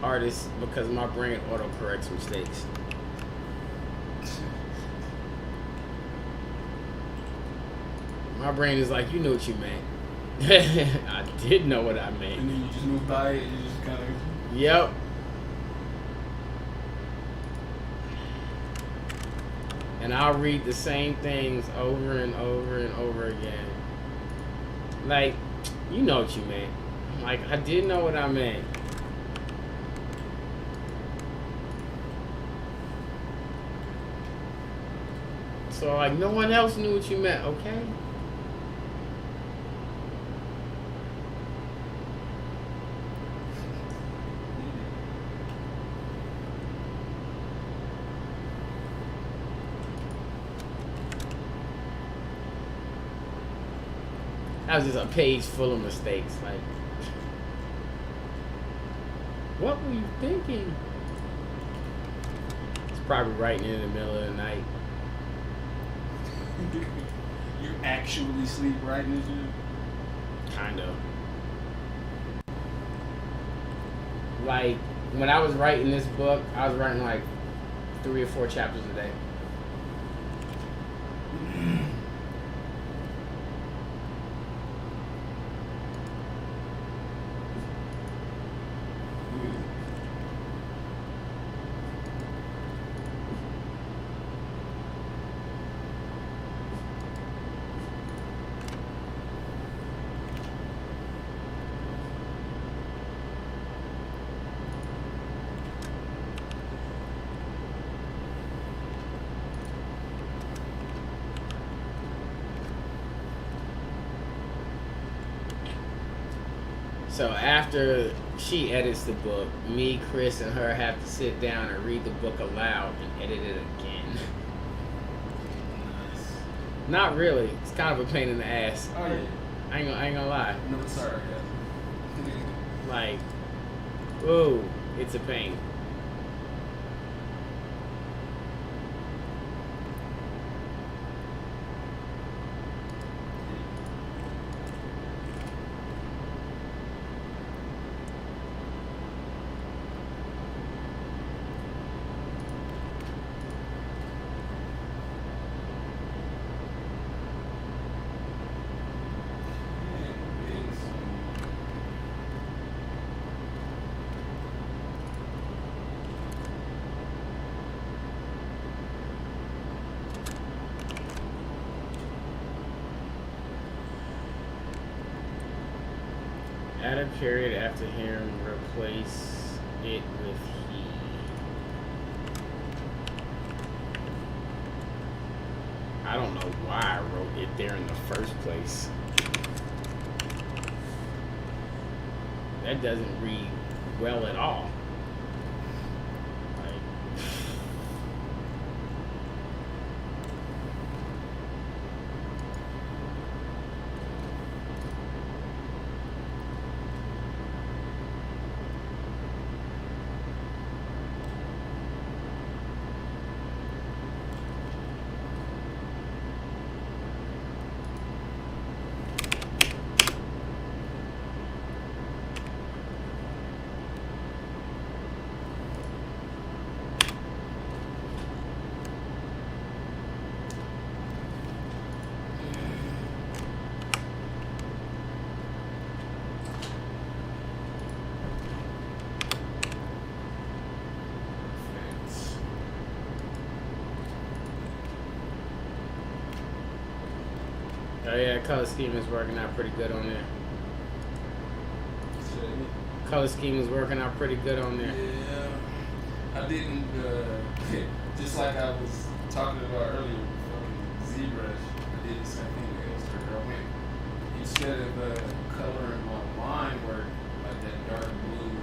artist? Because my brain autocorrects mistakes. My brain is like, you know what you meant. I did know what I And meant. then you just move by it and you just kind of. Yep. And I'll read the same things over and over and over again. Like, you know what you meant. Like, I did know what I meant. So, like, no one else knew what you meant, okay? That was just a page full of mistakes. Like, what were you thinking? It's probably writing in the middle of the night. You actually sleep right in the Kind of. Like, when I was writing this book, I was writing like 3 or 4 chapters a day. So after she edits the book, me, Chris, and her have to sit down and read the book aloud and edit it again. Not really. It's kind of a pain in the ass. Oh yeah. I ain't gonna lie. No, sorry. Like, ooh, it's a pain. Add a period after him, replace it with he. I don't know why I wrote it there in the first place. That doesn't read well at all. Like, oh yeah, color scheme is working out pretty good on there. Color scheme is working out pretty good on there. Yeah, I didn't. Just like I was talking about earlier, fucking ZBrush. I did the same thing with Illustrator. I went instead of coloring my line work like that dark blue.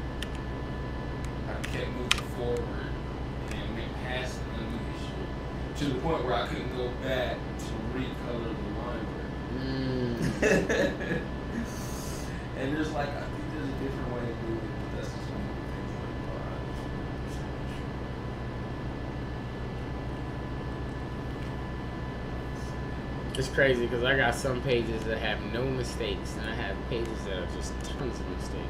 I kept moving forward and went past the new issue to the point where I couldn't go back to recolor the line work. And there's like, I think there's a different way to do it, but that's just one of the things like, It's crazy because I got some pages that have no mistakes, and I have pages that are just tons of mistakes.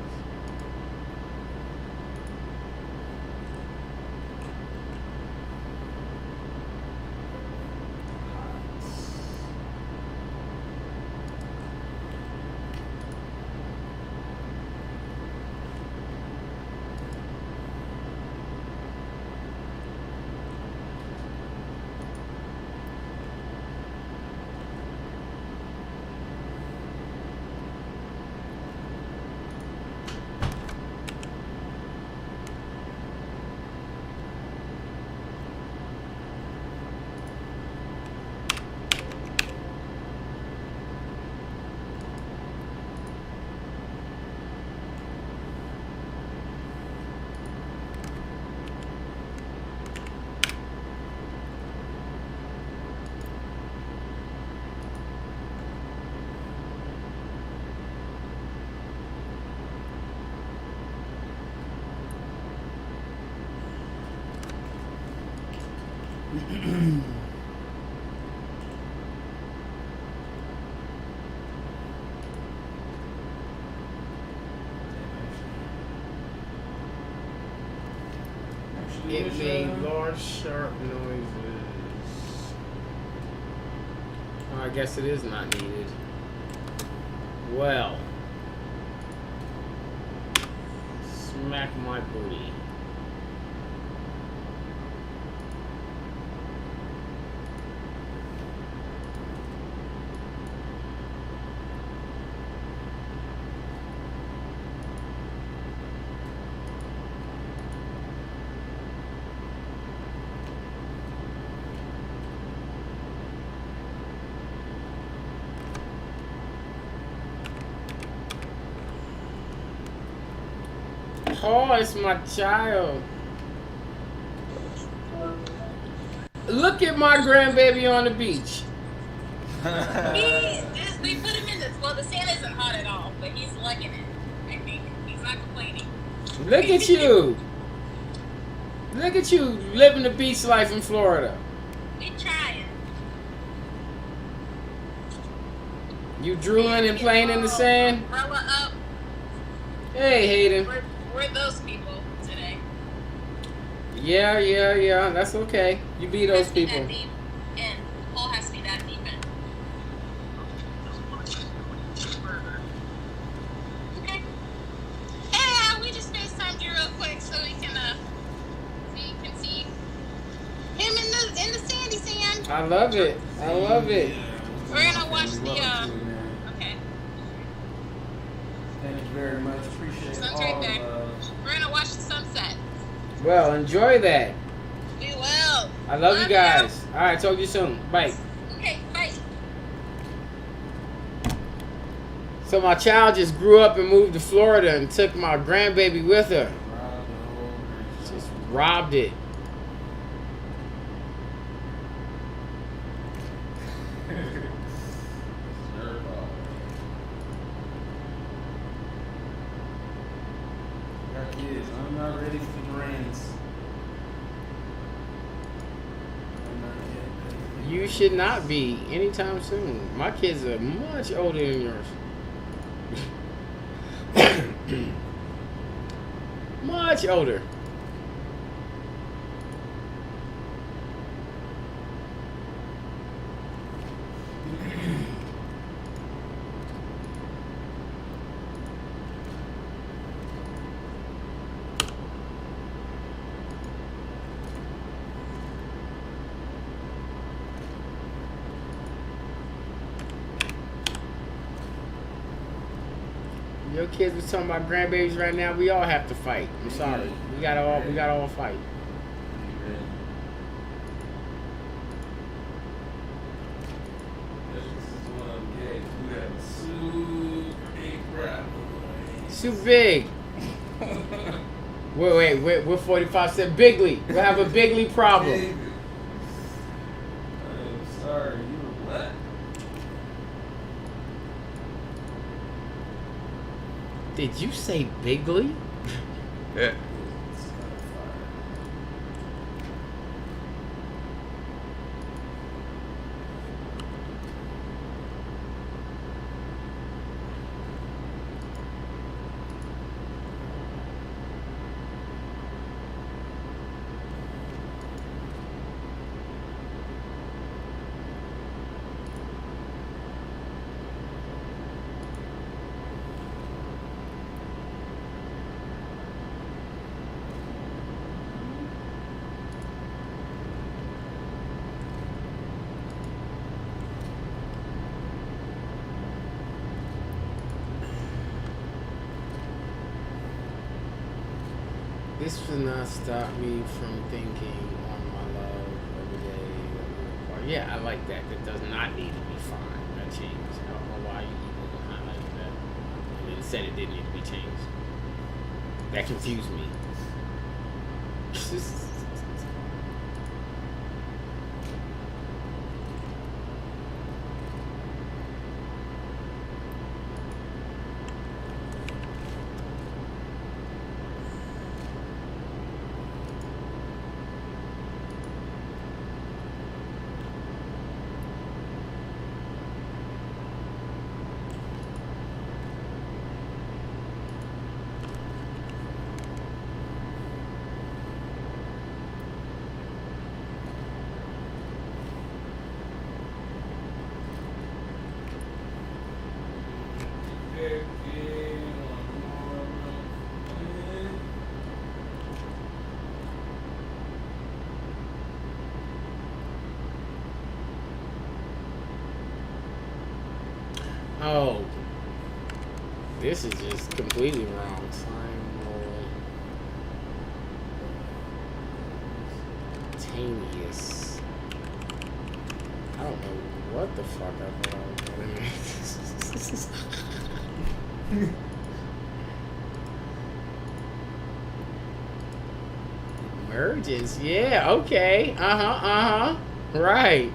It made large, sharp noises. Oh, I guess it is not needed. Well, smack my booty. Oh, it's my child. Look at my grandbaby on the beach. We put him in this. Well, the sand isn't hot at all, but he's liking it. I think he's not complaining. Look at you. Look at you living the beach life in Florida. We trying. You drooling and playing in the sand? Umbrella up. Hey, Hayden. We're those people today. Yeah. That's okay. You be those people. That deep. And the hole has to be that deep in. Okay. Hey, we just FaceTimed you real quick so we can see him in the sandy sand. I love it. I love it. We're gonna watch the okay. Thank you very much. Appreciate Sun's all right there. love. We're gonna watch the sunset. Well, enjoy that. We will. I love you guys. All right, talk to you soon. Bye. Okay, bye. So my child just grew up and moved to Florida and took my grandbaby with her. Just robbed it. Got kids. I'm not ready for grands. I'm not yet. You should not be anytime soon. My kids are much older than yours. Much older. Your kids was talking about grandbabies right now. We all have to fight. I'm sorry. We gotta all fight. Super big. Wait. We're 45 cent bigly. We'll have a bigly problem. I'm sorry. You were what? Did you say bigly? Yeah. This will not stop me from thinking on my love every day. Yeah, I like that. That does not need to be fine. That changed. I don't know why you even highlighted that. And then said it didn't need to be changed. That confused me. Oh. This is just completely wrong. Simultaneous. I don't know what the fuck I thought I was doing. Emergence. Yeah, okay. Right.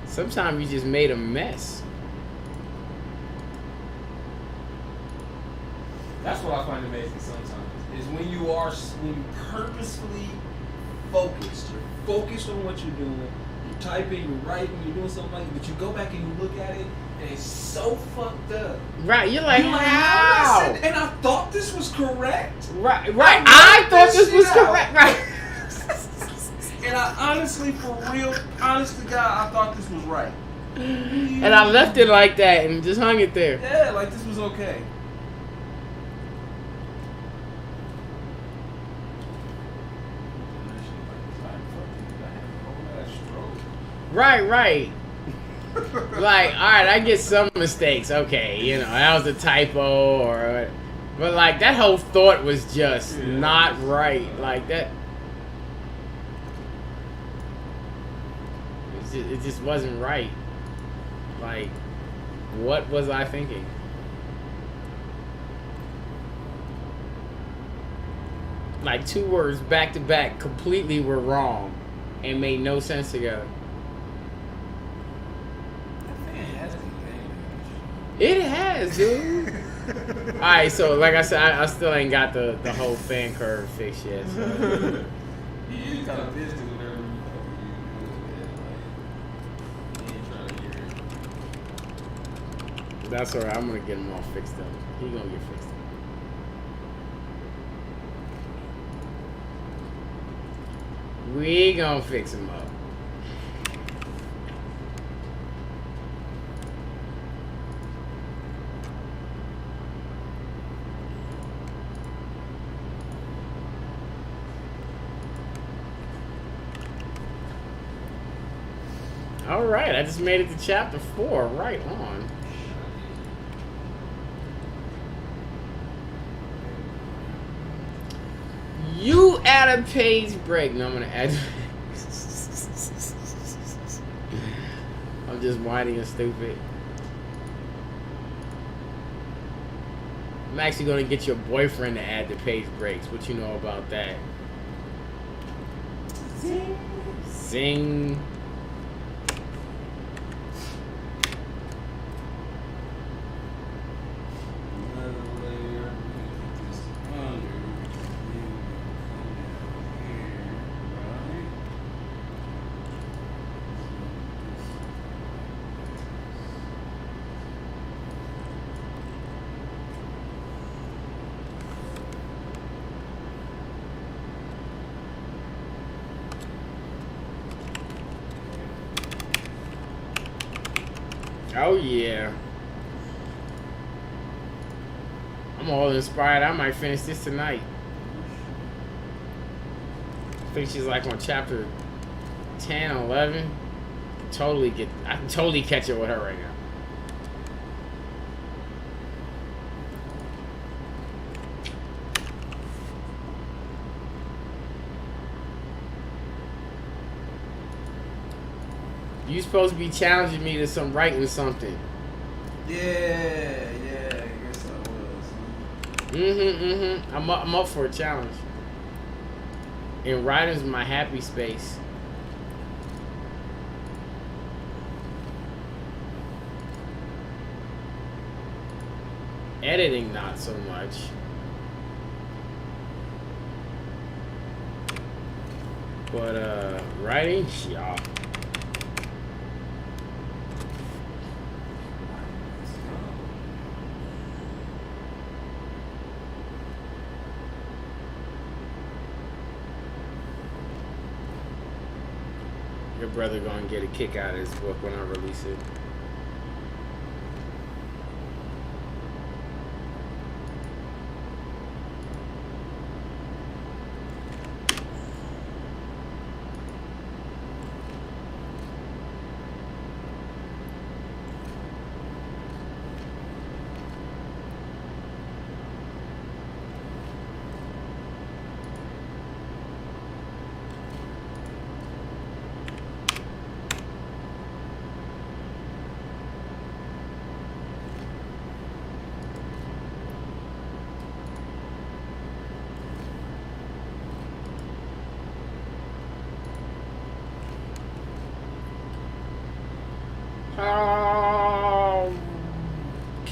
Sometimes you just made a mess. That's what I find amazing sometimes. Is when you purposefully focused. You're focused on what you're doing. You're typing, you're writing, you're doing something like that. But you go back and you look at it, and it's so fucked up. Right, you're like, How? how? And I thought this was correct. Right. I thought this was correct. Right. And I honestly, for real, honest to God, I thought this was right. And I left it like that and just hung it there. Yeah, like this was okay. Right. Like, alright, I get some mistakes. Okay, you know, that was a typo or... But, like, that whole thought was just not right. Like, that... It just wasn't right. Like, what was I thinking? Like, two words back to back completely were wrong and made no sense together. It has, dude. Alright, so like I said, I still ain't got the whole fan curve fixed yet. So. You kind of business with her. That's alright, I'm gonna get him all fixed up. He gonna get fixed up. We gonna fix him up. Alright, I just made it to chapter 4. Right on. You add a page break. No, I'm gonna add. I'm just whining and stupid. I'm actually gonna get your boyfriend to add the page breaks. What you know about that? Zing. Zing. Oh yeah. I'm all inspired. I might finish this tonight. I think she's like on chapter 10 or 11. I can totally catch it with her right now. You supposed to be challenging me to some writing something. Yeah, I guess I was. I'm up for a challenge. And writing's my happy space. Editing, not so much. But writing, yeah. Your brother gonna get a kick out of this book when I release it.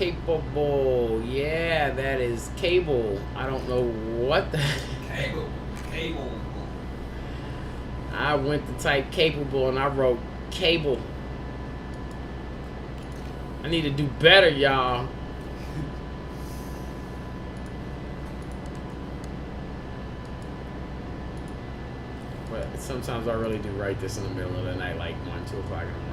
capable. Yeah, that is cable. I don't know what the. Cable. I went to type capable and I wrote cable. I need to do better, y'all. But sometimes I really do write this in the middle of the night, like 1, 2 o'clock in the morning.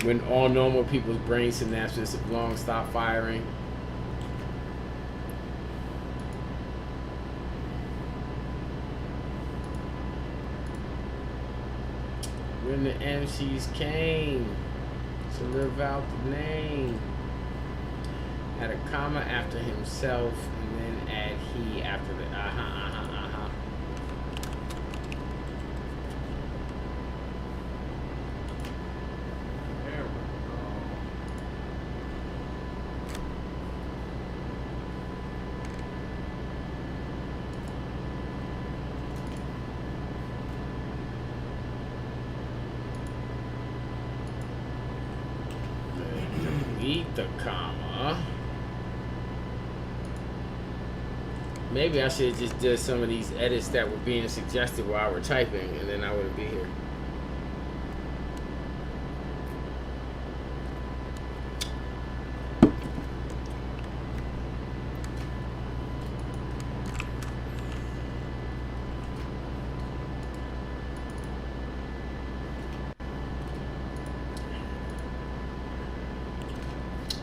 When all normal people's brain synapses have long stopped firing. When the MCs came to live out the name. Had a comma after himself and then add he after the There we go. Delete the comma. Maybe I should have just did some of these edits that were being suggested while we're typing, and then I wouldn't be here.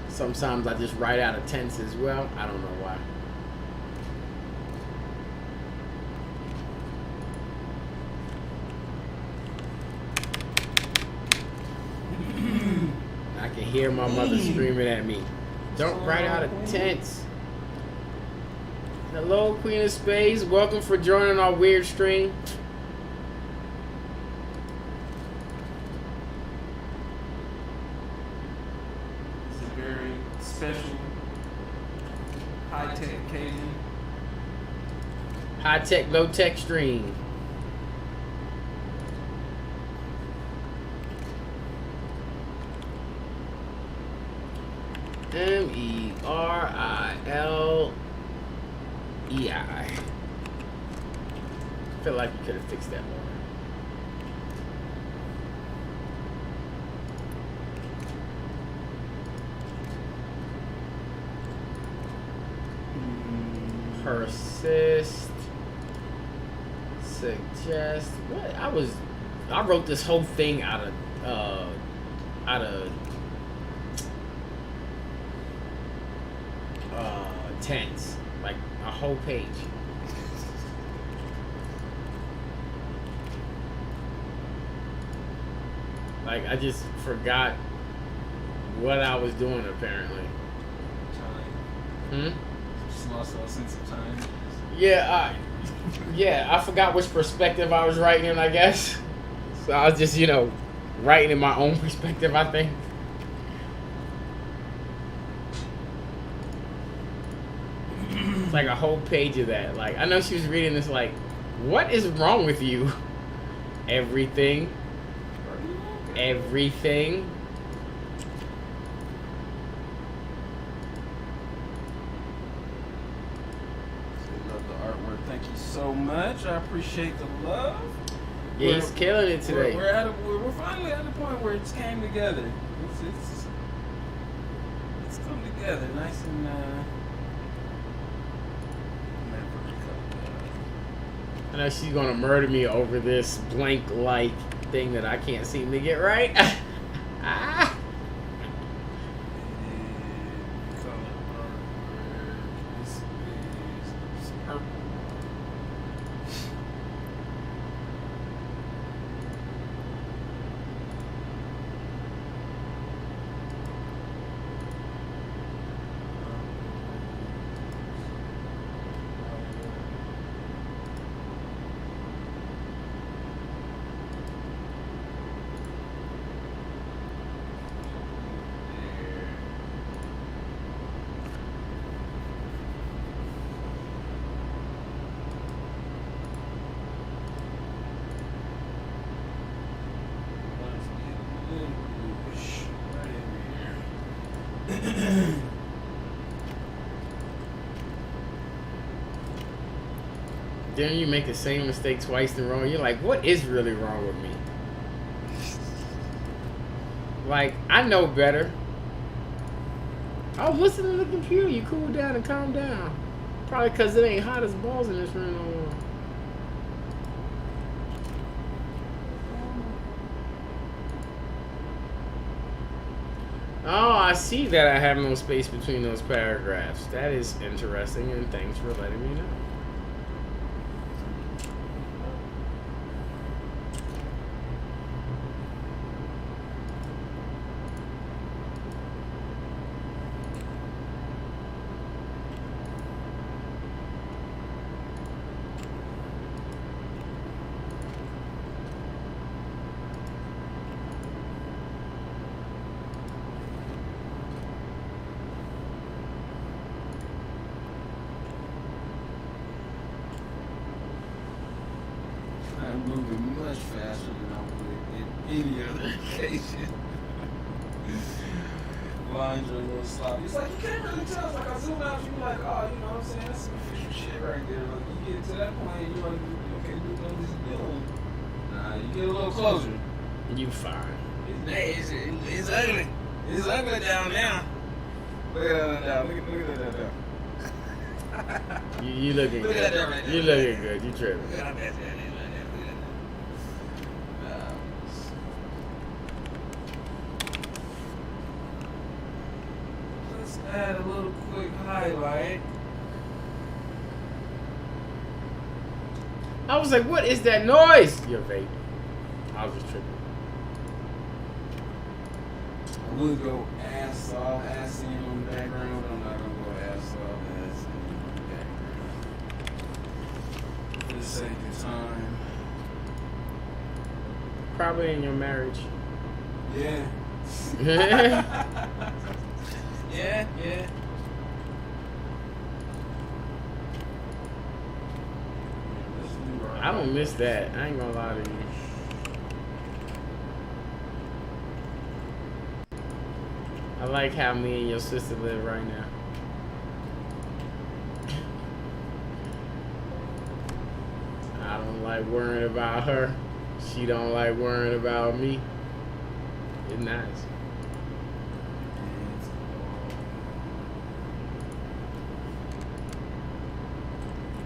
Sometimes I just write out of tense as well. I don't know why. I can hear my mother screaming at me. Don't write out of tense. Hello, Queen of Spades. Welcome for joining our weird stream. It's a very special, high-tech occasion. High tech, low tech stream. MERILEI. I feel like you could have fixed that more. Persist. Suggest. What? I wrote this whole thing out of tense, like a whole page. Like I just forgot what I was doing apparently. Time. Just lost all sense of time. Yeah, I forgot which perspective I was writing in, I guess. So I was just, writing in my own perspective, I think. It's like a whole page of that. Like, I know she was reading this like, what is wrong with you? Everything. Everything. Love the artwork. Thank you so much. I appreciate the love. Yeah, he's killing it today. We're finally at the point where it's came together. It's come together, nice and I know she's gonna murder me over this blank light thing that I can't seem to get right. Ah. Then you make the same mistake twice in a row. You're like, what is really wrong with me? Like, I know better. Oh, listen to the computer. You cool down and calm down. Probably because it ain't hot as balls in this room no more. Oh, I see that I have no space between those paragraphs. That is interesting, and thanks for letting me know. I'm moving much faster than I would in any other occasion. Lines are a little sloppy. It's like you can't really tell. It's like I zoom out, you be like, oh, you know what I'm saying? That's some official shit right there. Like you get to that point, you're like, okay, look what this is doing. Nah, you get a little closer. You fine. It's ugly. It's ugly down now. Look at that down. Look at that down. You looking Look good. at that right there. You looking good. You tripping. Look at that right there. Let's add a little quick highlight. I was like, what is that noise? Your vape. I was just tripping. I would go ass off, ass in on the background, but I'm not gonna go ass off, ass in on the background. For the sake of time. Probably in your marriage. Yeah. Yeah. I don't miss that. I ain't gonna lie to you. I like how me and your sister live right now. I don't like worrying about her. She don't like worrying about me. It's nice.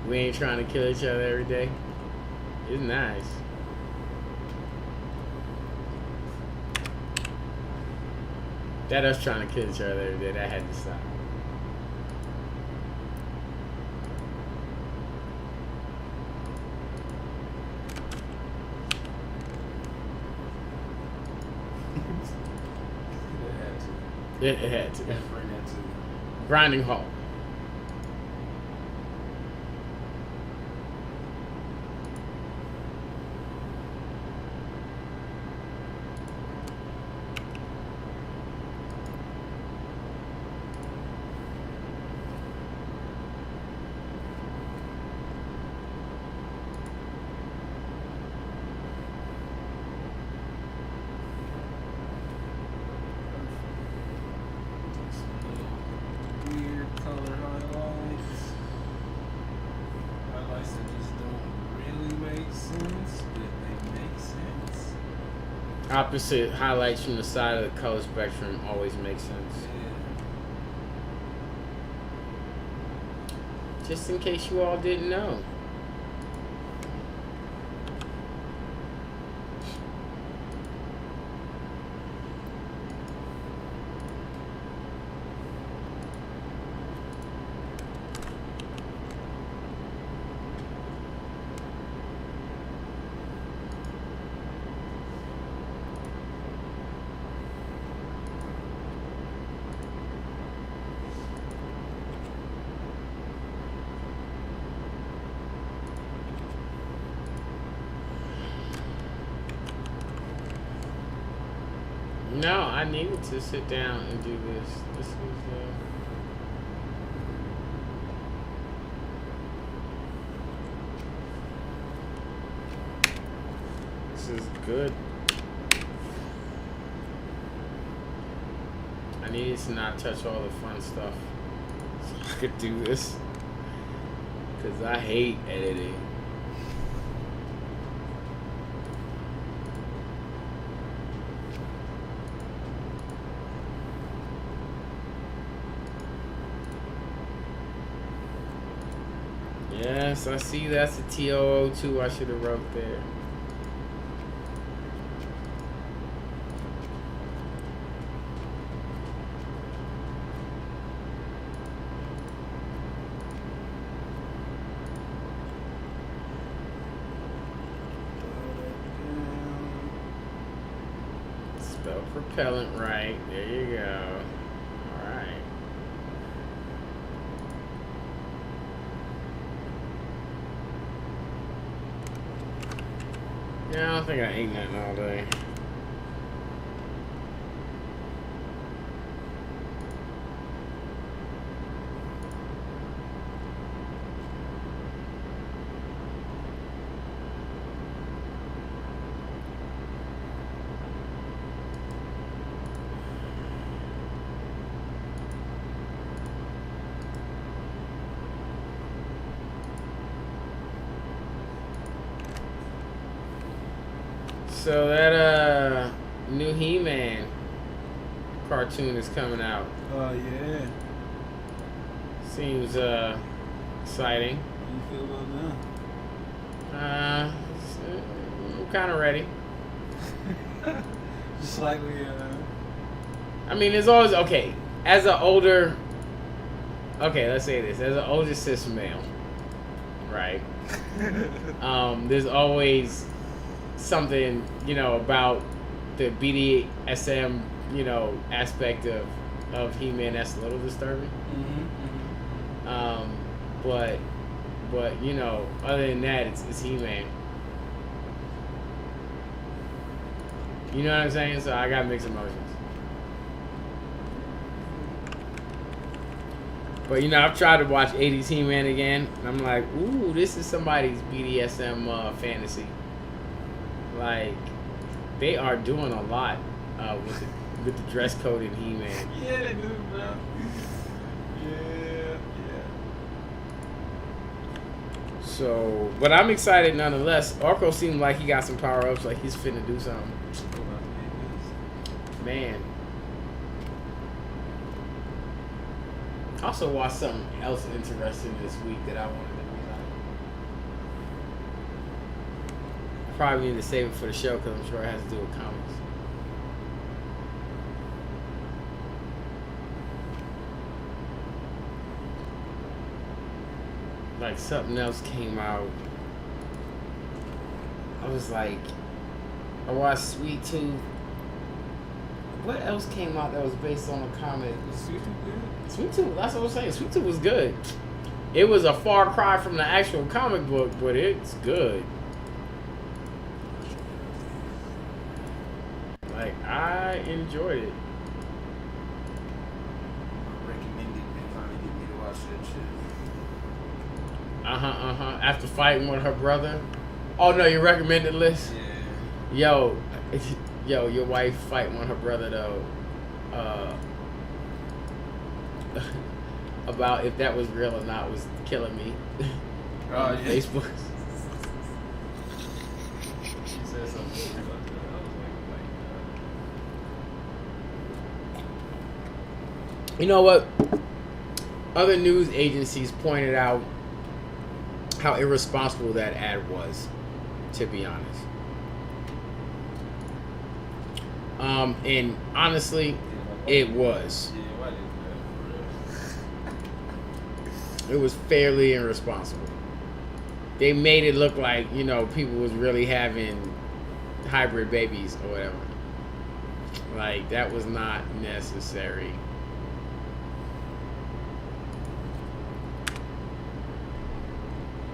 We ain't trying to kill each other every day. It's nice. That us trying to kill each other every day, that had to stop. It had to. Bring that to Grinding halt. weird color highlights. Highlights that just don't really make sense, but they make sense. Opposite highlights from the side of the color spectrum always make sense. Yeah. Just in case you all didn't know. No, I needed to sit down and do this. This is good. I needed to not touch all the fun stuff so I could do this. Because I hate editing. Yes, I see that's a TOO2 I should have wrote there. Spell propellant right. There you go. Alright. Yeah, I don't think I ate nothing all day. So that new He-Man cartoon is coming out. Oh yeah. Seems exciting. How you feel about I'm kind of ready. that? Just slightly. I mean, there's always okay. As an older, let's say this. As an older cis male, right? There's always something, about the BDSM, aspect of He-Man that's a little disturbing. But other than that, it's He-Man. You know what I'm saying? So I got mixed emotions. But I've tried to watch 80s He-Man again, and I'm like, ooh, this is somebody's BDSM fantasy. Like, they are doing a lot with the dress code in He-Man. Yeah, they do, bro. Yeah. So, but I'm excited nonetheless. Orko seemed like he got some power-ups, like he's finna do something. Man. I also watched something else interesting this week that I wanted to bring up. Probably need to save it for the show because I'm sure it has to do with comics. Like something else came out. I was like, I watched Sweet Tooth. What else came out that was based on a comic? Sweet Tooth good? Sweet Tooth, that's what I was saying. Sweet Tooth was good. It was a far cry from the actual comic book, but it's good. Like, I enjoyed it. Recommended and finally get me to watch that shit. After fighting with her brother. Oh no, your recommended list? Yeah. Yo, your wife fighting with her brother though. About if that was real or not was killing me. On Facebook. She said something about that. I was like, You know what? Other news agencies pointed out how irresponsible that ad was, to be honest. And honestly, it was. yeah, why did that for real? It was fairly irresponsible. They made it look like, people was really having hybrid babies or whatever. Like, that was not necessary.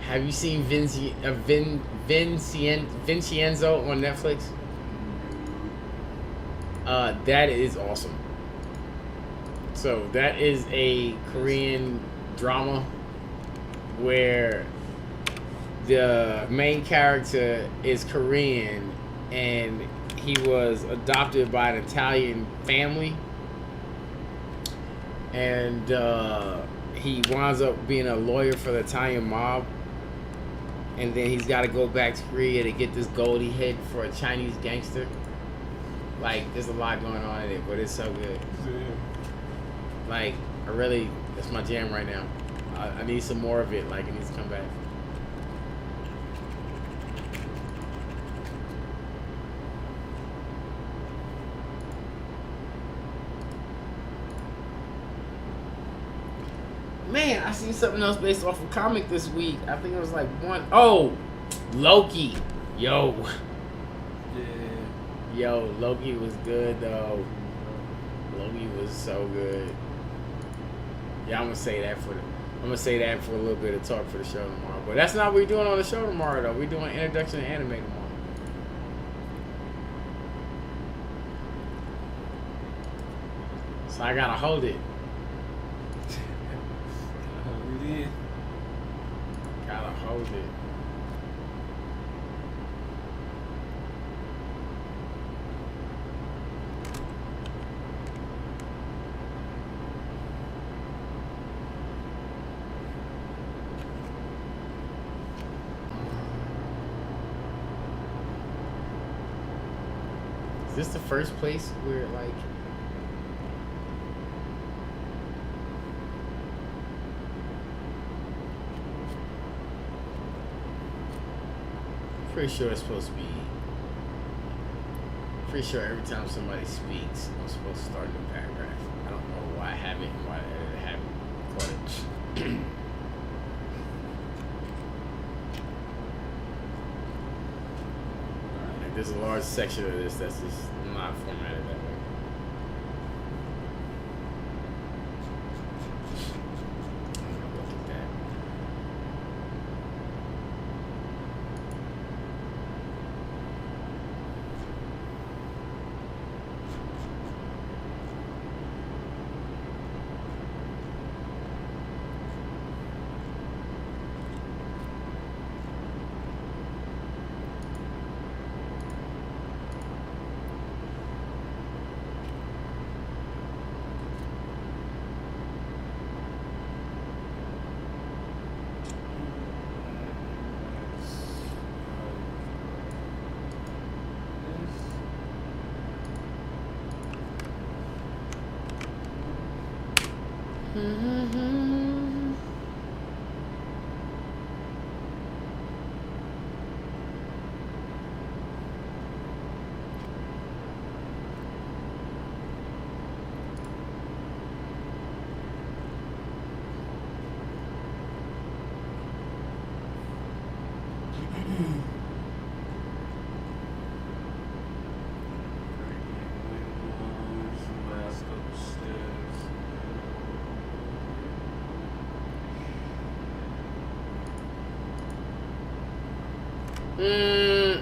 Have you seen Vincenzo on Netflix? That is awesome. So that is a Korean drama where the main character is Korean and he was adopted by an Italian family, and he winds up being a lawyer for the Italian mob, and then he's got to go back to Korea to get this gold he hid for a Chinese gangster. Like, there's a lot going on in it, but it's so good. Like, that's my jam right now. I need some more of it. Like, it needs to come back. Man, I seen something else based off a comic this week. I think it was like Loki. Yo, Loki was good though. Loki was so good. Yeah, I'm gonna say that for a little bit of talk for the show tomorrow. But that's not what we're doing on the show tomorrow though. We're doing introduction to anime tomorrow. So I gotta hold it. Gotta hold it. Is this the first place where like pretty sure it's supposed to be. Pretty sure every time somebody speaks, I'm supposed to start a new paragraph. I don't know why I haven't and why I haven't caught it. Like, there's a large section of this that's just not formatted that way. Look at that.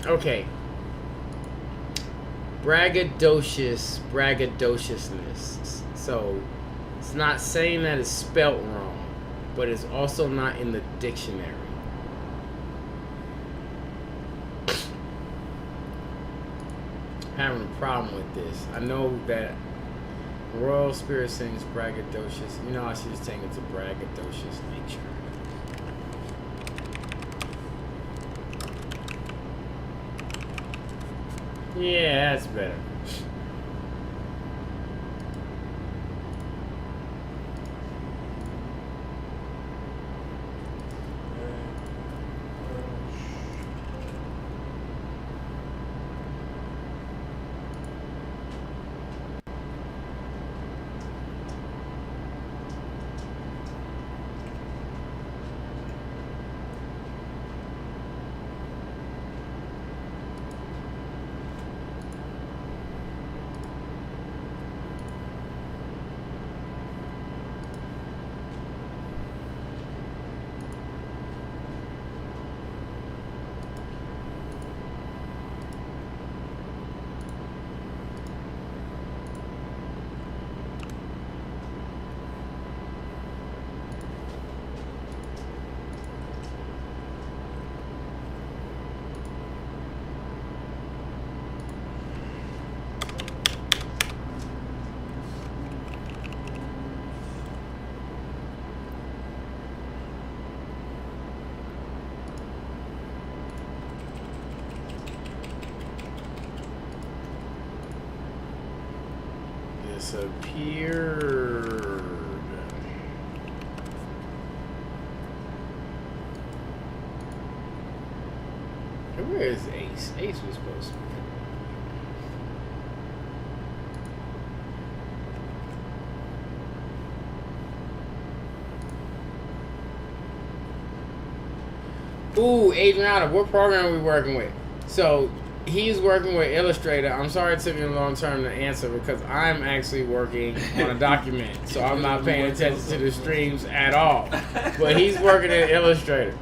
Okay. Braggadociousness. So, it's not saying that it's spelt wrong, but it's also not in the dictionary. Having a problem with this. I know that Royal Spirit sings braggadocious. You know, I should just take it to braggadocious nature. Yeah, that's better. Disappeared. Where is Ace? Ace was supposed to be. Ooh, Adriana, what program are we working with? So he's working with Illustrator. I'm sorry it took me a long time to answer because I'm actually working on a document, so I'm not paying attention to the streams at all. But he's working in Illustrator.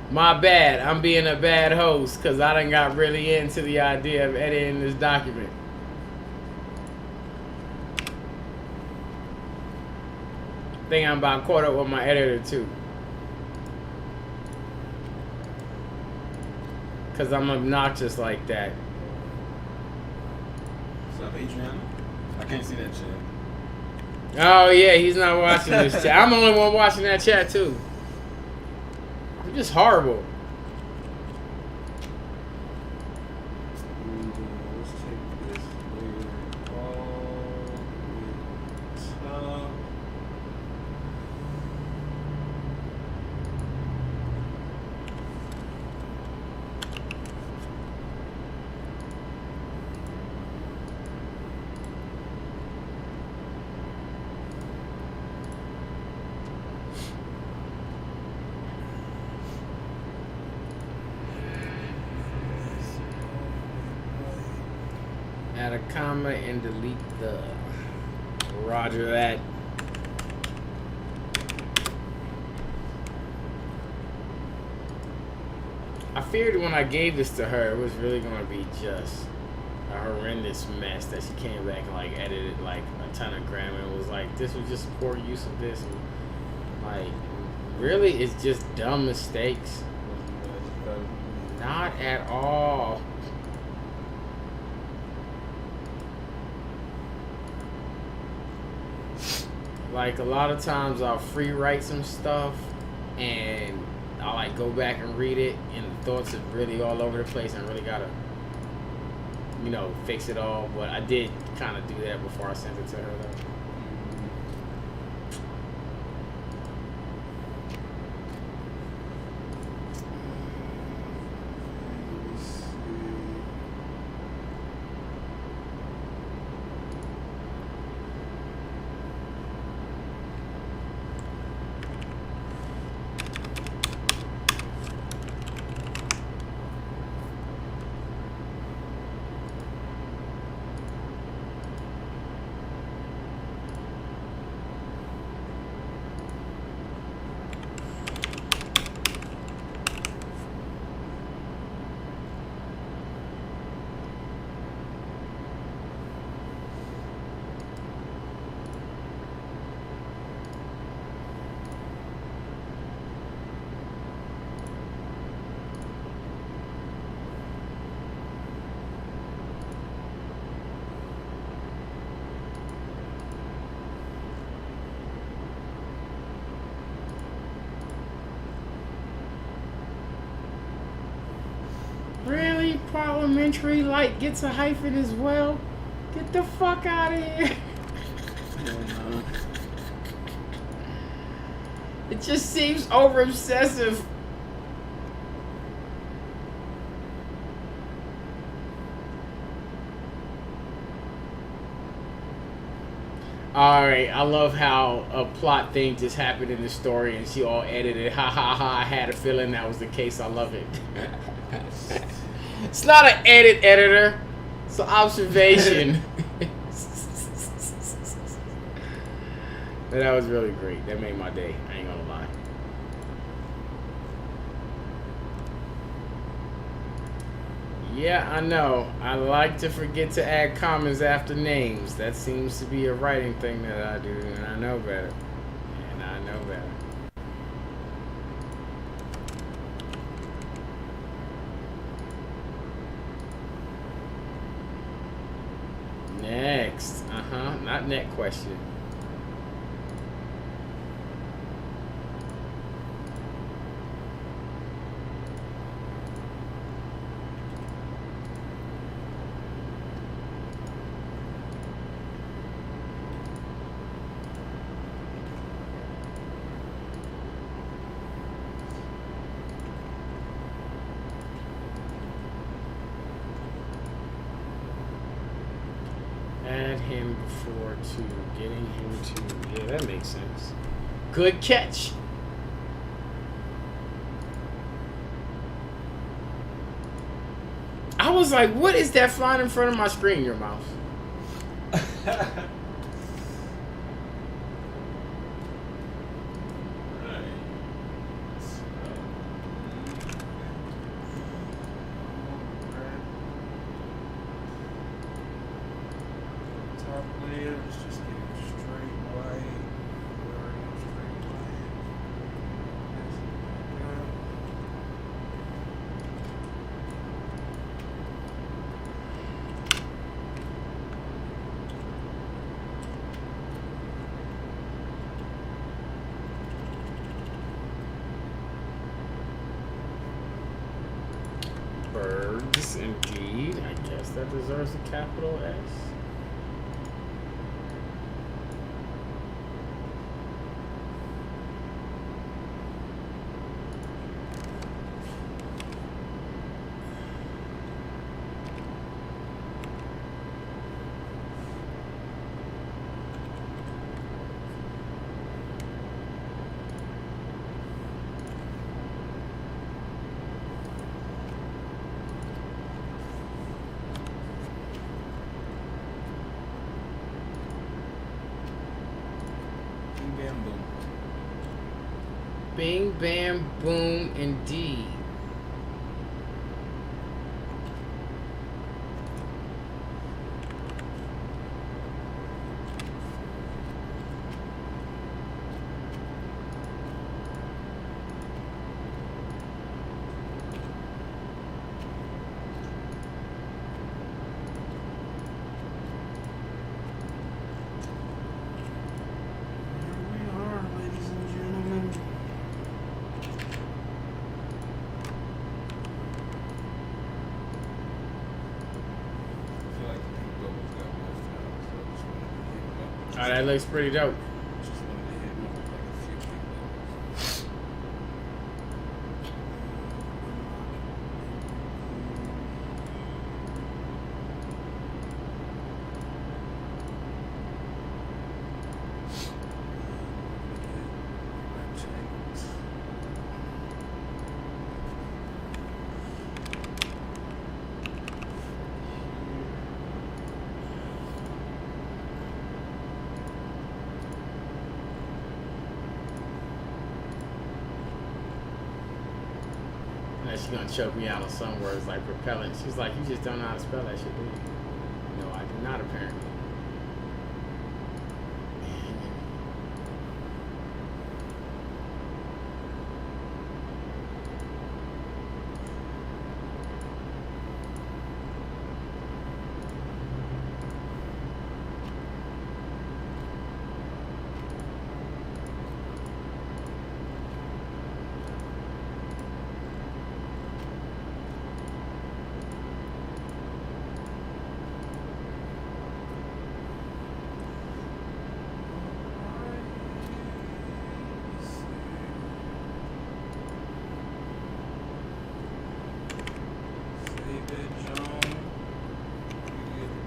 My bad. I'm being a bad host because I done got really into the idea of editing this document. I think I'm about caught up with my editor too. Because I'm obnoxious like that. What's up, Adriana? I can't see that chat. Oh yeah, he's not watching this chat. I'm the only one watching that chat too. I'm just horrible. Let's take this layer all the way up. Add a comma and delete the. Roger that. I feared when I gave this to her, it was really going to be just a horrendous mess that she came back and like edited like a ton of grammar and was like, this was just poor use of this. And, like, really, it's just dumb mistakes. Not at all. Like, a lot of times I'll free write some stuff and I'll like go back and read it and the thoughts are really all over the place and I really gotta, you know, fix it all. But I did kind of do that before I sent it to her though. Really? Parliamentary light gets a hyphen as well? Get the fuck out of here. It just seems over obsessive. Alright, I love how a plot thing just happened in the story and she all edited. Ha ha ha, I had a feeling that was the case. I love it. It's not an edit editor. It's an observation. But that was really great. That made my day. I ain't gonna lie. Yeah, I know. I like to forget to add commas after names. That seems to be a writing thing that I do, and I know better. And I know better. Next. Not next question. had him before to getting him to. Yeah, that makes sense. Good catch. I was like, what is that flying in front of my screen, your mouse? Birds, indeed. I guess that deserves a capital S. Bing, bam, boom, indeed. Oh, that looks pretty dope. She's gonna choke me out on some words like propellant. She's like, you just don't know how to spell that shit, do you? No, I do not, apparently.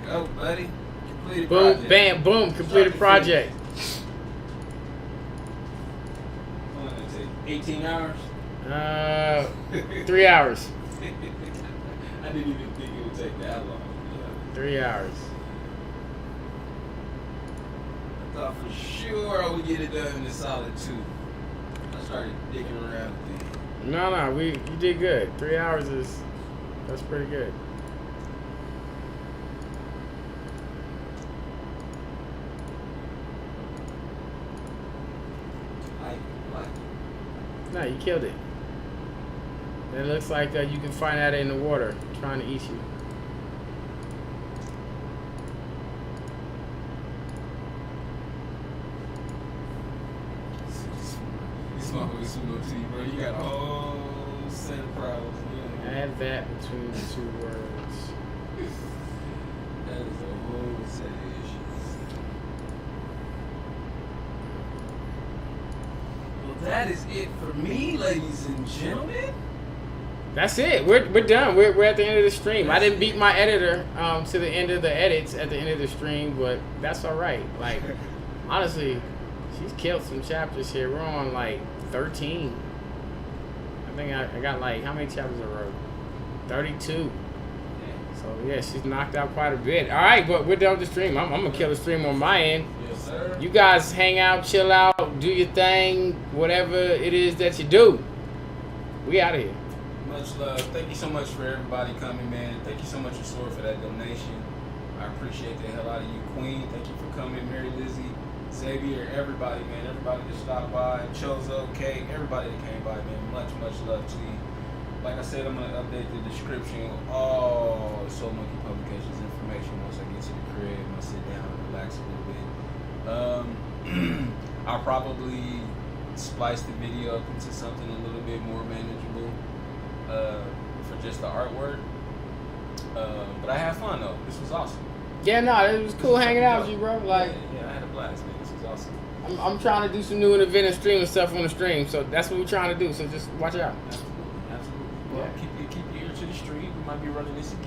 Go, buddy. Completed Boom, project. bam, boom, completed project. How long did it take? 18 hours? 3 hours. I didn't even think it would take that long. 3 hours. I thought for sure I would get it done in a solid 2. I started digging around with it. No, you did good. 3 hours that's pretty good. No, you killed it. It looks like you can find that in the water trying to eat you. This motherfucker swim to you, bro. You got a whole set of problems. Yeah. Add that between the 2 words. That is a whole set of issues. Well, that is it for me, ladies and gentlemen. That's it. We're done. We're at the end of the stream. I didn't beat my editor to the end of the edits at the end of the stream, but that's all right. Like, honestly, she's killed some chapters here. We're on like 13. I think I got like, how many chapters I wrote? 32. So yeah, she's knocked out quite a bit. All right, but we're done with the stream. I'm gonna kill the stream on my end. Yes, sir. You guys hang out, chill out, do your thing, whatever it is that you do. We out of here. Much love. Thank you so much for everybody coming, man. Thank you so much, Resort, for that donation. I appreciate the hell out of you, Queen. Thank you for coming, Mary Lizzie, Xavier, everybody, man. Everybody that stopped by, Chozo, Kate, everybody that came by, man. Much, much love to you. Like I said, I'm going to update the description of all Soul Monkey Publications information once I get to the crib and I sit down and relax a little bit. I'll probably splice the video up into something a little bit more manageable for just the artwork. But I had fun, though. This was awesome. Yeah, no, it was cool hanging out with you, bro. Like, yeah, I had a blast, man. This was awesome. I'm trying to do some new and inventive streaming stuff on the stream, so that's what we're trying to do. So just watch out. Absolutely. Well, keep your ear to the street. We might be running this again.